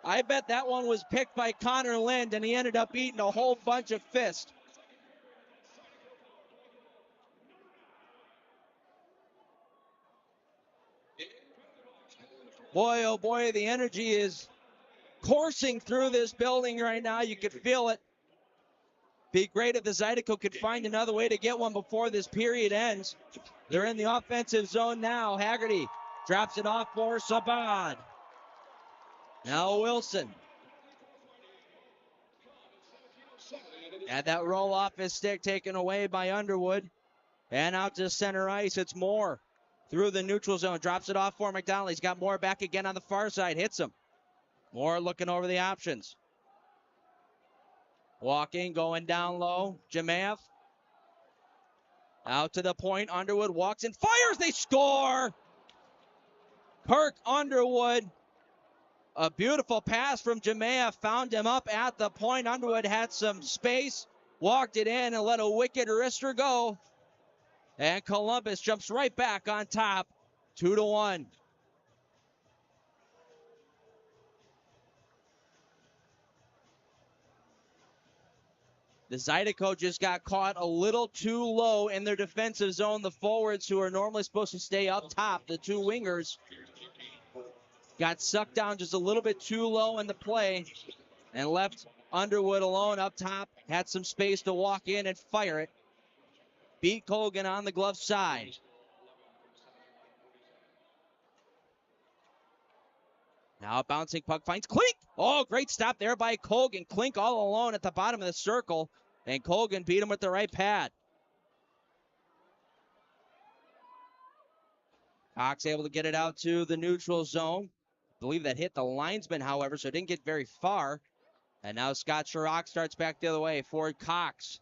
I bet that one was picked by Connor Lind, and he ended up eating a whole bunch of fists. Boy, oh boy, the energy is coursing through this building right now. You could feel it. Be great if the Zydeco could find another way to get one before this period ends. They're in the offensive zone now. Haggerty drops it off for Saban. Now Wilson. Had that roll off his stick taken away by Underwood. And out to center ice, it's Moore. Through the neutral zone, drops it off for McDonald. He's got Moore back again on the far side, hits him. Moore looking over the options. Walking, going down low. Jemayev. Out to the point. Underwood walks and fires. They score! Kirk Underwood. A beautiful pass from Jemayev. Found him up at the point. Underwood had some space. Walked it in and let a wicked wrister go. And Columbus jumps right back on top. 2-1. The Zydeco just got caught a little too low in their defensive zone. The forwards, who are normally supposed to stay up top, the two wingers, got sucked down just a little bit too low in the play and left Underwood alone up top. Had some space to walk in and fire it. Beat Colgan on the glove side. Now bouncing puck finds Klink. Oh, great stop there by Colgan. Klink all alone at the bottom of the circle. And Colgan beat him with the right pad. Cox able to get it out to the neutral zone. I believe that hit the linesman, however, so it didn't get very far. And now Scott Chirac starts back the other way for Cox.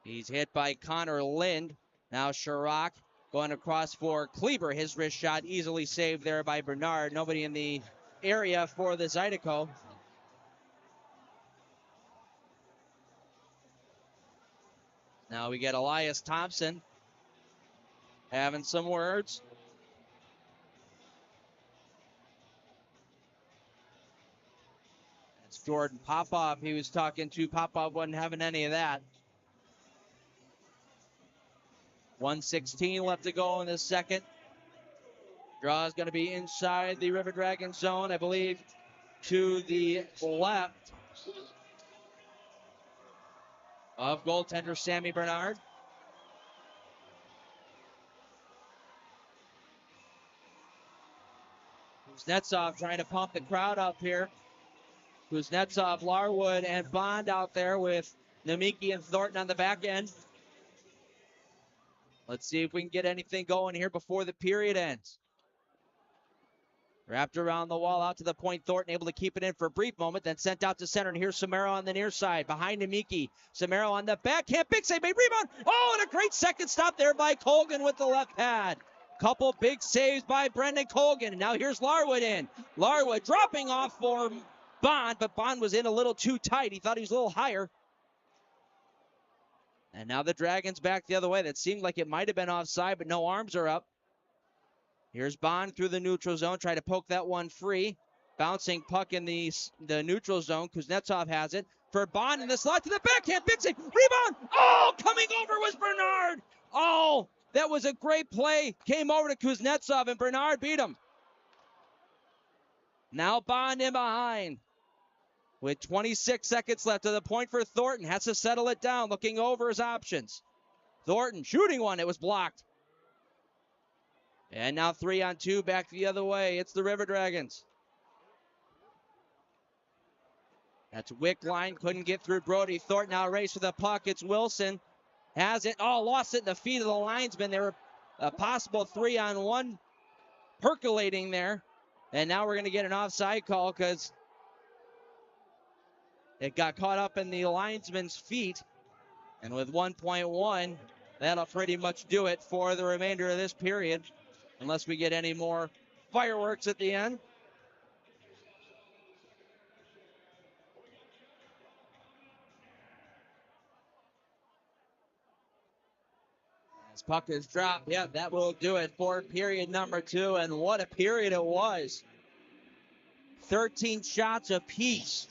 He's hit by Connor Lind. Now Chirac going across for Kleber. His wrist shot easily saved there by Bernard. Nobody in the area for the Zydeco. Now we get Elias Thompson having some words. It's Jordan Popov. He was talking to. Popov wasn't having any of that. 1:16 left to go in the second. Draw is going to be inside the River Dragon zone, I believe, to the left of goaltender Sammy Bernard. Kuznetsov trying to pump the crowd up here. Kuznetsov, Larwood, and Bond out there with Namiki and Thornton on the back end. Let's see if we can get anything going here before the period ends. Wrapped around the wall, out to the point. Thornton able to keep it in for a brief moment, then sent out to center. And here's Samaro on the near side, behind Namiki. Samaro on the backhand, big save, made rebound. Oh, and a great second stop there by Colgan with the left pad. Couple big saves by Brendan Colgan. And now here's Larwood in. Larwood dropping off for Bond, but Bond was in a little too tight. He thought he was a little higher. And now the Dragons back the other way. That seemed like it might have been offside, but no arms are up. Here's Bond through the neutral zone. Try to poke that one free. Bouncing puck in the neutral zone. Kuznetsov has it. For Bond in the slot to the backhand. Big save. Rebound. Oh, coming over was Bernard. Oh, that was a great play. Came over to Kuznetsov, and Bernard beat him. Now Bond in behind. With 26 seconds left to the point for Thornton. Has to settle it down, looking over his options. Thornton shooting one. It was blocked. And now 3-on-2 back the other way. It's the River Dragons. That's Wick line. Couldn't get through Brody. Thornton now race for the puck. It's Wilson. Has it. Oh, lost it in the feet of the linesman. There were a possible 3-on-1 percolating there. And now we're going to get an offside call because it got caught up in the linesman's feet. And with 1.1, that'll pretty much do it for the remainder of this period. Unless we get any more fireworks at the end. As puck is dropped, yeah, that will do it for period number 2. And what a period it was. 13 shots apiece.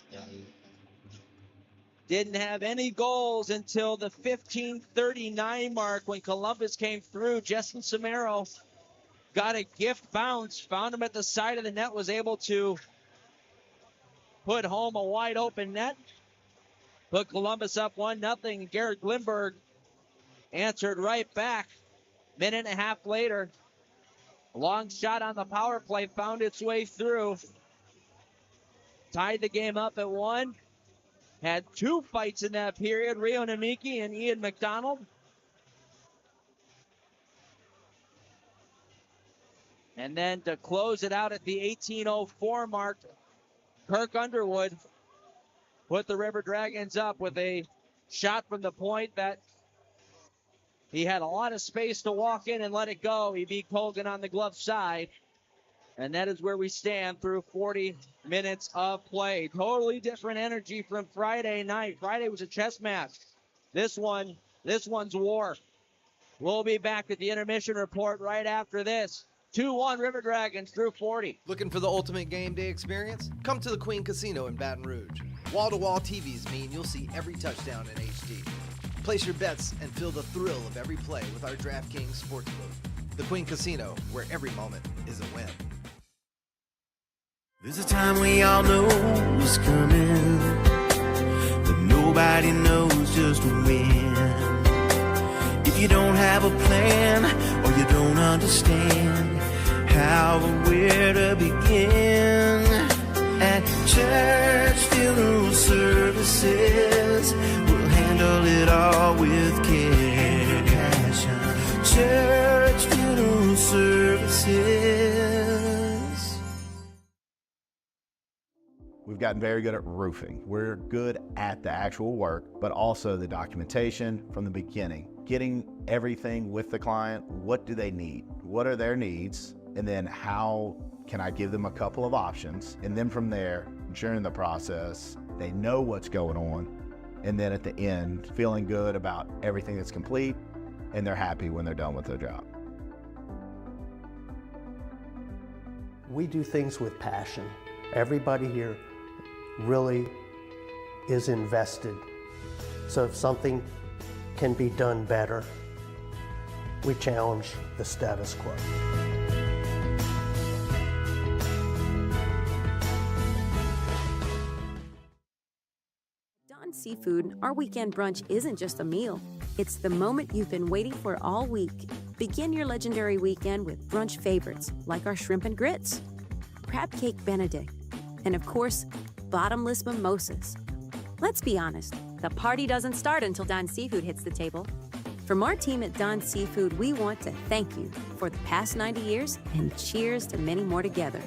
Didn't have any goals until the 15:39 mark when Columbus came through. Justin Samaro got a gift bounce, found him at the side of the net, was able to put home a wide open net. Put Columbus up 1-0. Garrett Glimberg answered right back. Minute and a half later, a long shot on the power play found its way through. Tied the game up at 1. Had 2 fights in that period, Rio Namiki and Ian McDonald. And then to close it out at the 18:04 mark, Kirk Underwood put the River Dragons up with a shot from the point that he had a lot of space to walk in and let it go. He beat Colgan on the glove side. And that is where we stand through 40 minutes of play. Totally different energy from Friday night. Friday was a chess match. This one's war. We'll be back at the intermission report right after this. 2-1 River Dragons through 40. Looking for the ultimate game day experience? Come to the Queen Casino in Baton Rouge. Wall-to-wall TVs mean you'll see every touchdown in HD. Place your bets and feel the thrill of every play with our DraftKings Sportsbook. The Queen Casino, where every moment is a win. There's a time we all know is coming, but nobody knows just when. If you don't have a plan or you don't understand how or where to begin, at church funeral services, we'll handle it all with care and passion. Church funeral services. We've gotten very good at roofing. We're good at the actual work, but also the documentation from the beginning. Getting everything with the client. What do they need? What are their needs? And then how can I give them a couple of options? And then from there, during the process, they know what's going on. And then at the end, feeling good about everything that's complete, and they're happy when they're done with their job. We do things with passion. Everybody here really is invested. So if something can be done better, we challenge the status quo. Don Seafood, our weekend brunch isn't just a meal. It's the moment you've been waiting for all week. Begin your legendary weekend with brunch favorites like our shrimp and grits, crab cake Benedict, and of course, bottomless mimosas. Let's be honest, the party doesn't start until Don Seafood hits the table. From our team at Don Seafood, we want to thank you for the past 90 years and cheers to many more together.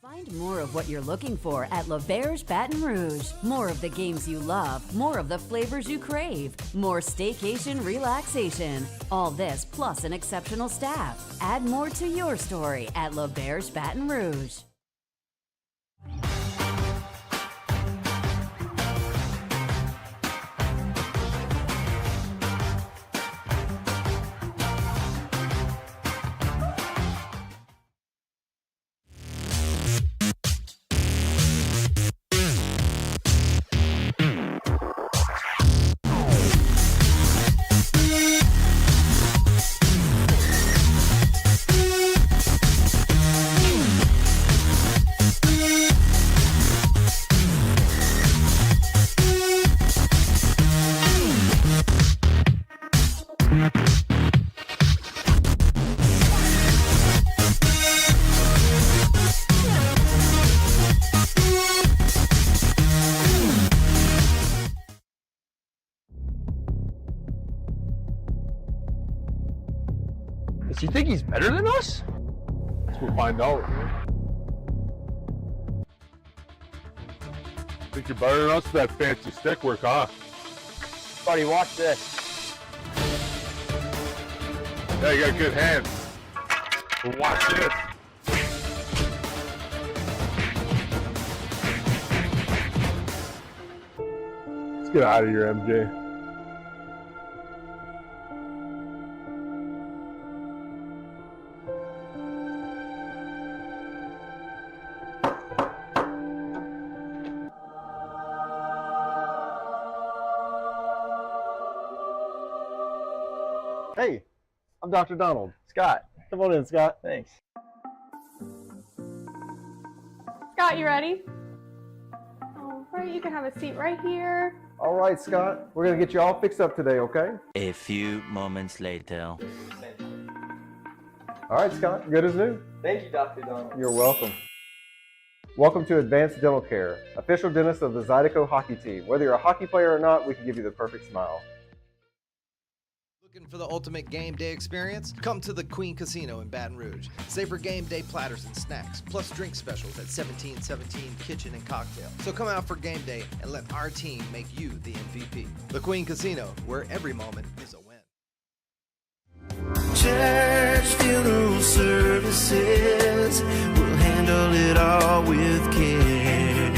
Find more of what you're looking for at L'Auberge Baton Rouge. More of the games you love, more of the flavors you crave, more staycation relaxation. All this plus an exceptional staff. Add more to your story at L'Auberge Baton Rouge. Does he think he's better than us? We'll find out. Think you're better than us with that fancy stick work, huh? Buddy, watch this. Yeah, you got good hands. But watch this. Let's get out of here, MJ. Hey, I'm Dr. Donald. Scott. Come on in, Scott. Thanks. Scott, you ready? All right, you can have a seat right here. All right, Scott. We're going to get you all fixed up today, okay? A few moments later. All right, Scott. Good as new. Thank you, Dr. Donald. You're welcome. Welcome to Advanced Dental Care, official dentist of the Zydeco hockey team. Whether you're a hockey player or not, we can give you the perfect smile. Looking for the ultimate game day experience? Come to the Queen Casino in Baton Rouge. Savor game day platters and snacks, plus drink specials at 1717 Kitchen and Cocktail. So come out for game day and let our team make you the MVP. The Queen Casino, where every moment is a win. Church funeral services will handle it all with care.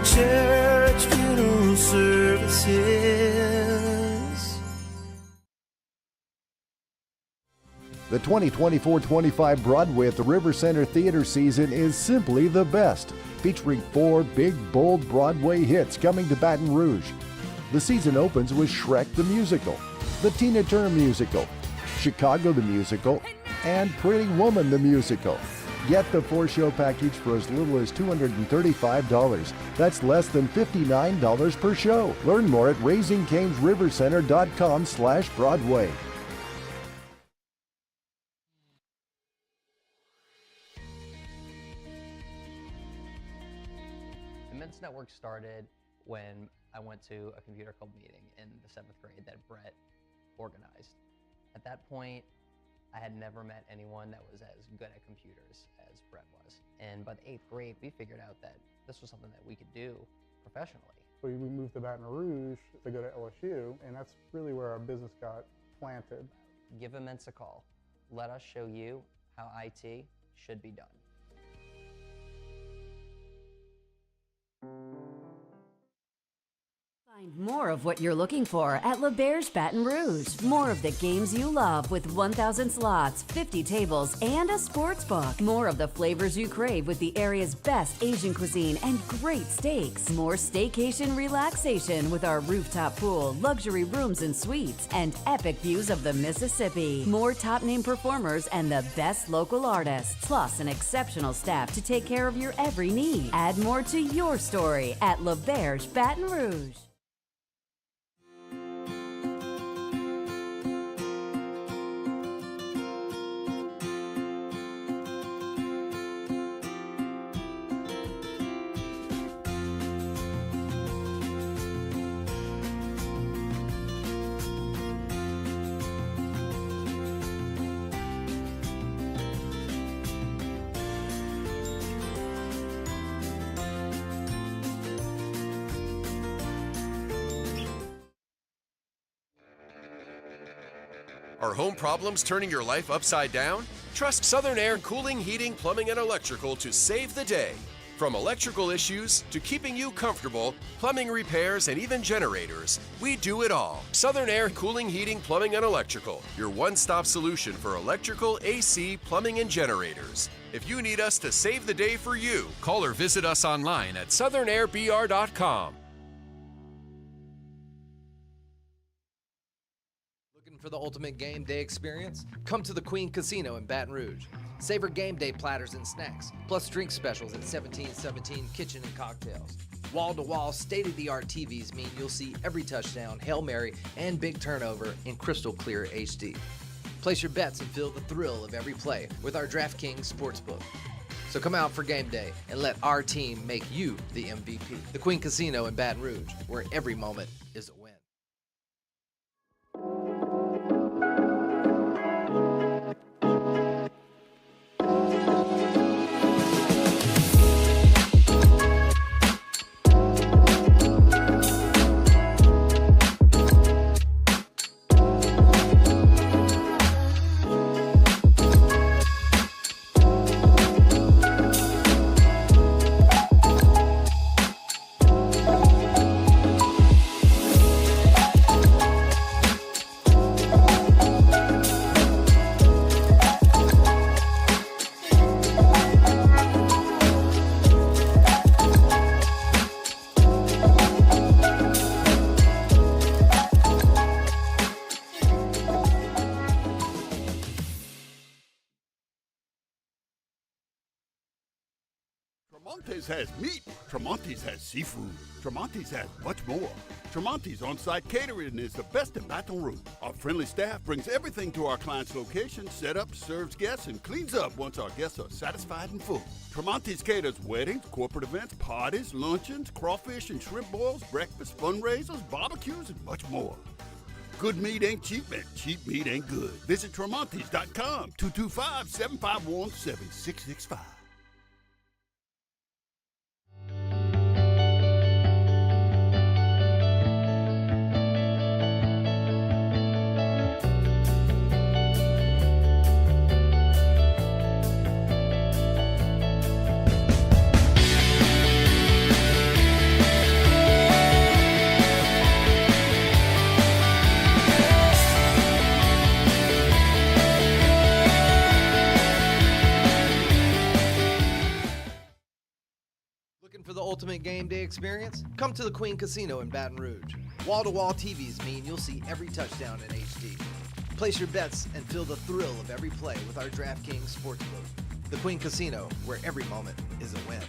Church funeral services. The 2024-25 Broadway at the River Center Theater season is simply the best, featuring 4 big, bold Broadway hits coming to Baton Rouge. The season opens with Shrek the Musical, the Tina Turner Musical, Chicago the Musical, and Pretty Woman the Musical. Get the 4-show package for as little as $235. That's less than $59 per show. Learn more at raisingcanesrivercenter.com/Broadway. The Men's Network started when I went to a computer club meeting in the 7th grade that Brett organized. At that point, I had never met anyone that was as good at computers as Brett was. And by the 8th grade, we figured out that this was something that we could do professionally. We moved to Baton Rouge to go to LSU, and that's really where our business got planted. Give Immense a call. Let us show you how IT should be done. Find more of what you're looking for at L'Auberge Baton Rouge. More of the games you love with 1,000 slots, 50 tables, and a sports book. More of the flavors you crave with the area's best Asian cuisine and great steaks. More staycation relaxation with our rooftop pool, luxury rooms and suites, and epic views of the Mississippi. More top-name performers and the best local artists, plus an exceptional staff to take care of your every need. Add more to your story at L'Auberge Baton Rouge. Are home problems turning your life upside down? Trust Southern Air Cooling, Heating, Plumbing, and Electrical to save the day. From electrical issues to keeping you comfortable, plumbing repairs, and even generators, we do it all. Southern Air Cooling, Heating, Plumbing, and Electrical, your one-stop solution for electrical, AC, plumbing, and generators. If you need us to save the day for you, call or visit us online at southernnairbr.com. For the ultimate game day experience? Come to the Queen Casino in Baton Rouge. Savor game day platters and snacks, plus drink specials at 1717 Kitchen and Cocktails. Wall-to-wall, state-of-the-art TVs mean you'll see every touchdown, Hail Mary, and big turnover in crystal clear HD. Place your bets and feel the thrill of every play with our DraftKings Sportsbook. So come out for game day and let our team make you the MVP. The Queen Casino in Baton Rouge, where every moment is a win. Tremonti's has meat. Tremonti's has seafood. Tremonti's has much more. Tremonti's on-site catering is the best in Baton Rouge. Our friendly staff brings everything to our client's location, set up, serves guests, and cleans up once our guests are satisfied and full. Tremonti's caters weddings, corporate events, parties, luncheons, crawfish and shrimp boils, breakfast, fundraisers, barbecues, and much more. Good meat ain't cheap, and cheap meat ain't good. Visit Tremontes.com, 225-751-7665. Looking for the ultimate game day experience? Come to the Queen Casino in Baton Rouge. Wall-to-wall TVs mean you'll see every touchdown in HD. Place your bets and feel the thrill of every play with our DraftKings Sportsbook. The Queen Casino, where every moment is a win.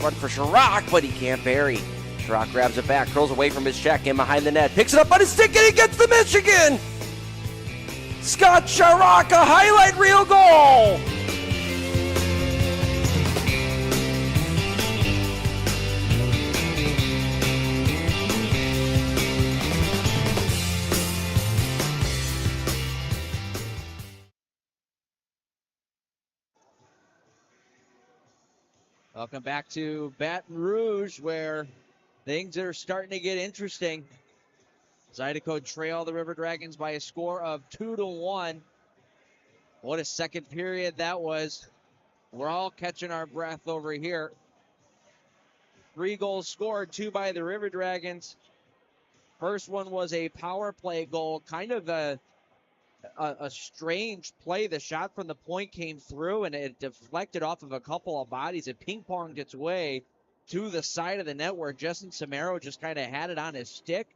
Run for Chirac, but he can't bury. Chirac grabs it back, curls away from his check, in behind the net, picks it up on his stick, and he gets the Michigan! Scott Chirac, a highlight reel goal! Welcome back to Baton Rouge, where things are starting to get interesting. Zydeco trail the River Dragons by a score of 2-1. What a second period that was. We're all catching our breath over here. 3 goals scored, 2 by the River Dragons. First one was a power play goal, kind of a strange play. The shot from the point came through and it deflected off of a couple of bodies. It ping-ponged its way to the side of the net where Justin Samaro just kind of had it on his stick.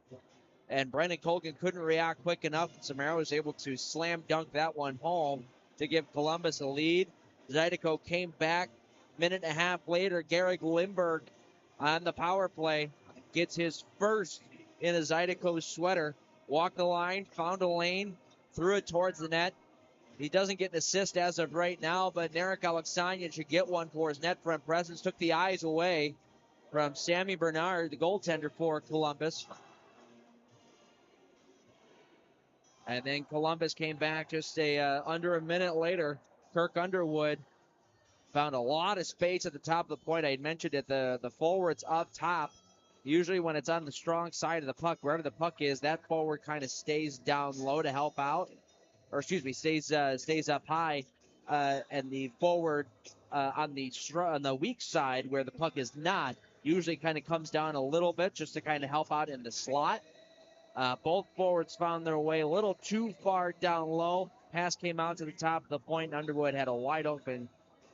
And Brendan Colgan couldn't react quick enough. Samaro was able to slam dunk that one home to give Columbus a lead. Zydeco came back. Minute and a half later, Garrick Lindbergh on the power play gets his first in a Zydeco sweater. Walked the line, found a lane, threw it towards the net. He doesn't get an assist as of right now, but Narek Alexanian should get one for his net front presence. Took the eyes away from Sammy Bernard, the goaltender for Columbus. And then Columbus came back just under a minute later. Kirk Underwood found a lot of space at the top of the point. I had mentioned it, the forwards up top. Usually when it's on the strong side of the puck, wherever the puck is, that forward kind of stays down low to help out. Or excuse me, stays up high. And the forward on the weak side where the puck is not, usually kind of comes down a little bit just to kind of help out in the slot. Both forwards found their way a little too far down low. Pass came out to the top of the point. Underwood had a wide open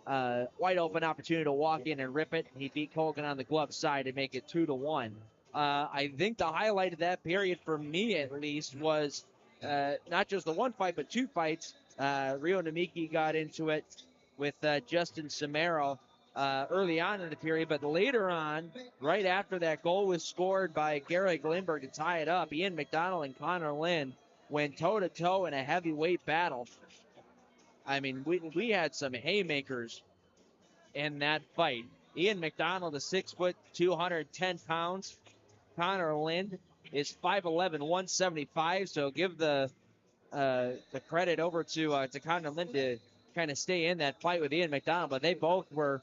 opportunity to walk in and rip it. He beat Colgan on the glove side to make it 2-1. I think the highlight of that period for me, at least, was not just the one fight, but 2 fights. Rio Namiki got into it with Justin Samaro early on in the period, but later on, right after that goal was scored by Garrick Lindbergh to tie it up, Ian McDonald and Connor Lynn went toe-to-toe in a heavyweight battle. I mean, we had some haymakers in that fight. Ian McDonald is 6 foot, 210 pounds. Connor Lynn is 5'11", 175. So give the credit over to Connor Lynn to kind of stay in that fight with Ian McDonald. But they both were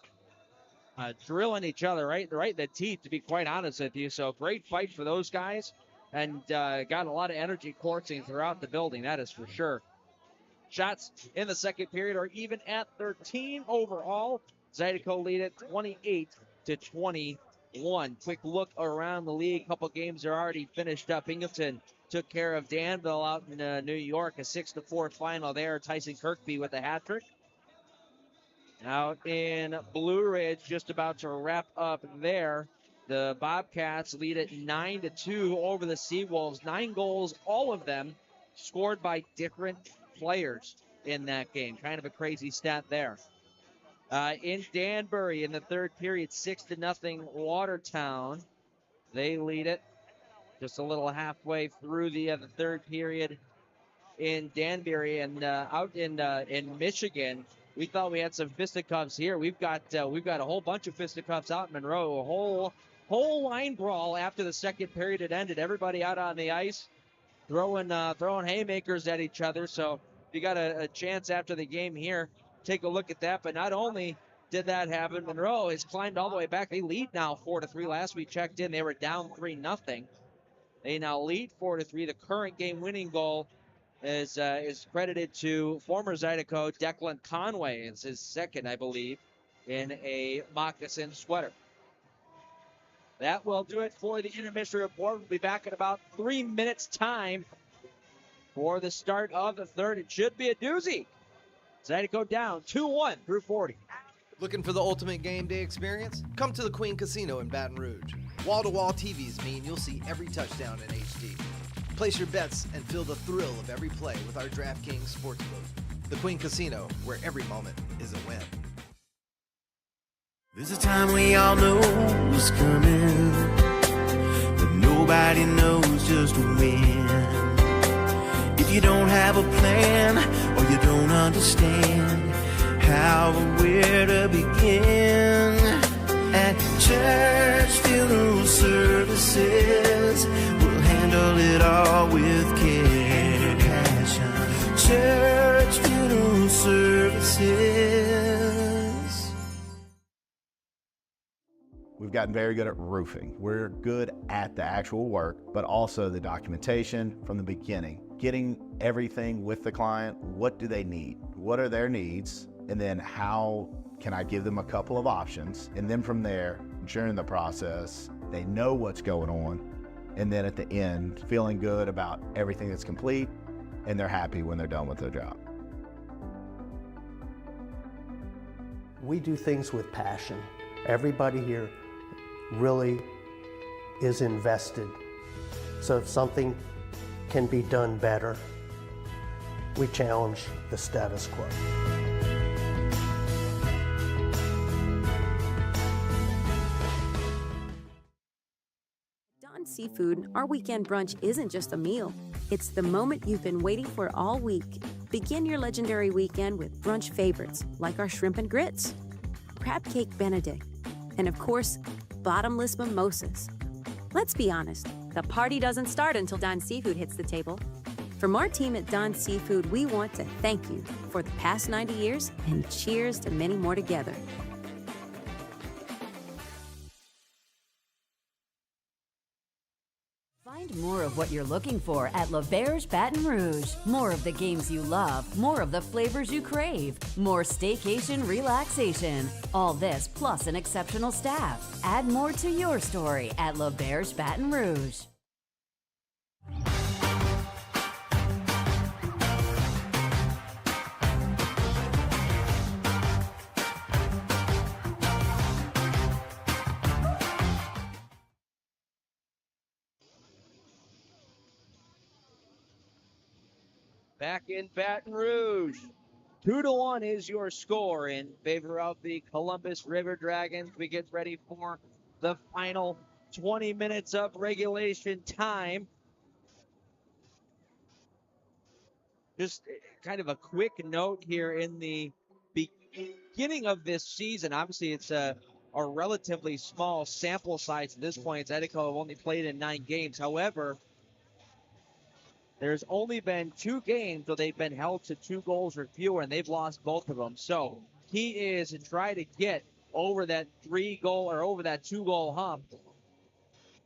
drilling each other right in the teeth, to be quite honest with you. So great fight for those guys, and got a lot of energy coursing throughout the building. That is for sure. Shots in the second period are even at 13 overall. Zydeco lead it 28-21. Quick look around the league. Couple games are already finished up. Binghamton took care of Danville out in New York. A 6-4 final there. Tyson Kirkby with a hat trick. Out in Blue Ridge, just about to wrap up there. The Bobcats lead it 9-2 over the Seawolves. 9 goals, all of them scored by different players in that game. Kind of a crazy stat there. In Danbury in the third period, 6-0 Watertown. They lead it just a little halfway through the third period. in Danbury and out in Michigan. We thought we had some fisticuffs here. We've got a whole bunch of fisticuffs out in Monroe. A whole line brawl after the second period had ended. Everybody out on the ice throwing haymakers at each other. So if you got a chance after the game here, take a look at that. But not only did that happen, Monroe has climbed all the way back. They lead now 4-3. Last we checked in, they were down 3-0. They now lead 4-3. The current game-winning goal is credited to former Zydeco Declan Conway. It's his second, I believe, in a moccasin sweater. That will do it for the intermission report. We'll be back in about 3 minutes' time for the start of the third. It should be a doozy. Zydeco down 2-1 through 40. Looking for the ultimate game day experience? Come to the Queen Casino in Baton Rouge. Wall-to-wall TVs mean you'll see every touchdown in HD. Place your bets and feel the thrill of every play with our DraftKings Sportsbook. The Queen Casino, where every moment is a win. There's a time we all know is coming, but nobody knows just when. If you don't have a plan or you don't understand how or where to begin, at church funeral services, we'll handle it all with care and passion. Church funeral services. We've gotten very good at roofing. We're good at the actual work, but also the documentation from the beginning. Getting everything with the client. What do they need? What are their needs? And then how can I give them a couple of options? And then from there, during the process, they know what's going on. And then at the end, feeling good about everything that's complete, and they're happy when they're done with their job. We do things with passion. Everybody here really is invested. So if something can be done better, we challenge the status quo. Dawn Seafood, our weekend brunch isn't just a meal. It's the moment you've been waiting for all week. Begin your legendary weekend with brunch favorites like our shrimp and grits, crab cake Benedict, and of course, bottomless mimosas. Let's be honest, the party doesn't start until Dawn Seafood hits the table. From our team at Dawn Seafood, we want to thank you for the past 90 years and cheers to many more together. Find more of what you're looking for at L'Auberge Baton Rouge. More of the games you love, more of the flavors you crave, more staycation relaxation. All this plus an exceptional staff. Add more to your story at L'Auberge Baton Rouge. Back in Baton Rouge, 2-1 is your score in favor of the Columbus River Dragons. We get ready for the final 20 minutes of regulation time. Just kind of a quick note here in the beginning of this season. Obviously, it's a relatively small sample size at this point. Zydeco have only played in 9 games. However, there's only been 2 games where they've been held to 2 goals or fewer, and they've lost both of them. So key is to try to get over that 3-goal or over that 2-goal hump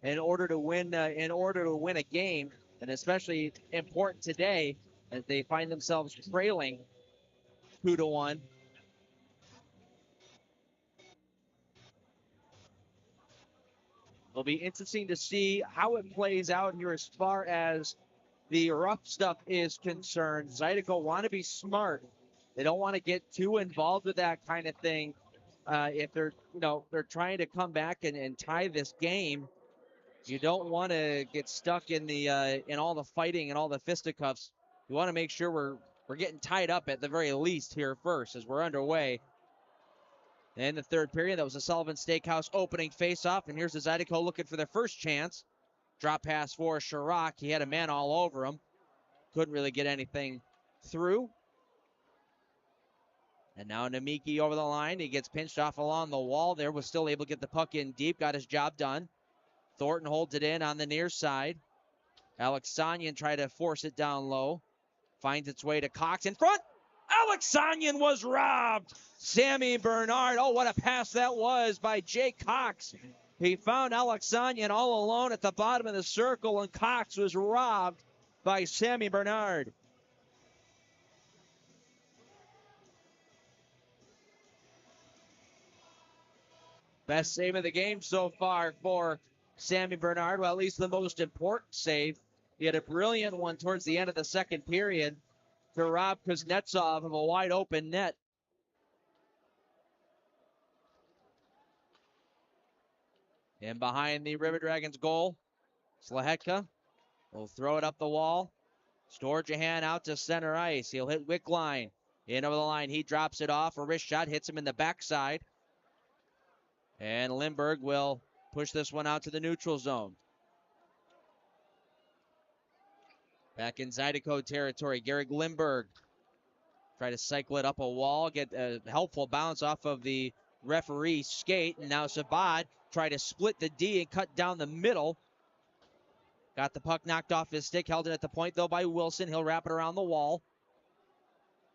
in order to win a game, and especially important today as they find themselves trailing 2-1. It'll be interesting to see how it plays out here as far as the rough stuff is concerned. Zydeco want to be smart. They don't want to get too involved with that kind of thing. If they're trying to come back and tie this game, you don't want to get stuck in all the fighting and all the fisticuffs. You want to make sure we're getting tied up at the very least here first as we're underway. In the third period, that was a Sullivan Steakhouse opening faceoff, and here's the Zydeco looking for their first chance. Drop pass for Chirac. He had a man all over him. couldn't really get anything through. And now Namiki over the line. He gets pinched off along the wall there. Was still able to get the puck in deep. Got his job done. Thornton holds it in on the near side. Alexanian tried to force it down low. Finds its way to Cox in front. Alexanian was robbed. Sammy Bernard. Oh, what a pass that was by Jake Cox. He found Alexanian all alone at the bottom of the circle, and Cox was robbed by Sammy Bernard. Best save of the game so far for Sammy Bernard. Well, at least the most important save. He had a brilliant one towards the end of the second period to rob Kuznetsov of a wide open net. And behind the River Dragons goal, Slahetka will throw it up the wall. Storjahan out to center ice. He'll hit Wickline. In over the line, he drops it off. A wrist shot hits him in the backside. And Lindbergh will push this one out to the neutral zone. Back in Zydeco territory, Garrick Lindbergh try to cycle it up a wall, get a helpful bounce off of the referee's skate. And now Sabat try to split the D and cut down the middle. Got the puck knocked off his stick, held it at the point though by Wilson. He'll wrap it around the wall.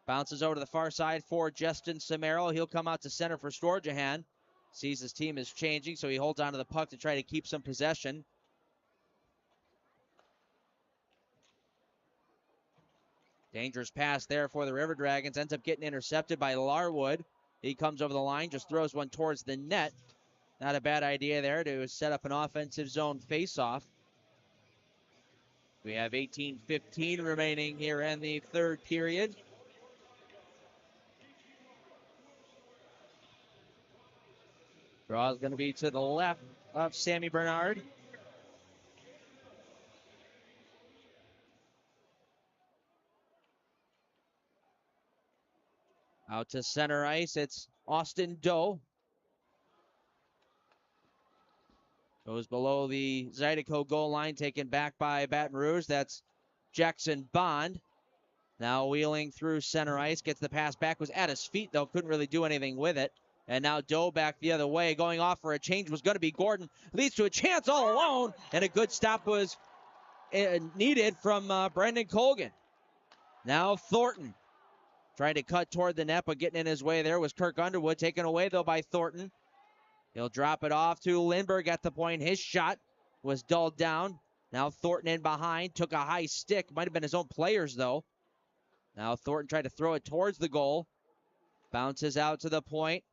Bounces over to the far side for Justin Samero. He'll come out to center for Storjahan. Sees his team is changing, so he holds onto the puck to try to keep some possession. Dangerous pass there for the River Dragons. Ends up getting intercepted by Larwood. He comes over the line, just throws one towards the net. Not a bad idea there to set up an offensive zone faceoff. We have 18:15 remaining here in the third period. Draw is going to be to the left of Sammy Bernard. Out to center ice, it's Austin Doe. Goes below the Zydeco goal line, taken back by Baton Rouge. That's Jackson Bond. Now wheeling through center ice, gets the pass back, was at his feet though, couldn't really do anything with it. And now Doe back the other way, going off for a change was going to be Gordon. Leads to a chance all alone, and a good stop was needed from Brendan Colgan. Now Thornton trying to cut toward the net, but getting in his way there was Kirk Underwood, taken away though by Thornton. He'll drop it off to Lindbergh at the point. His shot was dulled down. Now Thornton in behind, took a high stick. Might have been his own players though. Now Thornton tried to throw it towards the goal. Bounces out to the point.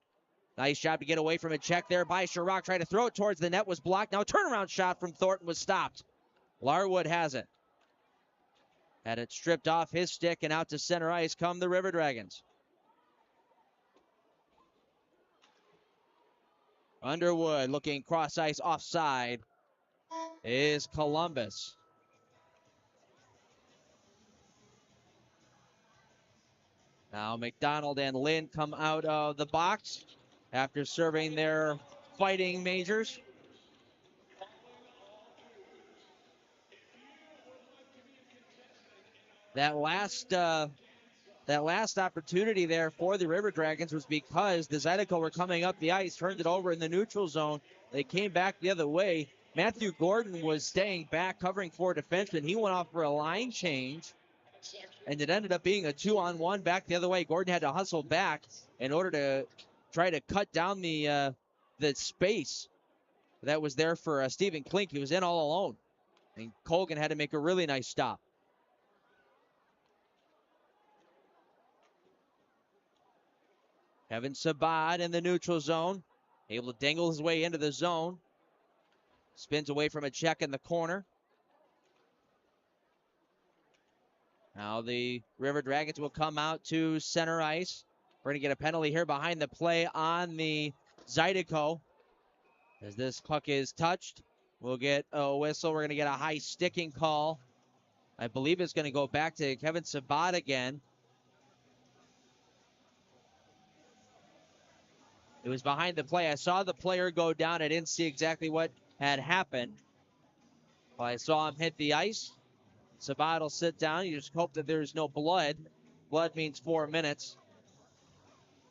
Nice shot to get away from a check there by Chirac. Tried to throw it towards the net, was blocked. Now a turnaround shot from Thornton was stopped. Larwood has it. Had it stripped off his stick, and out to center ice come the River Dragons. Underwood looking cross ice offside is Columbus. Now McDonald and Lynn come out of the box after serving their fighting majors. That last opportunity there for the River Dragons was because the Zydeco were coming up the ice, turned it over in the neutral zone. They came back the other way. Matthew Gordon was staying back, covering for defenseman. He went off for a line change, and it ended up being a 2-on-1 back the other way. Gordon had to hustle back in order to try to cut down the space that was there for Stephen Klink. He was in all alone, and Colgan had to make a really nice stop. Kevin Sabat in the neutral zone, able to dangle his way into the zone. Spins away from a check in the corner. Now the River Dragons will come out to center ice. We're going to get a penalty here behind the play on the Zydeco. As this puck is touched, we'll get a whistle. We're going to get a high sticking call. I believe it's going to go back to Kevin Sabat again. It was behind the play. I saw the player go down. I didn't see exactly what had happened. Well, I saw him hit the ice. Sabat will sit down. You just hope that there's no blood. Blood means 4 minutes.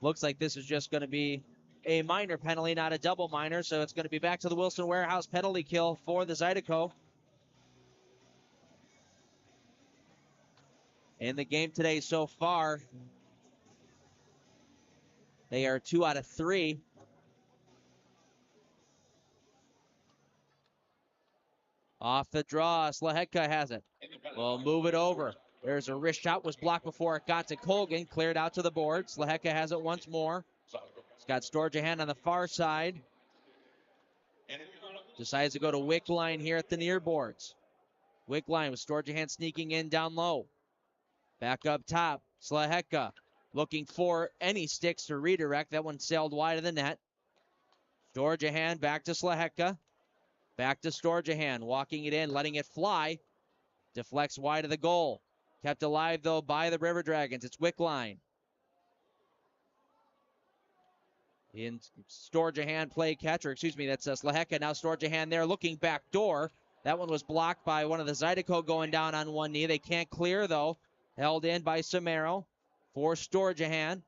Looks like this is just going to be a minor penalty, not a double minor. So it's going to be back to the Wilson Warehouse penalty kill for the Zydeco. In the game today so far, they are 2 out of 3. Off the draw, Slaheka has it. We'll move it over. There's a wrist shot, was blocked before it got to Colgan, cleared out to the board. Slaheka has it once more. He's got Storjahan on the far side. Decides to go to Wickline here at the near boards. Wickline with Storjahan sneaking in down low. Back up top, Slaheka looking for any sticks to redirect. That one sailed wide of the net. Storjahan back to Slaheka. Back to Storjahan, walking it in, letting it fly. Deflects wide of the goal. Kept alive, though, by the River Dragons. It's Wickline. In Storjahan play catcher, excuse me, that's Slaheka. Now Storjahan there looking back door. That one was blocked by one of the Zydeco going down on one knee. They can't clear, though. Held in by Samaro for Storjahan.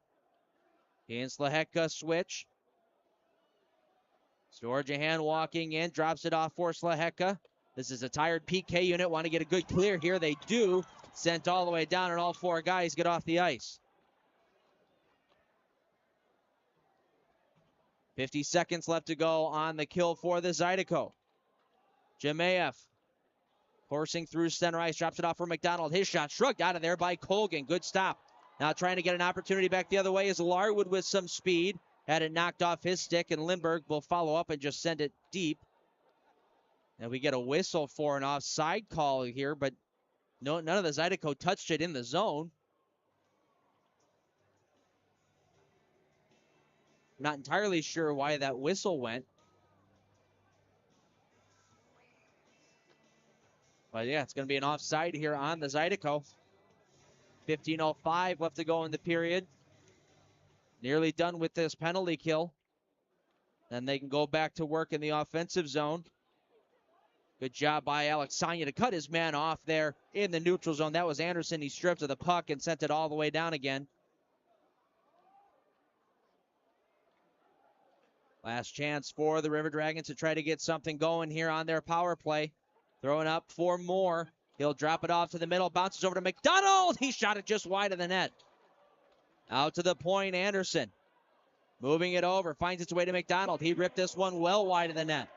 In Slaheka switch. Storjahan walking in, drops it off for Slaheka. This is a tired PK unit. Want to get a good clear here. They do. Sent all the way down, and all 4 guys get off the ice. 50 seconds left to go on the kill for the Zydeco. Jemayev coursing through center ice, drops it off for McDonald. His shot shrugged out of there by Colgan. Good stop. Now trying to get an opportunity back the other way is Larwood with some speed. Had it knocked off his stick, and Lindbergh will follow up and just send it deep. And we get a whistle for an offside call here, but no, none of the Zydeco touched it in the zone. Not entirely sure why that whistle went. But yeah, it's going to be an offside here on the Zydeco. 15:05 left to go in the period. Nearly done with this penalty kill. Then they can go back to work in the offensive zone. Good job by Alexania to cut his man off there in the neutral zone. That was Anderson. He stripped to the puck and sent it all the way down again. Last chance for the River Dragons to try to get something going here on their power play. Throwing up for more. He'll drop it off to the middle. Bounces over to McDonald. He shot it just wide of the net. Out to the point, Anderson. Moving it over. Finds its way to McDonald. He ripped this one well wide of the net.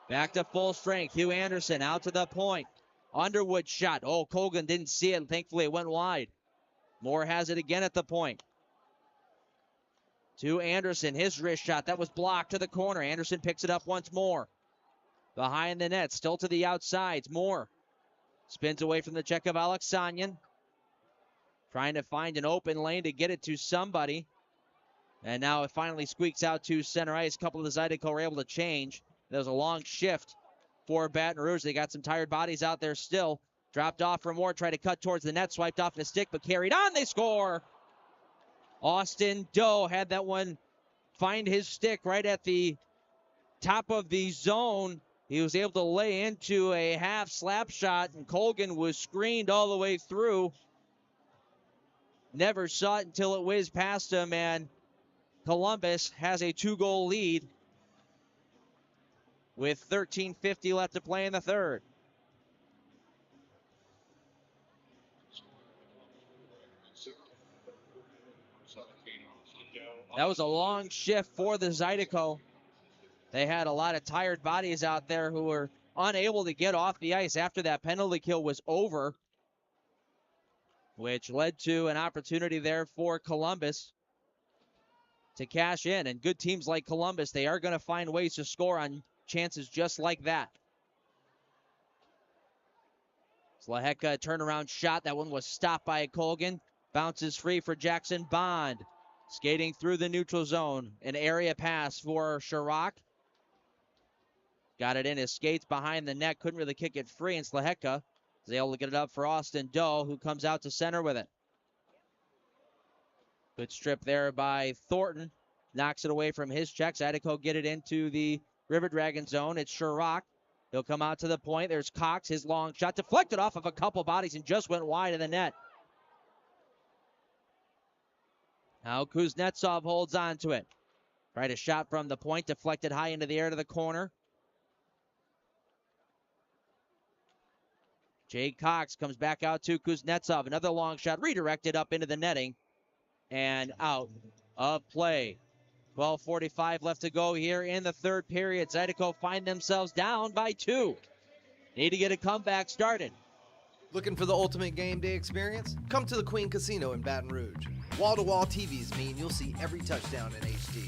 Back to full strength. Hugh Anderson out to the point. Underwood shot. Oh, Colgan didn't see it. Thankfully, it went wide. Moore has it again at the point. To Anderson. His wrist shot. That was blocked to the corner. Anderson picks it up once more. Behind the net. Still to the outsides. Moore spins away from the check of Alexanian. Trying to find an open lane to get it to somebody. And now it finally squeaks out to center ice. A couple of the Zydeco are able to change. There was a long shift for Baton Rouge. They got some tired bodies out there still. Dropped off for Moore. Tried to cut towards the net. Swiped off the stick, but carried on. They score. Austin Doe had that one find his stick right at the top of the zone. He was able to lay into a half slap shot, and Colgan was screened all the way through. Never saw it until it whizzed past him, and Columbus has a 2-goal lead with 13:50 left to play in the third. That was a long shift for the Zydeco. They had a lot of tired bodies out there who were unable to get off the ice after that penalty kill was over, which led to an opportunity there for Columbus to cash in. And good teams like Columbus, they are going to find ways to score on chances just like that. Slaheka turnaround shot. That one was stopped by Colgan. Bounces free for Jackson Bond. Skating through the neutral zone. An area pass for Chirac. Got it in his skates behind the net. Couldn't really kick it free. And Slaheka is able to get it up for Austin Doe, who comes out to center with it. Good strip there by Thornton. Knocks it away from his check. Zydeco get it into the River Dragon zone. It's Chirac. He'll come out to the point. There's Cox, his long shot deflected off of a couple bodies and just went wide of the net. Now Kuznetsov holds on to it. Tried a shot from the point, deflected high into the air to the corner. Jake Cox comes back out to Kuznetsov. Another long shot redirected up into the netting and out of play. 12:45 left to go here in the third period. Zydeco find themselves down by 2. Need to get a comeback started. Looking for the ultimate game day experience? Come to the Queen Casino in Baton Rouge. Wall-to-wall TVs mean you'll see every touchdown in HD.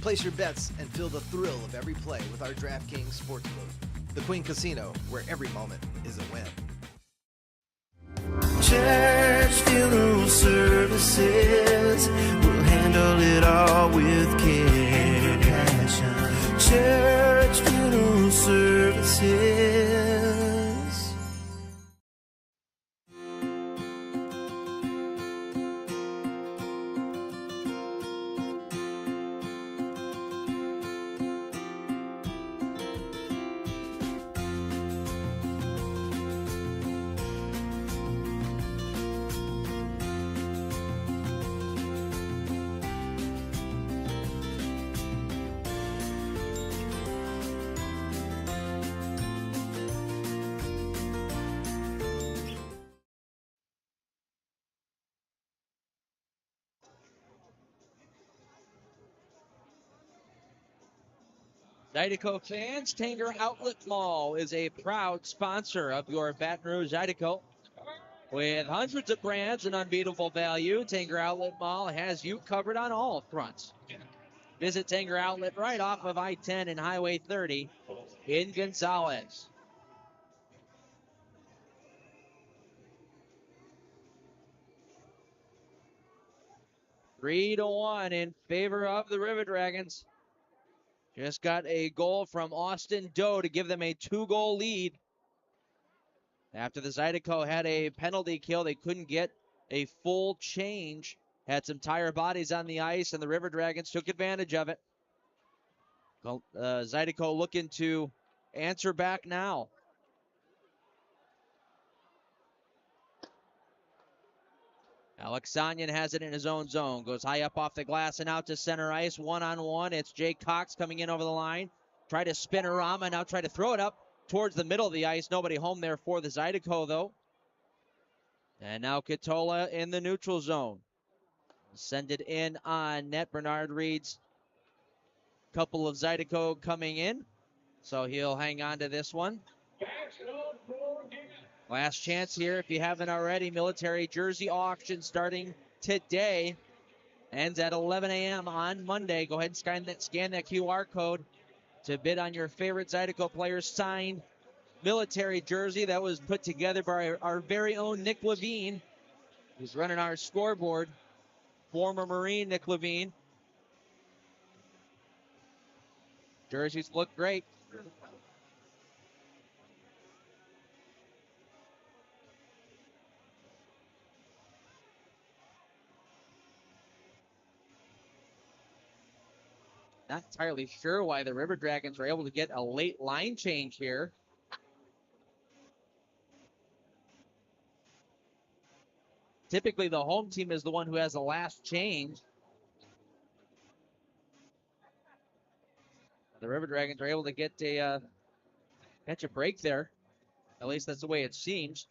Place your bets and feel the thrill of every play with our DraftKings Sportsbook. The Queen Casino, where every moment is a win. Church Funeral Services will handle it all with care and passion. Church Funeral Services. Zydeco fans, Tanger Outlet Mall is a proud sponsor of your Baton Rouge Zydeco. With hundreds of brands and unbeatable value, Tanger Outlet Mall has you covered on all fronts. Visit Tanger Outlet right off of I-10 and Highway 30 in Gonzales. Three to 1 in favor of the River Dragons. Just got a goal from Austin Doe to give them a 2-goal lead. After the Zydeco had a penalty kill, they couldn't get a full change. Had some tire bodies on the ice, and the River Dragons took advantage of it. Zydeco looking to answer back now. Alex Sonyan has it in his own zone. Goes high up off the glass and out to center ice. One-on-one. It's Jake Cox coming in over the line. Try to spin a Rama. Now try to throw it up towards the middle of the ice. Nobody home there for the Zydeco, though. And now Katola in the neutral zone. Send it in on net. Bernard reads a couple of Zydeco coming in. So he'll hang on to this one. Last chance here, if you haven't already, military jersey auction starting today. Ends at 11 a.m. on Monday. Go ahead and scan that QR code to bid on your favorite Zydeco player's signed military jersey that was put together by our very own Nick Levine, who's running our scoreboard. Former Marine Nick Levine. Jerseys look great. Not entirely sure why the River Dragons were able to get a late line change here. Typically, the home team is the one who has the last change. The River Dragons are able to get a catch a break there. At least that's the way it seems.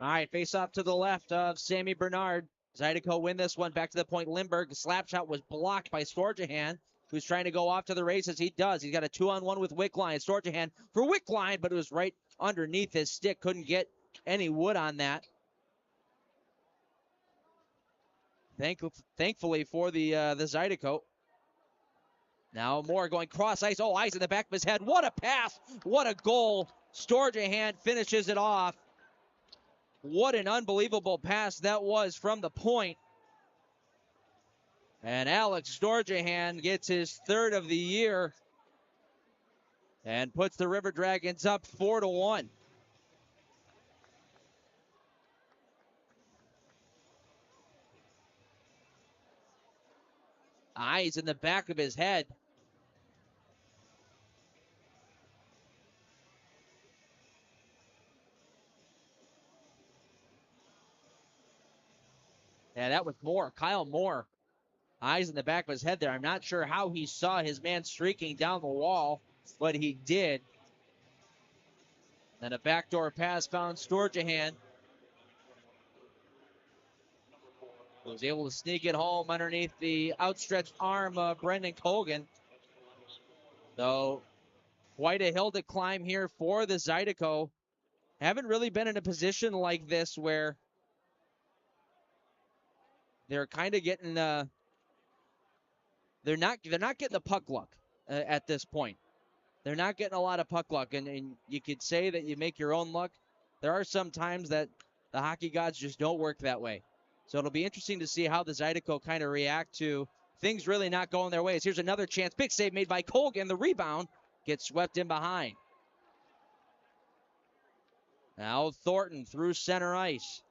All right, face off to the left of Sammy Bernard. Zydeco win this one. Back to the point, Lindbergh. The slap shot was blocked by Storjahan, who's trying to go off to the races. He does. He's got a 2-on-1 with Wickline. Storjahan for Wickline, but it was right underneath his stick. Couldn't get any wood on that. Thankfully for the Zydeco. Now Moore going cross ice. Oh, ice in the back of his head. What a pass. What a goal. Storjahan finishes it off. What an unbelievable pass that was from the point. And Alex Storjahan gets his third of the year and puts the River Dragons up 4-1. Eyes in the back of his head. Yeah, that was Moore. Kyle Moore. Eyes in the back of his head there. I'm not sure how he saw his man streaking down the wall, but he did. Then a backdoor pass found Storjahan. Was able to sneak it home underneath the outstretched arm of Brendan Colgan. So quite a hill to climb here for the Zydeco. Haven't really been in a position like this where they're kind of getting they're not getting the puck luck at this point. They're not getting a lot of puck luck, and you could say that you make your own luck. There are some times that the hockey gods just don't work that way. So it'll be interesting to see how the Zydeco kind of react to things really not going their ways. Here's another chance. Big save made by Colgan. The rebound gets swept in behind. Now Thornton through center ice.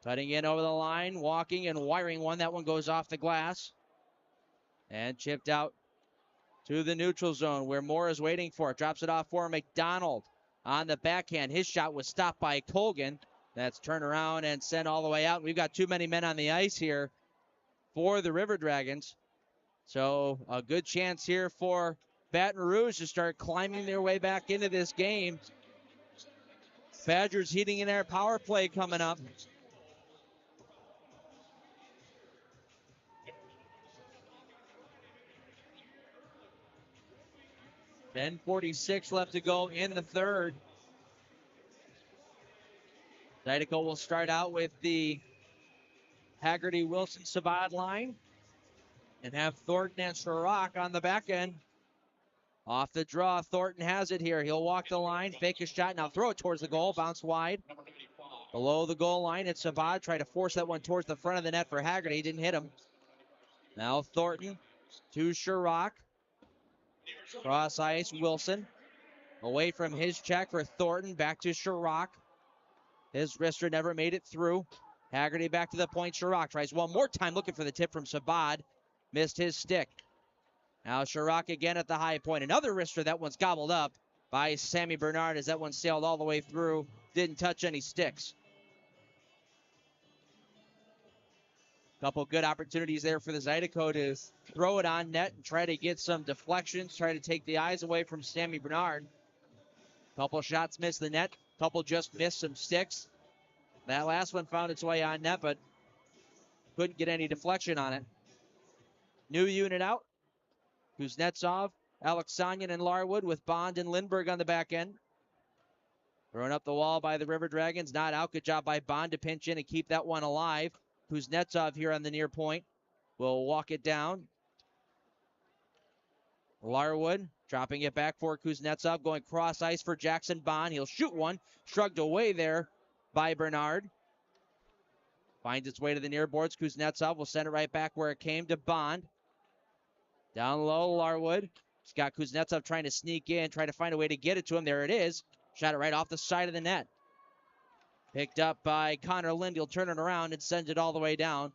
Cutting in over the line, walking and wiring one. That one goes off the glass. And chipped out to the neutral zone where Moore is waiting for it. Drops it off for McDonald on the backhand. His shot was stopped by Colgan. That's turned around and sent all the way out. We've got too many men on the ice here for the River Dragons. So a good chance here for Baton Rouge to start climbing their way back into this game. Badgers heating in their power play coming up. .46 left to go in the third. Zydeco will start out with the Haggerty, Wilson, Sabad line and have Thornton and Chirac on the back end. Off the draw, Thornton has it here. He'll walk the line, fake a shot, now throw it towards the goal, bounce wide. Below the goal line, it's Sabad. Try to force that one towards the front of the net for Haggerty. Didn't hit him. Now Thornton to Chirac. Cross ice, Wilson. Away from his check for Thornton, back to Chirac. His wrister never made it through. Haggerty back to the point. Chirac tries one more time looking for the tip from Sabad. Missed his stick. Now Chirac again at the high point. Another wrister. That one's gobbled up by Sammy Bernard as that one sailed all the way through. Didn't touch any sticks. Couple good opportunities there for the Zydeco to throw it on net and try to get some deflections, try to take the eyes away from Sammy Bernard. Couple shots missed the net. Couple just missed some sticks. That last one found its way on net, but couldn't get any deflection on it. New unit out. Kuznetsov, Alexanian, and Larwood with Bond and Lindbergh on the back end. Thrown up the wall by the River Dragons. Not out. Good job by Bond to pinch in and keep that one alive. Kuznetsov here on the near point will walk it down. Larwood dropping it back for Kuznetsov, going cross ice for Jackson Bond. He'll shoot one. Shrugged away there by Bernard. Finds its way to the near boards. Kuznetsov will send it right back where it came to Bond. Down low, Larwood. He's got Kuznetsov trying to sneak in, try to find a way to get it to him. There it is. Shot it right off the side of the net. Picked up by Connor Lind. He'll turn it around and send it all the way down.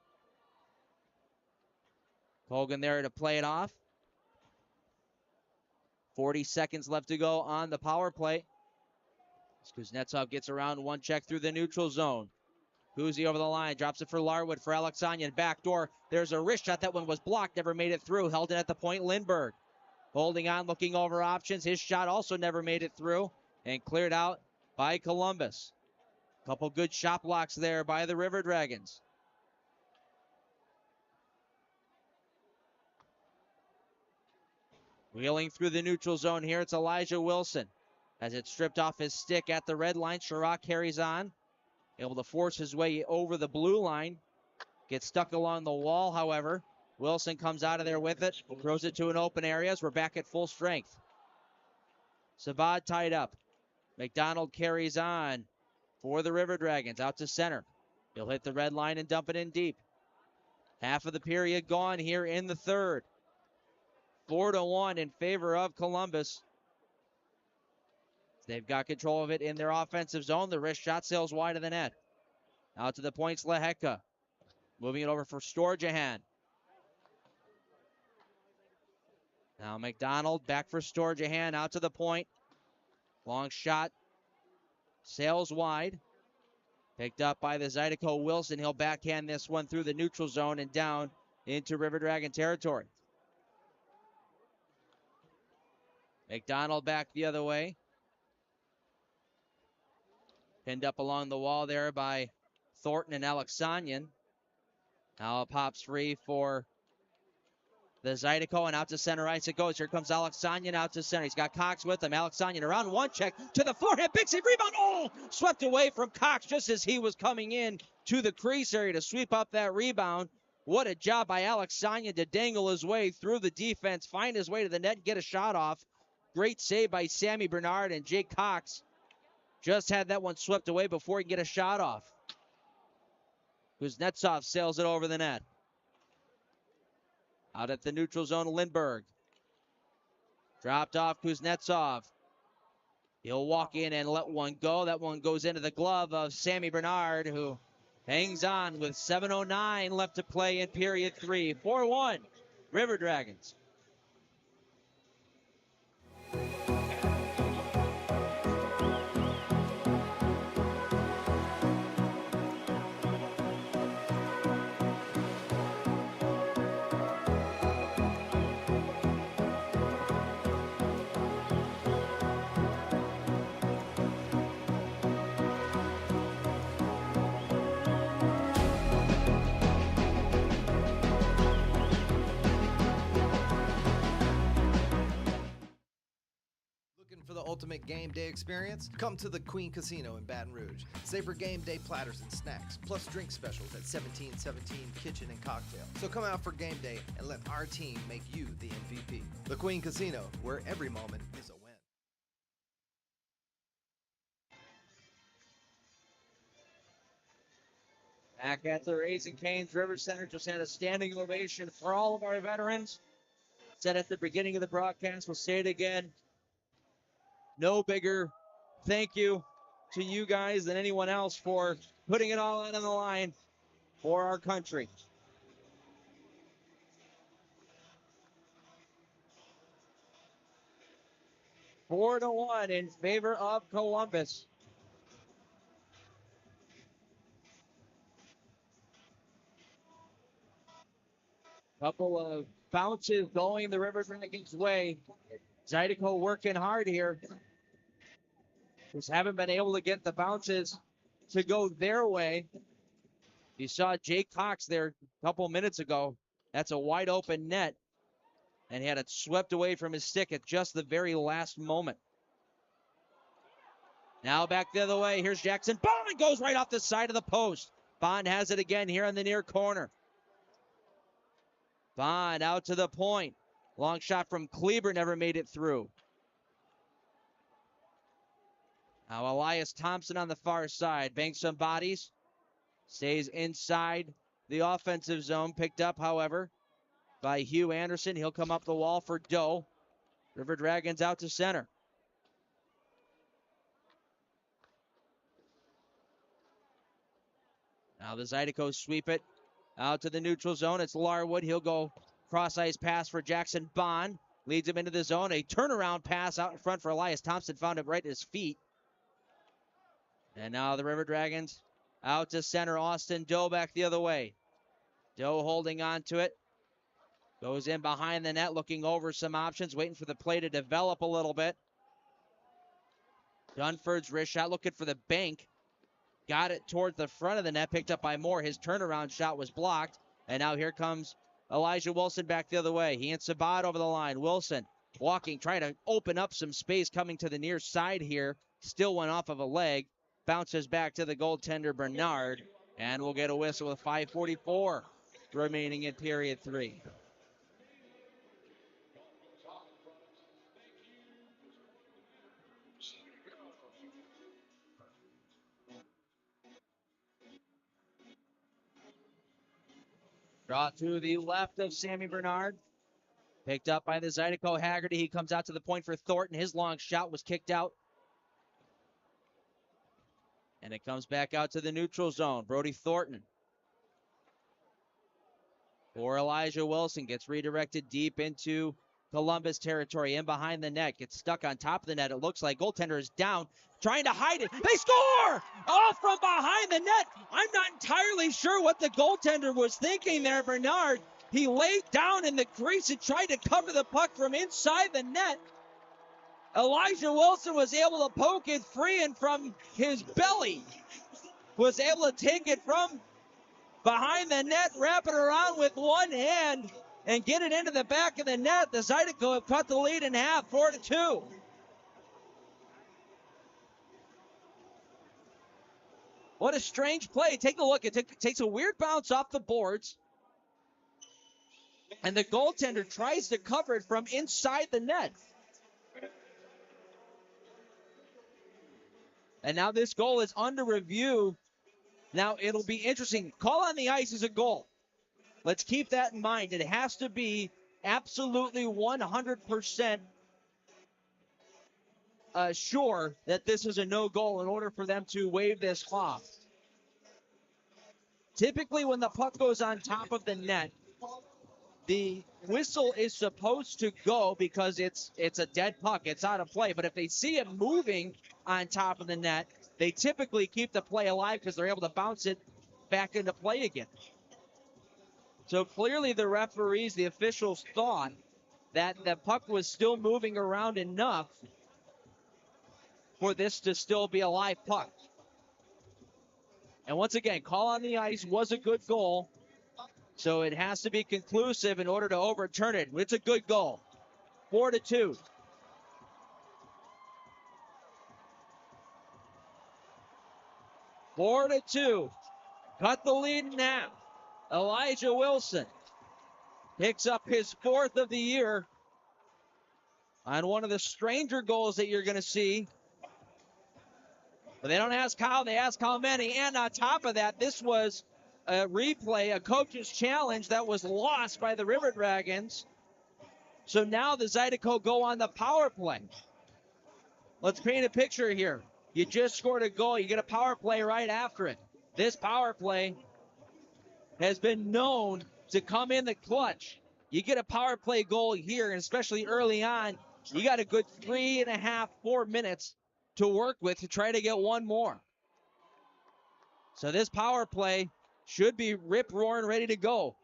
Colgan there to play it off. 40 seconds left to go on the power play. Kuznetsov gets around one check through the neutral zone. Kuzi over the line, drops it for Larwood for Alexanian. Backdoor, there's a wrist shot. That one was blocked, never made it through. Held it at the point, Lindbergh. Holding on, looking over options. His shot also never made it through and cleared out by Columbus. Couple good shot blocks there by the River Dragons. Wheeling through the neutral zone here, it's Elijah Wilson. As it stripped off his stick at the red line, Chirac carries on. Able to force his way over the blue line. Gets stuck along the wall, however. Wilson comes out of there with it. Throws it to an open area as we're back at full strength. Sabad tied up. McDonald carries on for the River Dragons. Out to center. He'll hit the red line and dump it in deep. Half of the period gone here in the third. 4-1 in favor of Columbus. They've got control of it in their offensive zone. The wrist shot sails wide of the net. Out to the points, Lehecka. Moving it over for Storjahan. Now McDonald back for Storjahan. Out to the point. Long shot. Sails wide. Picked up by the Zydeco Wilson. He'll backhand this one through the neutral zone and down into River Dragon territory. McDonald back the other way. Pinned up along the wall there by Thornton and Alexanian. Now it pops free for the Zydeco, and out to center ice it goes. Here comes Alexanian out to center. He's got Cox with him. Alexanian around one check to the forehand. Big save, rebound. Oh, swept away from Cox just as he was coming in to the crease area to sweep up that rebound. What a job by Alexanian to dangle his way through the defense, find his way to the net, and get a shot off. Great save by Sammy Bernard, and Jake Cox just had that one swept away before he can get a shot off. Kuznetsov sails it over the net. Out at the neutral zone, Lindbergh. Dropped off Kuznetsov. He'll walk in and let one go. That one goes into the glove of Sammy Bernard, who hangs on with 7:09 left to play in period 3. 4-1, River Dragons. For the ultimate game day experience, come to the Queen Casino in Baton Rouge. Savor game day platters and snacks, plus drink specials at 1717 Kitchen and Cocktail. So come out for game day and let our team make you the MVP. The Queen Casino, where every moment is a win. Back at the Raising Cane's River Center, just had a standing ovation for all of our veterans. Said at the beginning of the broadcast, we'll say it again. No bigger thank you to you guys than anyone else for putting it all out on the line for our country. Four to 1 in favor of Columbus. Couple of bounces going the River Dragons' way. Zydeco working hard here. Just haven't been able to get the bounces to go their way. You saw Jake Cox there a couple minutes ago. That's a wide open net. And he had it swept away from his stick at just the very last moment. Now back the other way. Here's Jackson. Bond goes right off the side of the post. Bond has it again here in the near corner. Bond out to the point. Long shot from Kleber, never made it through. Now Elias Thompson on the far side. Banks some bodies. Stays inside the offensive zone. Picked up, however, by Hugh Anderson. He'll come up the wall for Doe. River Dragons out to center. Now the Zydeco sweep it out to the neutral zone. It's Larwood. He'll go cross-ice pass for Jackson Bond. Leads him into the zone. A turnaround pass out in front for Elias Thompson. Found it right at his feet. And now the River Dragons out to center. Austin Doe back the other way. Doe holding on to it. Goes in behind the net, looking over some options, waiting for the play to develop a little bit. Dunford's wrist shot, looking for the bank. Got it towards the front of the net, picked up by Moore. His turnaround shot was blocked. And now here comes Elijah Wilson back the other way. He and Sabat over the line. Wilson walking, trying to open up some space coming to the near side here. Still went off of a leg. Bounces back to the goaltender Bernard. And we'll get a whistle with 5:44 remaining in period 3. Draw to the left of Sammy Bernard. Picked up by the Zydeco Haggerty. He comes out to the point for Thornton. His long shot was kicked out. And it comes back out to the neutral zone. Brody Thornton. For Elijah Wilson. Gets redirected deep into Columbus territory. In behind the net, gets stuck on top of the net. It looks like goaltender is down, trying to hide it. They score! Off from behind the net. I'm not entirely sure what the goaltender was thinking there, Bernard. He laid down in the crease and tried to cover the puck from inside the net. Elijah Wilson was able to poke it free, and from his belly was able to take it from behind the net, wrap it around with one hand, and get it into the back of the net. The Zydeco have cut the lead in half, 4-2. What a strange play. Take a look. It takes a weird bounce off the boards, and the goaltender tries to cover it from inside the net. And now this goal is under review. Now it'll be interesting. Call on the ice is a goal. Let's keep that in mind. It has to be absolutely 100% sure that this is a no-goal in order for them to wave this off. Typically, when the puck goes on top of the net, the whistle is supposed to go because it's a dead puck. It's out of play. But if they see it moving on top of the net, they typically keep the play alive because they're able to bounce it back into play again. So clearly the referees, the officials, thought that the puck was still moving around enough for this to still be a live puck. And once again, call on the ice was a good goal. So it has to be conclusive in order to overturn it. It's a good goal. 4-2. Cut the lead in half. Elijah Wilson picks up his 4th of the year on one of the stranger goals that you're going to see. But they don't ask how, they ask how many. And on top of that, this was a replay, a coach's challenge that was lost by the River Dragons. So now the Zydeco go on the power play. Let's paint a picture here. You just scored a goal. You get a power play right after it. This power play has been known to come in the clutch. You get a power play goal here, and especially early on, you got a good 3.5, 4 minutes to work with to try to get one more. So this power play should be rip-roaring ready to go.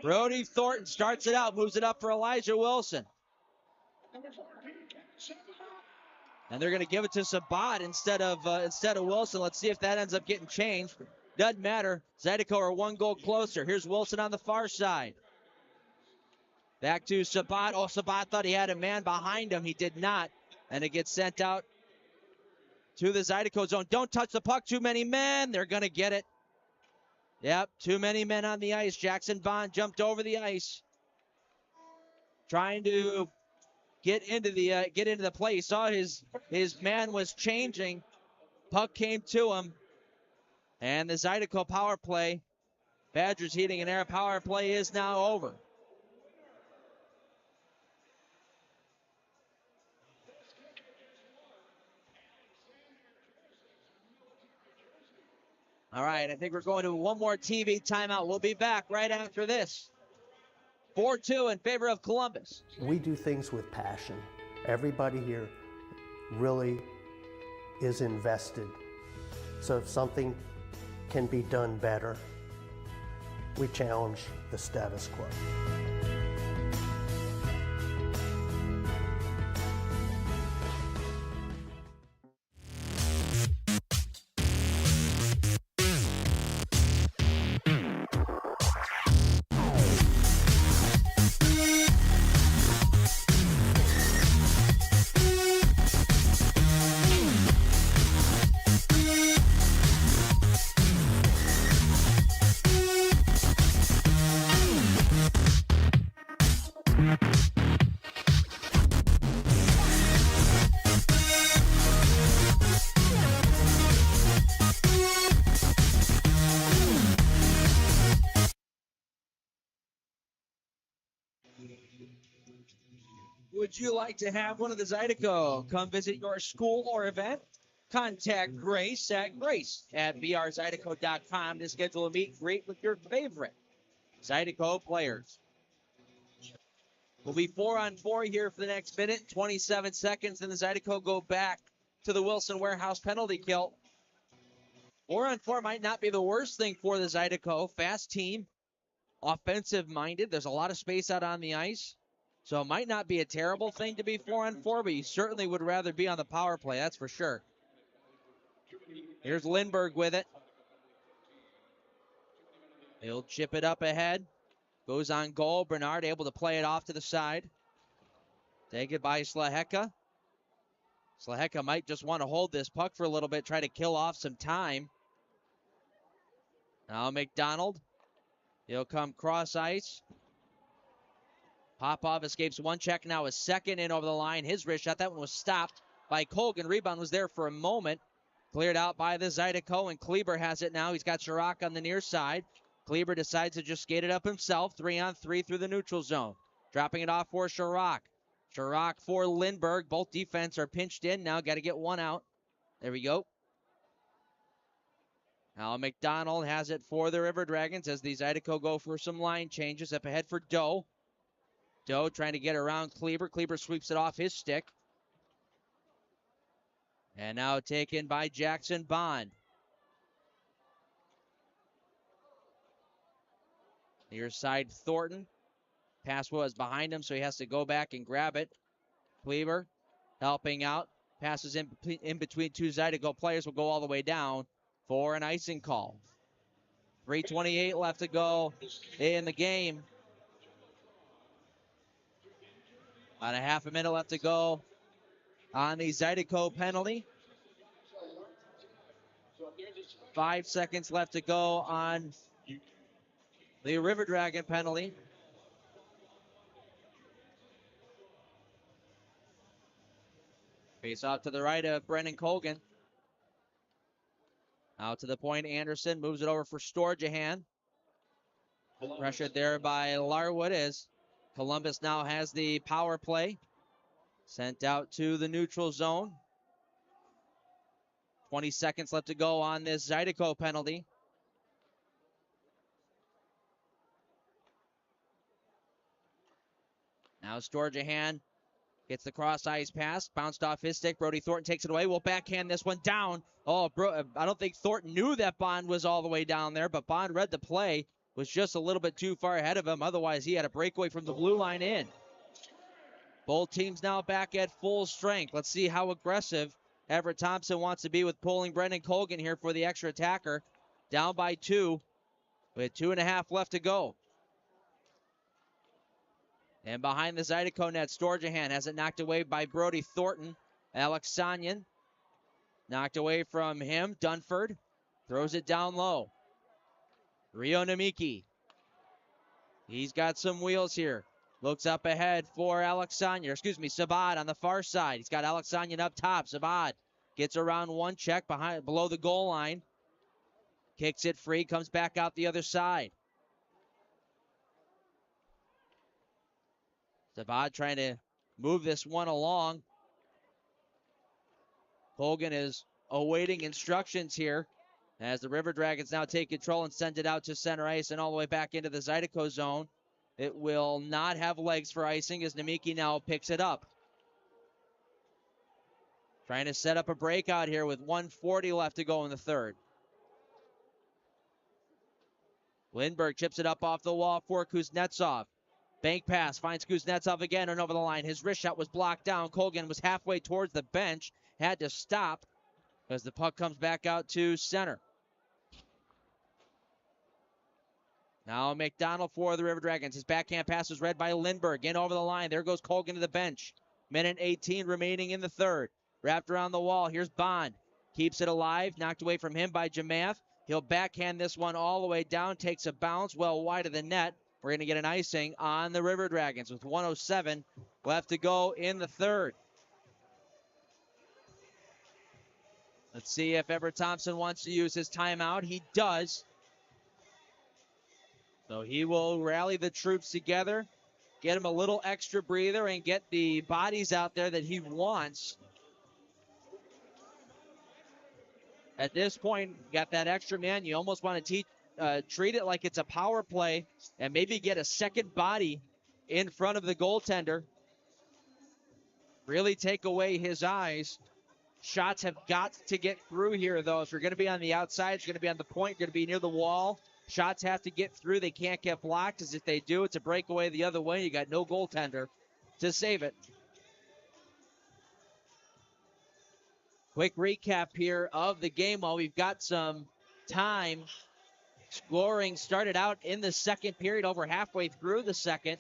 Brody Thornton starts it out, moves it up for Elijah Wilson. And they're going to give it to Sabat instead of Wilson. Let's see if that ends up getting changed. Doesn't matter. Zydeco are 1 goal closer. Here's Wilson on the far side. Back to Sabat. Oh, Sabat thought he had a man behind him. He did not. And it gets sent out to the Zydeco zone. Don't touch the puck. Too many men. They're going to get it. Yep, too many men on the ice. Jackson Bond jumped over the ice, trying to get into the play. He saw his man was changing. Puck came to him, and the Zydeco power play, Badgers Heating and Air power play is now over. All right, I think we're going to one more TV timeout. We'll be back right after this. 4-2 in favor of Columbus. We do things with passion. Everybody here really is invested. So if something can be done better, we challenge the status quo. Would you like to have one of the Zydeco come visit your school or event? Contact Grace at brzydeco.com to schedule a meet and greet with your favorite Zydeco players. We'll be 4-on-4 here for the next minute, 27 seconds, and the Zydeco go back to the Wilson Warehouse penalty kill. 4-on-4 might not be the worst thing for the Zydeco. Fast team, offensive-minded. There's a lot of space out on the ice. So it might not be a terrible thing to be 4-on-4, but you certainly would rather be on the power play, that's for sure. Here's Lindbergh with it. He'll chip it up ahead. Goes on goal. Bernard able to play it off to the side. Take it by Slaheka. Slaheka might just want to hold this puck for a little bit, try to kill off some time. Now McDonald. He'll come cross ice. Popov escapes one check, now a second in over the line. His wrist shot, that one was stopped by Colgan. Rebound was there for a moment. Cleared out by the Zydeco, and Kleber has it now. He's got Chirac on the near side. Kleber decides to just skate it up himself. 3-on-3 through the neutral zone. Dropping it off for Chirac. Chirac for Lindbergh. Both defense are pinched in now. Got to get one out. There we go. Now McDonald has it for the River Dragons as the Zydeco go for some line changes. Up ahead for Doe. Doe trying to get around Kleber. Kleber sweeps it off his stick. And now taken by Jackson Bond. Near side Thornton. Pass was behind him, so he has to go back and grab it. Kleber helping out. Passes in between two Zydeco players, will go all the way down for an icing call. 3:28 left to go in the game. About a half a minute left to go on the Zydeco penalty. 5 seconds left to go on the River Dragon penalty. Face off to the right of Brendan Colgan. Out to the point, Anderson moves it over for Storjahan. Pressured there by Larwood as Columbus now has the power play. Sent out to the neutral zone. 20 seconds left to go on this Zydeco penalty. Now Storjahan gets the cross ice pass, bounced off his stick. Brody Thornton takes it away. We'll backhand this one down. Oh, I don't think Thornton knew that Bond was all the way down there, but Bond read the play, was just a little bit too far ahead of him. Otherwise, he had a breakaway from the blue line in. Both teams now back at full strength. Let's see how aggressive Everett Thompson wants to be with pulling Brendan Colgan here for the extra attacker. Down by 2 with 2.5 left to go. And behind the Zydeco net, Storjahan has it knocked away by Brody Thornton. Alex Sanyan knocked away from him. Dunford throws it down low. Rio Namiki. He's got some wheels here. Looks up ahead for Sabad on the far side. He's got Alex Sanyan up top. Sabad gets around one check below the goal line. Kicks it free, comes back out the other side. Sabad trying to move this one along. Colgan is awaiting instructions here as the River Dragons now take control and send it out to center ice and all the way back into the Zydeco zone. It will not have legs for icing as Namiki now picks it up. Trying to set up a breakout here with 1:40 left to go in the third. Lindbergh chips it up off the wall for Kuznetsov. Bank pass, finds Kuznetsov again and over the line. His wrist shot was blocked down. Colgan was halfway towards the bench. Had to stop as the puck comes back out to center. Now McDonald for the River Dragons. His backhand pass was read by Lindbergh. In over the line. There goes Colgan to the bench. Minute 18 remaining in the third. Wrapped around the wall. Here's Bond. Keeps it alive. Knocked away from him by Jamath. He'll backhand this one all the way down. Takes a bounce well wide of the net. We're going to get an icing on the River Dragons with 1:07 left to go in the third. Let's see if Everett Thompson wants to use his timeout. He does. So he will rally the troops together, get him a little extra breather, and get the bodies out there that he wants. At this point, got that extra man. You almost want to treat it like it's a power play and maybe get a second body in front of the goaltender. Really take away his eyes. Shots have got to get through here, though. If you're going to be on the outside, it's going to be on the point, you're going to be near the wall. Shots have to get through. They can't get blocked, as if they do, it's a breakaway the other way. You got no goaltender to save it. Quick recap here of the game while we've got some time. Scoring started out in the second period, over halfway through the second.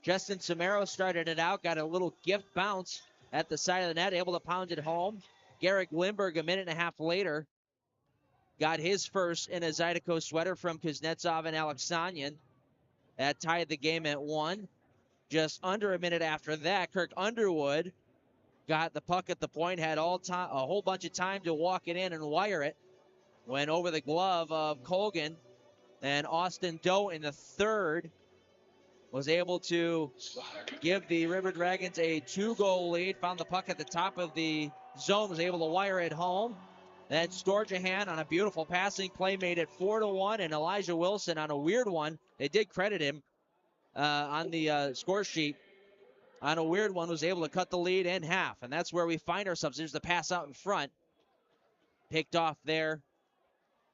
Justin Samaro started it out, got a little gift bounce at the side of the net, able to pound it home. Garrick Lindberg, a minute and a half later, got his first in a Zydeco sweater from Kuznetsov and Alexanian. That tied the game at 1. Just under a minute after that, Kirk Underwood got the puck at the point, had a whole bunch of time to walk it in and wire it. Went over the glove of Colgan, and Austin Doe in the third was able to give the River Dragons a 2-goal lead. Found the puck at the top of the zone, was able to wire it home. Then Storjahan on a beautiful passing play made it 4-1, and Elijah Wilson on a weird one. They did credit him on the score sheet. On a weird one, was able to cut the lead in half, and that's where we find ourselves. There's the pass out in front. Picked off there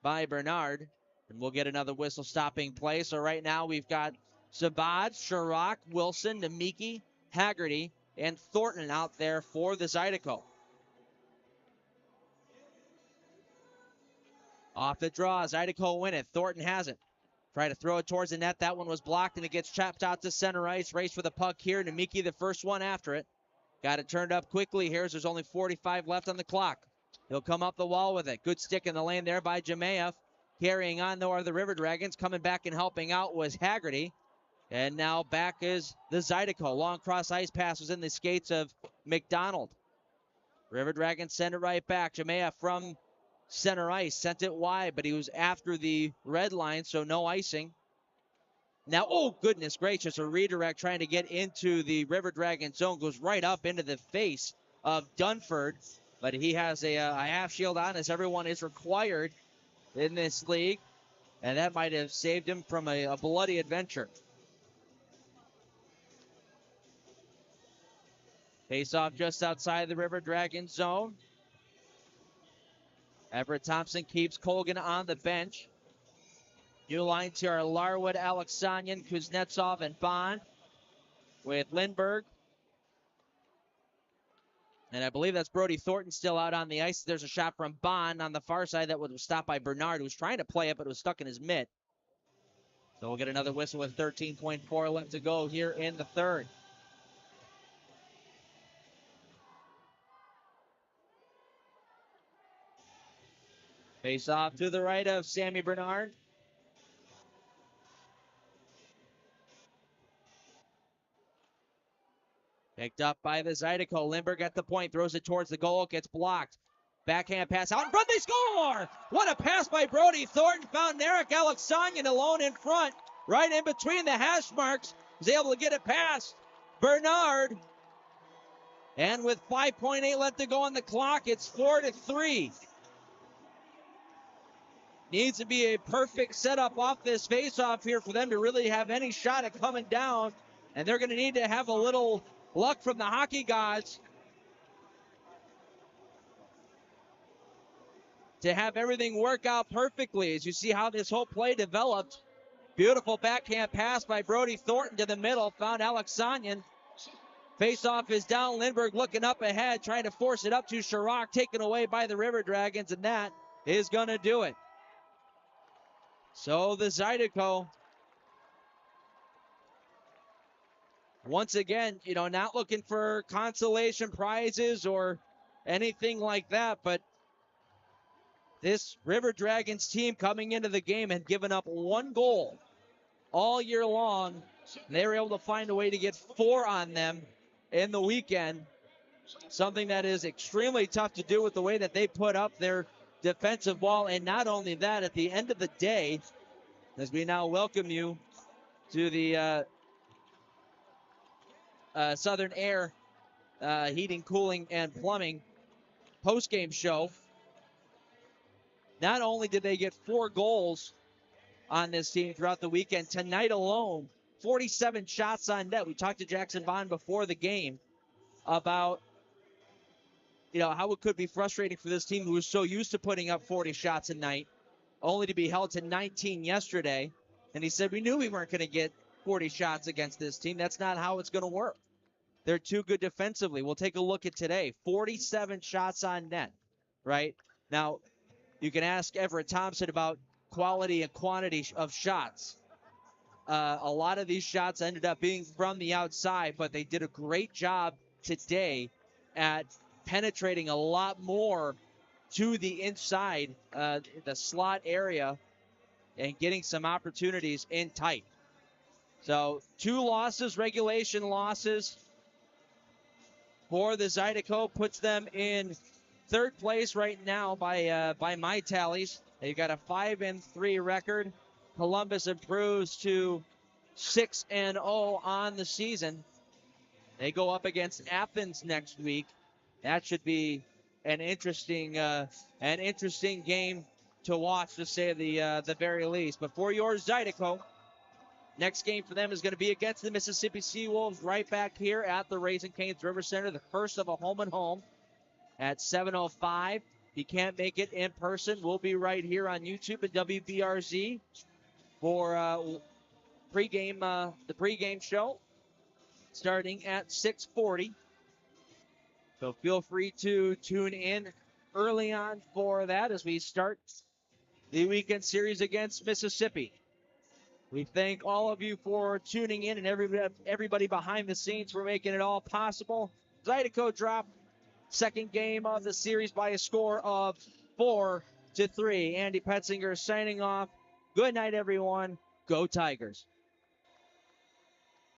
by Bernard, and we'll get another whistle stopping play. So right now we've got Zabad, Sharrock, Wilson, Nemeki, Haggerty, and Thornton out there for the Zydeco. Off the draw, Zydeco win it. Thornton has it. Try to throw it towards the net. That one was blocked, and it gets chopped out to center ice. Race for the puck here. Nemeki the first one after it. Got it turned up quickly here as there's only 45 left on the clock. He'll come up the wall with it. Good stick in the lane there by Jemayev. Carrying on, though, are the River Dragons. Coming back and helping out was Haggerty. And now back is the Zydeco. Long cross ice pass was in the skates of McDonald. River Dragons send it right back. Jemayev from center ice sent it wide, but he was after the red line, so no icing. Now, oh, goodness gracious, a redirect trying to get into the River Dragon zone. Goes right up into the face of Dunford, but he has a half shield on, as everyone is required in this league, and that might have saved him from a bloody adventure. Face off just outside the River Dragon zone. Everett Thompson keeps Colgan on the bench. New lines here are Larwood, Alexanian, Kuznetsov, and Bond with Lindberg. And I believe that's Brody Thornton still out on the ice. There's a shot from Bond on the far side that was stopped by Bernard, who was trying to play it, but it was stuck in his mitt. So we'll get another whistle with 13.4 left to go here in the third. Face off to the right of Sammy Bernard. Picked up by the Zydeco. Lindberg at the point, throws it towards the goal, gets blocked. Backhand pass out in front, they score! What a pass by Brody Thornton. Found Eric Alexanian alone in front, right in between the hash marks. Was able to get it past Bernard. And with 5.8 left to go on the clock, it's 4-3. Needs to be a perfect setup off this faceoff here for them to really have any shot at coming down. And they're going to need to have a little luck from the hockey gods to have everything work out perfectly. As you see how this whole play developed. Beautiful backhand pass by Brody Thornton to the middle. Found Alexanian. Faceoff is down. Lindberg looking up ahead, trying to force it up to Sharrock, taken away by the River Dragons, and that is going to do it. So the Zydeco, once again, not looking for consolation prizes or anything like that, but this River Dragons team coming into the game had given up 1 goal all year long. They were able to find a way to get 4 on them in the weekend, something that is extremely tough to do with the way that they put up their defensive wall. And not only that, at the end of the day, as we now welcome you to the Southern Air Heating, Cooling, and Plumbing postgame show, not only did they get 4 goals on this team throughout the weekend, tonight alone, 47 shots on net. We talked to Jackson Bond before the game about, how it could be frustrating for this team who was so used to putting up 40 shots a night, only to be held to 19 yesterday. And he said, we knew we weren't going to get 40 shots against this team. That's not how it's going to work. They're too good defensively. We'll take a look at today. 47 shots on net, right? Now, you can ask Everett Thompson about quality and quantity of shots. A lot of these shots ended up being from the outside, but they did a great job today at penetrating a lot more to the inside, the slot area, and getting some opportunities in tight. So 2 losses, regulation losses for the Zydeco, puts them in 3rd place right now by my tallies. They've got a 5-3 record. Columbus improves to 6-0 on the season. They go up against Athens next week. That should be an interesting game to watch, to say the very least. But for your Zydeco, next game for them is going to be against the Mississippi Seawolves right back here at the Raising Cane's River Center. The curse of a home and home at 7:05. If you can't make it in person, we'll be right here on YouTube at WBRZ for the pregame show starting at 6:40. So feel free to tune in early on for that as we start the weekend series against Mississippi. We thank all of you for tuning in and everybody behind the scenes for making it all possible. Zydeco dropped 2nd game of the series by a score of 4-3. Andy Petzinger signing off. Good night, everyone. Go Tigers.